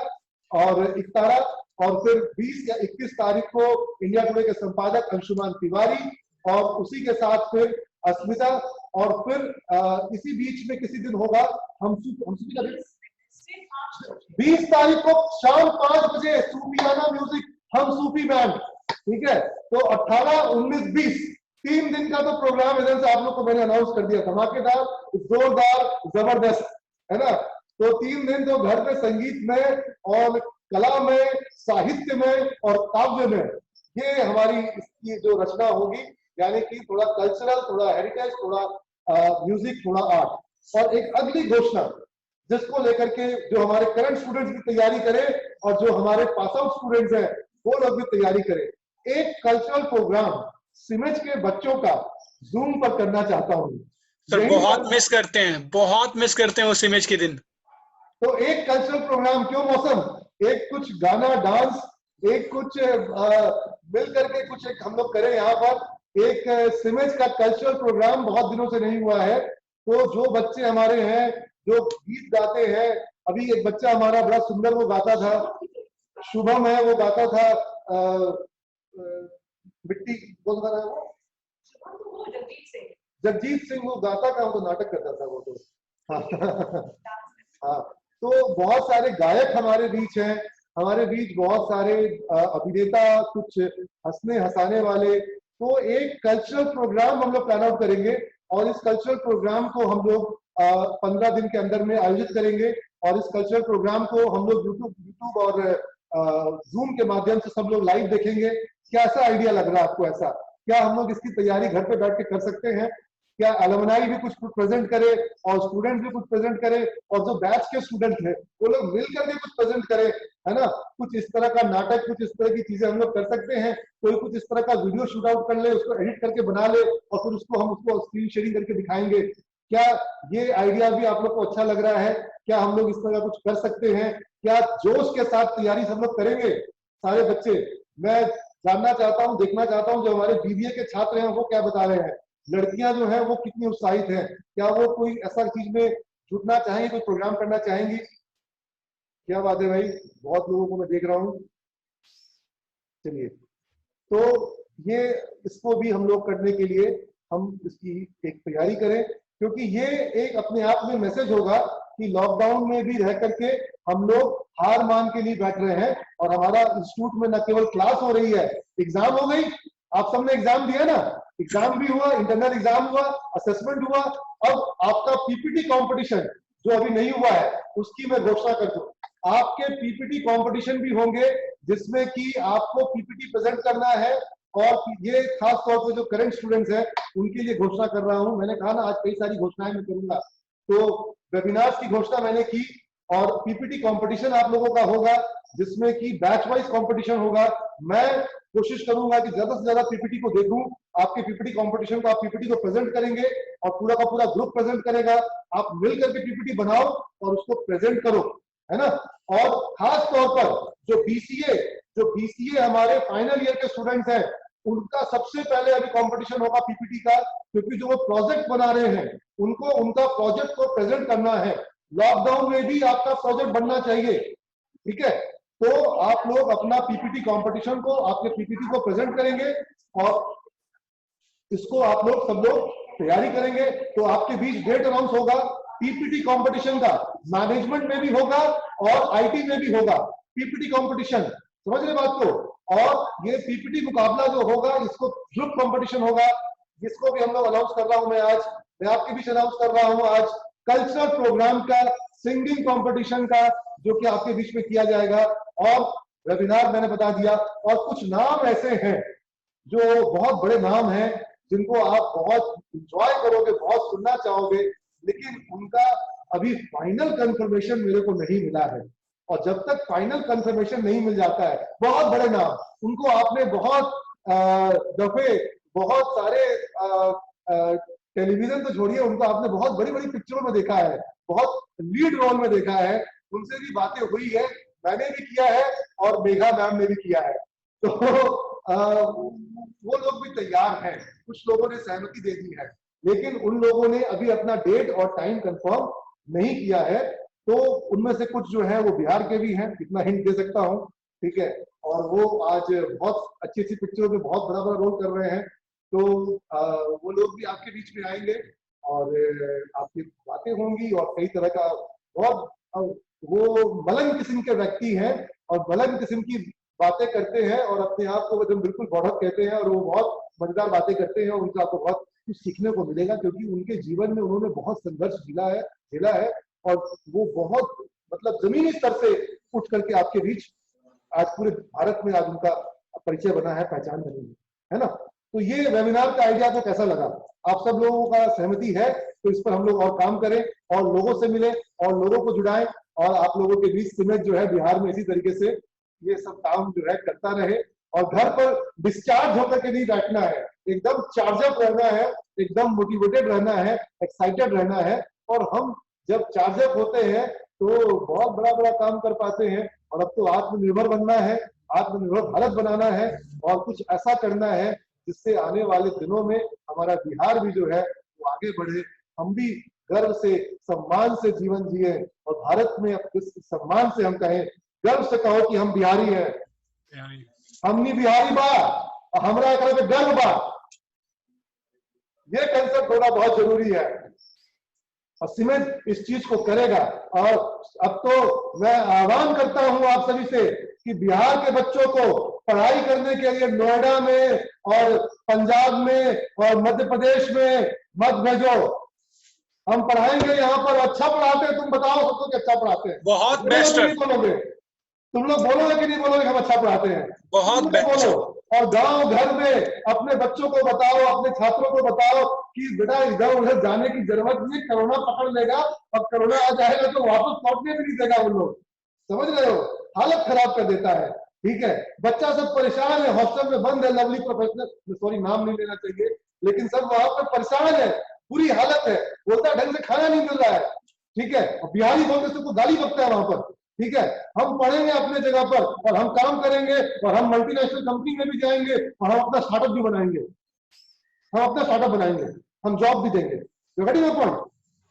और इकतारा, और फिर 20 या 21 तारीख को इंडिया टुडे के संपादक अंशुमान तिवारी, और उसी के साथ फिर अस्मिता, और फिर इसी बीच में किसी दिन होगा हम सूफी का 20 तारीख को शाम 5 बजे सूफियाना म्यूजिक, हम सूफी बैंड, ठीक है। तो 18, 19, 20 3 दिन का तो प्रोग्राम इधर से आप लोग को मैंने अनाउंस कर दिया, धमाकेदार, जोरदार, जबरदस्त, है ना। तो 3 दिन तो घर में संगीत में और कला में, साहित्य में और काव्य में, ये हमारी इसकी जो रचना होगी, यानी कि थोड़ा कल्चरल, थोड़ा हेरिटेज, थोड़ा म्यूजिक, थोड़ा आर्ट। और एक अगली घोषणा जिसको लेकर के जो हमारे करंट स्टूडेंट्स भी तैयारी करें और जो हमारे पास आउट स्टूडेंट्स हैं वो लोग भी तैयारी करें। एक कल्चरल प्रोग्राम सिमेज के बच्चों का जूम पर करना चाहता हूँ सर। बहुत मिस करते हैं, बहुत मिस करते हैं उस इमेज के दिन। तो एक कल्चरल प्रोग्राम, क्यों मौसम, एक कुछ गाना, डांस, एक कुछ मिल करके कुछ एक हम लोग करें यहाँ पर। एक सिमेज का कल्चरल प्रोग्राम बहुत दिनों से नहीं हुआ है, तो जो बच्चे हमारे हैं जो गीत गाते हैं, अभी एक बच्चा हमारा बड़ा सुंदर वो गाता था, शुभम है, वो गाता था मिट्टी, कौन गा रहा है वो, जगजीत सिंह वो गाता था, वो तो नाटक करता था वो तो। हाँ, तो बहुत सारे गायक हमारे बीच हैं, हमारे बीच बहुत सारे अभिनेता, कुछ हंसने हंसाने वाले। तो एक कल्चरल प्रोग्राम हम लोग प्लान आउट करेंगे, और इस कल्चरल प्रोग्राम को हम लोग 15 दिन के अंदर में आयोजित करेंगे, और इस कल्चरल प्रोग्राम को हम लोग यूट्यूब और जूम के माध्यम से सब लोग लाइव देखेंगे। कैसा आइडिया लग रहा है आपको? ऐसा क्या हम लोग इसकी तैयारी घर पे बैठ के कर सकते हैं? क्या अलमनाई भी कुछ प्रेजेंट करे और स्टूडेंट भी कुछ प्रेजेंट करे और जो बैच के स्टूडेंट थे वो लोग मिल करके कुछ प्रेजेंट करे, है ना। कुछ इस तरह का नाटक, कुछ इस तरह की चीजें हम लोग कर सकते हैं। कोई कुछ इस तरह का वीडियो शूट आउट कर ले, उसको एडिट करके बना ले और फिर उसको हम उसको स्क्रीन शेयरिंग करके दिखाएंगे। क्या ये आइडिया भी आप लोग को अच्छा लग रहा है? क्या हम लोग इस तरह कुछ कर सकते हैं? क्या जोश के साथ तैयारी सब लोग करेंगे सारे बच्चे? मैं जानना चाहता हूं, देखना चाहता हूं जो हमारे बीबीए के छात्र हैं वो क्या बता रहे हैं। लड़कियां जो हैं वो कितनी उत्साहित हैं, क्या वो कोई ऐसा चीज में जुटना चाहेंगी, कोई प्रोग्राम करना चाहेंगी? क्या बात है भाई, बहुत लोगों को मैं देख रहा हूँ। चलिए, तो ये इसको भी हम लोग करने के लिए हम इसकी एक तैयारी करें, क्योंकि ये एक अपने आप में मैसेज होगा कि लॉकडाउन में भी रह करके हम लोग हार मान के नहीं बैठ रहे हैं और हमारा इंस्टीट्यूट में न केवल क्लास हो रही है, एग्जाम हो गई, आप सबने एग्जाम दिया ना, एग्जाम भी हुआ, इंटरनल एग्जाम हुआ, असेसमेंट हुआ। अब आपका पीपीटी कंपटीशन जो अभी नहीं हुआ है उसकी मैं घोषणा कर दूं, आपके पीपीटी कंपटीशन भी होंगे जिसमें कि आपको पीपीटी प्रेजेंट करना है। और ये खास तौर पे जो करंट स्टूडेंट्स हैं उनके लिए घोषणा कर रहा हूं। मैंने कहा ना आज कई सारी घोषणाएं मैं करूंगा, तो वेबिनार्स की घोषणा मैंने की और पीपीटी कंपटीशन आप लोगों का होगा जिसमें कि बैच वाइज कंपटीशन होगा। मैं कोशिश करूंगा कि ज्यादा से ज्यादा पीपीटी को देखूं, आपके पीपीटी कंपटीशन को, आप पीपीटी को प्रेजेंट करेंगे और पूरा का पूरा ग्रुप प्रेजेंट करेगा, आप मिल करके पीपीटी बनाओ और उसको प्रेजेंट करो, है ना। और खास तौर पर जो बीसीए हमारे फाइनल ईयर के स्टूडेंट्स हैं उनका सबसे पहले अभी कंपटीशन होगा पीपीटी का, क्योंकि जो वो प्रोजेक्ट बना रहे हैं उनको उनका प्रोजेक्ट को प्रेजेंट करना है। लॉकडाउन में भी आपका प्रोजेक्ट बनना चाहिए, ठीक है। तो आप लोग अपना पीपीटी कंपटीशन को, आपके पीपीटी को प्रेजेंट करेंगे और इसको आप लोग सब लोग तैयारी करेंगे। तो आपके बीच डेट अनाउंस होगा पीपीटी कंपटीशन का, मैनेजमेंट में भी होगा और आईटी में भी होगा पीपीटी कंपटीशन, समझ रहे बात को। और ये पीपीटी मुकाबला जो होगा इसको ग्रुप कंपटीशन होगा, जिसको भी हम लोग अनाउंस कर रहा हूं मैं आपके बीच अनाउंस कर रहा हूं आज कल्चरल प्रोग्राम का, सिंगिंग कंपटीशन का, जो कि आपके बीच में किया जाएगा। और वेबिनार मैंने बता दिया, और कुछ नाम ऐसे हैं जो बहुत बड़े नाम हैं जिनको आप बहुत इंजॉय करोगे, बहुत सुनना चाहोगे, लेकिन उनका अभी फाइनल कंफर्मेशन मेरे को नहीं मिला है। और जब तक फाइनल कंफर्मेशन नहीं मिल जाता है, बहुत बड़े नाम, उनको आपने बहुत दफे, बहुत सारे टेलीविजन तो छोड़िए, उनको आपने बहुत बड़ी बड़ी पिक्चरों में देखा है, बहुत लीड रोल में देखा है, उनसे भी बातें हुई है, मैंने भी किया है और मेघा मैम ने भी किया है। तो वो लोग भी तैयार हैं, कुछ लोगों ने सहमति दे दी है, लेकिन उन लोगों ने अभी अपना डेट और टाइम कंफर्म नहीं किया है। तो उनमें से कुछ जो है वो बिहार के भी हैं, इतना हिंट दे सकता हूँ, ठीक है। और वो आज बहुत अच्छी अच्छी पिक्चरों में बहुत बड़ा बड़ा रोल कर रहे हैं। तो वो लोग भी आपके बीच में आएंगे और आपकी बातें होंगी और कई तरह का बहुत, वो मलंग किस्म के व्यक्ति हैं और मलंग किस्म की बातें करते हैं और अपने आप को एकदम बिल्कुल बढ़त कहते हैं और वो बहुत मजेदार बातें करते हैं। उनसे आपको बहुत कुछ सीखने को मिलेगा, क्योंकि उनके जीवन में उन्होंने बहुत संघर्ष झेला है और वो बहुत मतलब जमीनी स्तर से उठ करके आपके बीच आज पूरे भारत में आज उनका परिचय बना है, पहचान बनी है ना। तो ये वेबिनार का आइडिया तो कैसा लगा? आप सब लोगों का सहमति है तो इस पर हम लोग और काम करें और लोगों से मिले और लोगों को जुड़ाएं और आप लोगों के बीच सिमेंट जो है बिहार में इसी तरीके से ये सब काम जो है करता रहे। और घर पर डिस्चार्ज होकर के नहीं बैठना है, एकदम चार्जअप रहना है, एकदम मोटिवेटेड रहना है, एक्साइटेड रहना है। और हम जब चार्जअप होते हैं तो बहुत बड़ा बड़ा काम कर पाते हैं। और अब तो आत्मनिर्भर बनना है, आत्मनिर्भर भारत बनाना है और कुछ ऐसा करना है जिससे आने वाले दिनों में हमारा बिहार भी जो है वो आगे बढ़े, हम भी गर्व से सम्मान से जीवन जिए और भारत में सम्मान से हम कहें, गर्व से कहो कि हम बिहारी हैं, हमनी बिहारी बा, हमरा एकरा पे गर्व बा। ये कंसेप्ट होना बहुत जरूरी है और सीमेंट इस चीज को करेगा। और अब तो मैं आह्वान करता हूं आप सभी से कि बिहार के बच्चों को पढ़ाई करने के लिए नोएडा में और पंजाब में और मध्य प्रदेश में मत भेजो। हम पढ़ाएंगे यहाँ पर, अच्छा पढ़ाते हैं, तुम बताओ सबको कि अच्छा पढ़ाते हैं, बहुत बेस्ट है। तुम लोग बोलोगे कि नहीं बोलोगे हम अच्छा पढ़ाते हैं? बहुत तुम लोग बेहतर। बोलो। और गांव घर में अपने बच्चों को बताओ, अपने छात्रों को बताओ कि बेटा इधर उधर जाने की जरूरत नहीं, कोरोना पकड़ लेगा और कोरोना आ जाएगा तो वापस लौटने भी नहीं देगा उन लोग। समझ रहे हो? हालत खराब कर देता है। ठीक है, बच्चा सब परेशान है, हॉस्टल में बंद है, लवली प्रोफेशनल, सॉरी नाम नहीं लेना चाहिए, लेकिन सब वहां पर परेशान है, बुरी हालत है, बोलता ढंग से खाना नहीं मिल रहा है। ठीक है, और बिहारी बोलते सबको गाली बकता है वहां पर। ठीक है, हम पढ़ेंगे अपने जगह पर और हम काम करेंगे और हम मल्टीनेशनल कंपनी में भी जाएंगे और हम अपना स्टार्टअप भी बनाएंगे, हम अपना स्टार्टअप बनाएंगे, हम जॉब भी देंगे। Ready my point?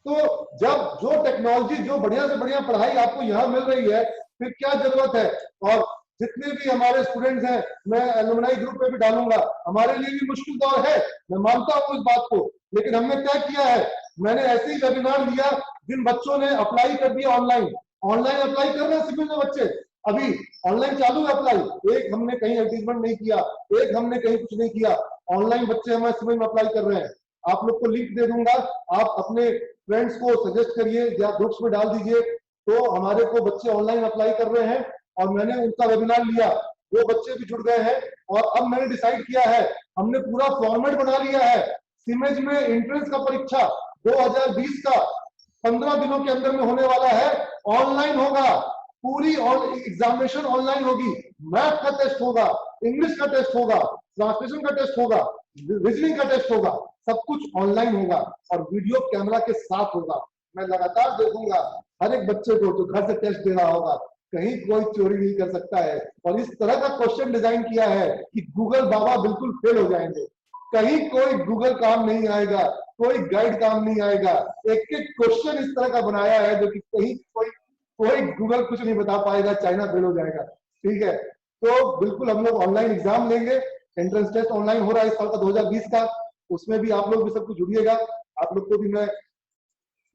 तो जब जो टेक्नोलॉजी, जो बढ़िया से बढ़िया पढ़ाई आपको यहाँ मिल रही है, फिर क्या जरूरत है? और जितने भी हमारे स्टूडेंट्स हैं, मैं एलुमनाई ग्रुप में भी डालूंगा, हमारे लिए भी मुश्किल दौर है, मैं मानता हूँ इस बात को, लेकिन हमने क्या किया है, मैंने ऐसे ही वेबिनार लिया, जिन बच्चों ने अप्लाई कर दिया ऑनलाइन, ऑनलाइन अप्लाई कर रहे हैं सिविल में बच्चे, अभी ऑनलाइन चालू है अप्लाई, एक हमने कहीं एडवर्टाइजमेंट नहीं किया, एक हमने कहीं कुछ नहीं किया, ऑनलाइन बच्चे हमारे सिविल में अप्लाई कर रहे हैं। आप लोग को लिंक दे दूंगा, आप अपने फ्रेंड्स को सजेस्ट करिए या ग्रुप्स में डाल दीजिए, तो हमारे को बच्चे ऑनलाइन अप्लाई कर रहे हैं और मैंने उनका वेबिनार लिया, वो बच्चे भी जुड़ गए हैं। और अब मैंने डिसाइड किया है, हमने पूरा फॉर्मेट बना लिया है, सिमेज में एंट्रेंस का परीक्षा 2020 का 15 दिनों के अंदर में होने वाला है, ऑनलाइन होगा, पूरी एग्जामिनेशन ऑनलाइन होगी, मैथ का टेस्ट होगा, इंग्लिश का टेस्ट होगा, ट्रांसलेशन का टेस्ट होगा, रीजनिंग का टेस्ट होगा, सब कुछ ऑनलाइन होगा और वीडियो कैमरा के साथ होगा। मैं लगातार देखूंगा हर एक बच्चे को जो घर से टेस्ट दे रहा होगा, कहीं कोई चोरी नहीं कर सकता है। और इस तरह का क्वेश्चन डिजाइन किया है कि गूगल बाबा बिल्कुल फेल हो जाएंगे, कहीं कोई गूगल काम नहीं आएगा, कोई गाइड काम नहीं आएगा, एक एक क्वेश्चन इस तरह का बनाया है जो कि कहीं कोई गूगल कुछ नहीं बता पाएगा, चाइना फेल हो जाएगा। ठीक है, तो बिल्कुल हम लोग ऑनलाइन एग्जाम लेंगे, एंट्रेंस टेस्ट ऑनलाइन हो रहा है इस साल का 2020 का, उसमें भी आप लोग भी सब कुछ जुड़िएगा, आप लोग को भी मैं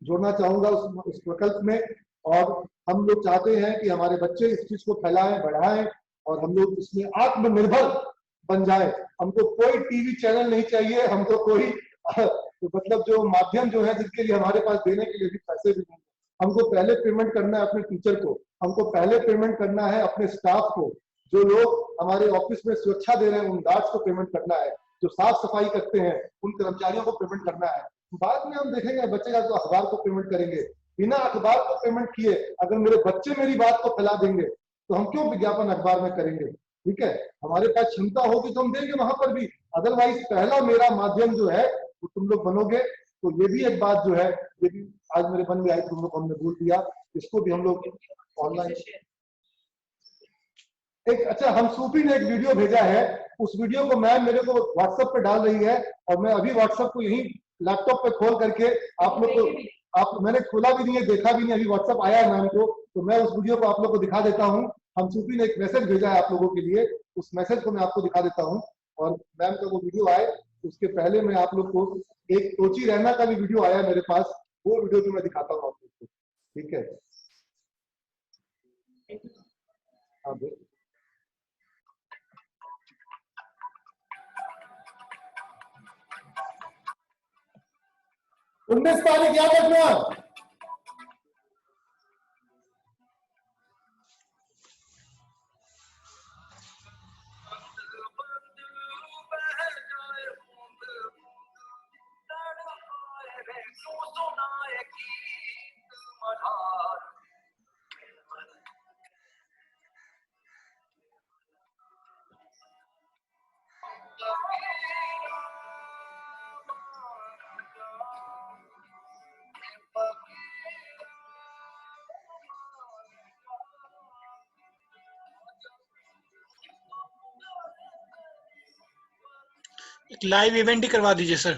जोड़ना चाहूंगा उस प्रकल्प में। और हम लोग चाहते हैं कि हमारे बच्चे इस चीज को फैलाएं, बढ़ाएं और हम लोग इसमें आत्मनिर्भर बन जाए। हमको कोई टीवी चैनल नहीं चाहिए, हमको कोई मतलब जो माध्यम जो है जिसके लिए हमारे पास देने के लिए भी पैसे भी नहीं। हमको पहले पेमेंट करना है अपने टीचर को, हमको पहले पेमेंट करना है अपने स्टाफ को, जो लोग हमारे ऑफिस में सुरक्षा दे रहे हैं उन गार्ड्स को पेमेंट करना है, जो साफ सफाई करते हैं उन कर्मचारियों को पेमेंट करना है। बाद में हम देखेंगे बचेगा तो अखबार को पेमेंट करेंगे। बिना अखबार को पेमेंट किए अगर मेरे बच्चे मेरी बात को फैला देंगे तो हम क्यों विज्ञापन अखबार में करेंगे? ठीक है, हमारे पास क्षमता होगी तो हम देंगे वहां पर भी, अदरवाइज पहला मेरा माध्यम जो है वो तुम लोग बनोगे। तो ये भी एक बात जो है, ये भी आज मेरे मन में आई, तुम लोग हमने बोल दिया, इसको भी हम लोग ऑनलाइन एक, अच्छा हम सूफी ने एक वीडियो भेजा है, उस वीडियो को मैम मेरे को व्हाट्सएप पे डाल रही है और मैं अभी व्हाट्सएप को यही लैपटॉप पे खोल करके आप लोग को, आप मैंने खोला भी नहीं है, देखा भी नहीं, अभी व्हाट्सएप आया है मैम को, तो मैं उस वीडियो को आप लोग को दिखा देता हूँ। हम सूफी ने एक मैसेज भेजा है आप लोगों के लिए, उस मैसेज को मैं आपको दिखा देता हूँ और मैम का वो वीडियो आए उसके पहले मैं आप लोग को एक टोची रैना का भी वीडियो आया है मेरे पास, वो वीडियो भी मैं दिखाता हूँ आप लोग को। ठीक है, हाँ 19 तारीख याद रखना। एक लाइव इवेंट ही करवा दीजिए सर।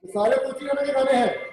सारे टोची रैना के गाने हैं।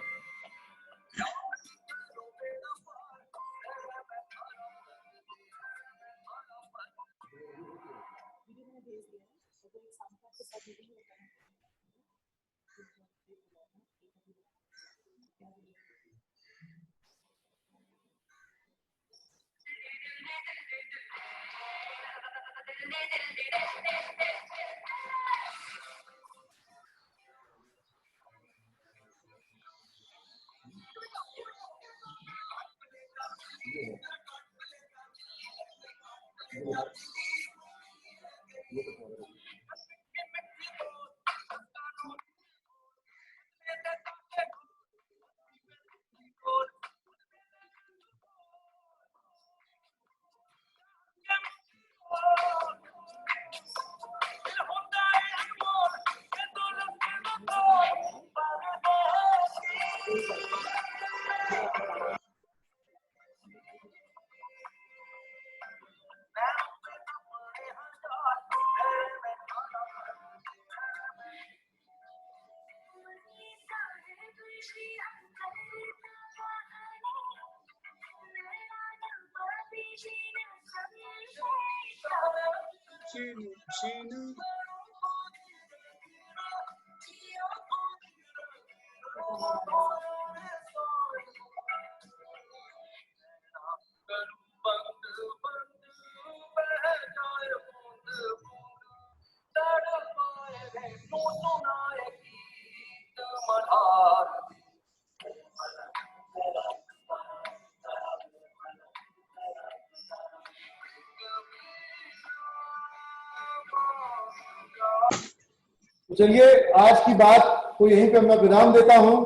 तो चलिए आज की बात को यहीं पे मैं विराम देता हूं।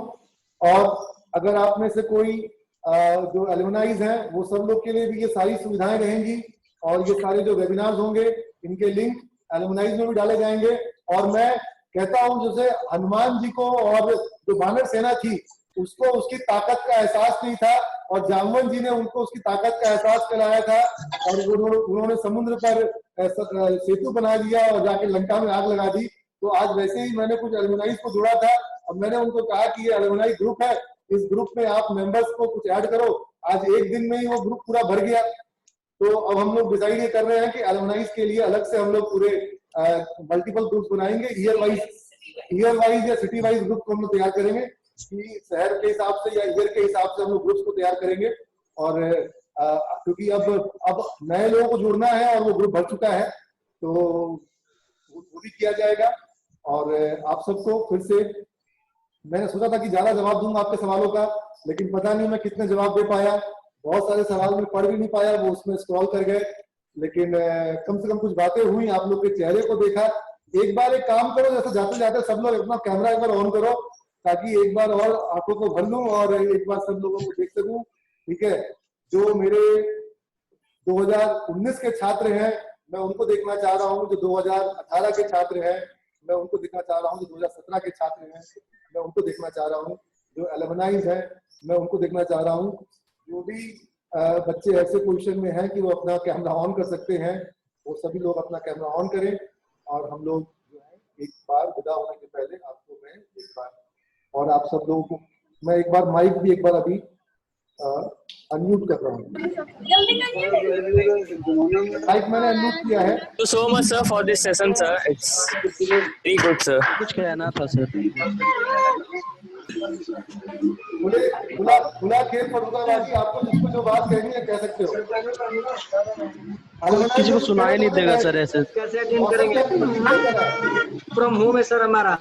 और अगर आप में से कोई जो एलुमनाइज हैं वो सब लोग के लिए भी ये सारी सुविधाएं रहेंगी और ये सारे जो वेबिनार्स होंगे इनके लिंक एलुमनाइज में भी डाले जाएंगे। और मैं कहता हूं जैसे हनुमान जी को और जो वानर सेना थी उसको उसकी ताकत का एहसास नहीं था और जामवन जी ने उनको उसकी ताकत का एहसास कराया था और उन्होंने समुद्र पर सेतु बना दिया और जाके लंका में आग लगा दी। तो आज वैसे ही मैंने कुछ एलुमनाइज को जुड़ा था और मैंने उनको कहा कि ये एलुमनाई ग्रुप है, इस ग्रुप में आप मेंबर्स को कुछ ऐड करो। आज एक दिन में ही वो ग्रुप पूरा भर गया। तो अब हम लोग डिसाइड ये कर रहे हैं कि एलुमनाइज के लिए अलग से हम लोग पूरे मल्टीपल ग्रुप्स बनाएंगे। ईयर वाइज या सिटी वाइज ग्रुप को हम लोग तैयार करेंगे कि शहर के हिसाब से या ईयर के हिसाब से हम लोग ग्रुप्स को तैयार करेंगे। और क्योंकि अब नए लोगों को जुड़ना है और वो ग्रुप भर चुका है तो वो भी किया जाएगा। और आप सबको फिर से मैंने सोचा था कि ज्यादा जवाब दूंगा आपके सवालों का, लेकिन पता नहीं मैं कितने जवाब दे पाया। बहुत सारे सवाल में पढ़ भी नहीं पाया, वो उसमें स्क्रॉल कर गए। लेकिन कम से कम कुछ बातें हुई, आप लोग के चेहरे को देखा। एक बार एक काम करो, जैसे जाते जाते सब लोग अपना कैमरा एक बार ऑन करो ताकि एक बार और आंखों को भर लूं और एक बार सब लोगों को देख सकूं। ठीक है, जो मेरे 2019 के छात्र हैं मैं उनको देखना चाह रहा हूँ, जो 2018 के छात्र हैं मैं उनको देखना चाह रहा हूँ, जो 2017 के छात्र हैं मैं उनको देखना चाह रहा हूँ, जो एलुमनाइज हैं मैं उनको देखना चाह रहा हूँ। जो भी बच्चे ऐसे पोजीशन में हैं कि वो अपना कैमरा ऑन कर सकते हैं वो सभी लोग अपना कैमरा ऑन करें। और हम लोग जो है एक बार विदा होने के पहले आपको मैं एक बार और आप सब लोगों को मैं एक बार माइक भी एक बार अभी अनम्यूट कर रहा हूँ। माइक मैंने अनम्यूट किया है। Thank you so much sir for this session sir. It's very good sir. कुछ कहना था सर। खुला खेल फटुकाबाजी, आपको जिसको जो बात कहनी है कह सकते हो। किसी को सुनाई नहीं देगा सर ऐसे। कैसे अटेंड करेंगे? फ्रॉम होम है सर हमारा।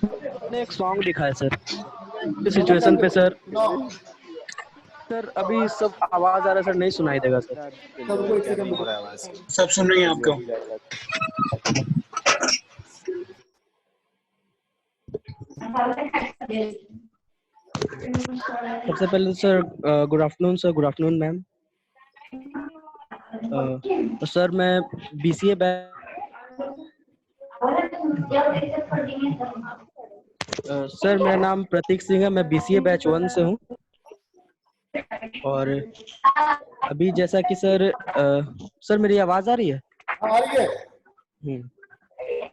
मैंने एक सॉन्ग लिखा है सर इस सिचुएशन पे सर। सर अभी सब आवाज आ रहा है सर, नहीं सुनाई देगा सर। सब सुन रही हैं आपको। सबसे पहले sir good afternoon sir. Good afternoon ma'am. Sir मैं BCA बैच सर मेरा नाम प्रतीक सिंह है, मैं BCA बैच 1 से हूँ। और अभी जैसा कि सर सर मेरी आवाज आ रही है? आ रही है।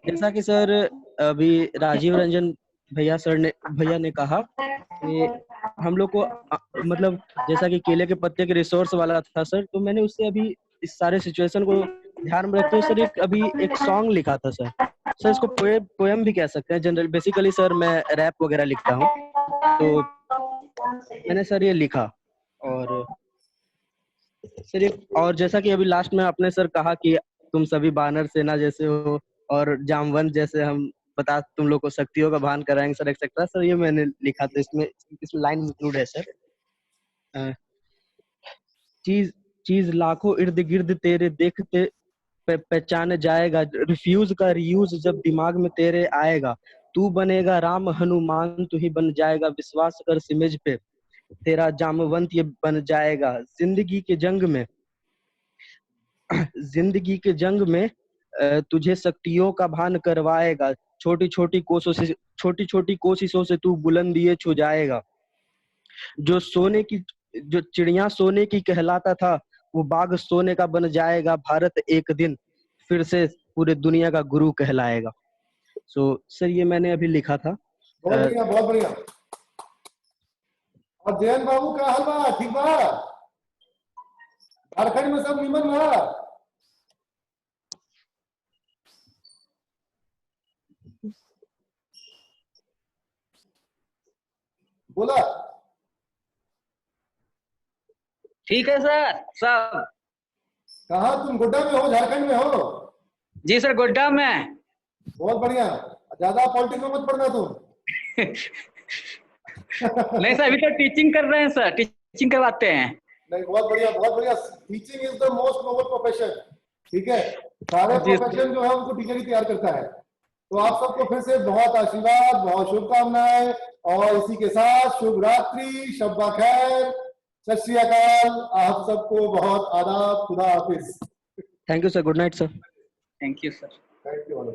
जैसा कि सर अभी राजीव रंजन भैया ने कहा कि हम लोग को मतलब जैसा कि केले के पत्ते के रिसोर्स वाला था सर, तो मैंने उससे अभी इस सारे सिचुएशन को ध्यान में रखते हुए सर अभी एक सॉन्ग लिखा था सर। सर इसको पोएम भी कह सकते हैं जनरल। बेसिकली सर मैं रैप वगैरह लिखता हूँ, तो मैंने सर ये लिखा। और सर और जैसा कि अभी लास्ट में आपने सर कहा कि तुम सभी बानर सेना जैसे हो और जामवंत जैसे हम बता तुम लोग को शक्तियों का भान कराएंगे सर एक्सेट्रा। सर ये मैंने लिखा था, इसमें इस लाइन इंक्लूड है सर। चीज चीज लाखों इर्द गिर्द तेरे देखते पहचान जाएगा, रिफ्यूज का रियूज जब दिमाग में तेरे आएगा, तू बनेगा राम हनुमान तू ही बन जाएगा, विश्वास कर सिमझ पे तेरा जामवंत ये बन जाएगा। जिंदगी के जंग में तुझे शक्तियों का भान करवाएगा, छोटी छोटी कोशिशों से तू बुलंदिए छू जाएगा। जो चिड़िया सोने की कहलाता था वो बाघ सोने का बन जाएगा, भारत एक दिन फिर से पूरे दुनिया का गुरु कहलाएगा। सर ये मैंने अभी लिखा था। बहुत बढ़िया, बहुत बढ़िया। और जयंत बाबू का हाल बा? ठीक बा? झारखंड में सब निमन बा? बोला। ठीक है सर सब। कहाँ तुम गोड्डा में हो, झारखंड में हो? जी सर गोड्डा में। बहुत बढ़िया, ज्यादा पॉलिटिक्स में मत पड़ना तुम। नहीं सर अभी तो टीचिंग कर रहे हैं सर, टीचिंग करवाते हैं। नहीं बहुत बढ़िया, बहुत बढ़िया। Teaching is the most noble profession. ठीक है, सारे प्रोफेशन जो है उनको टीचर ही तैयार करता है। तो आप सबको फिर से बहुत आशीर्वाद, बहुत शुभकामनाएं, और इसी के साथ शुभ रात्रि, शब्बा खैर, सत श्री अकाल। आप सबको बहुत आदाब, खुदा हाफिज। Thank you sir, good night sir. Thank you sir. Thank you.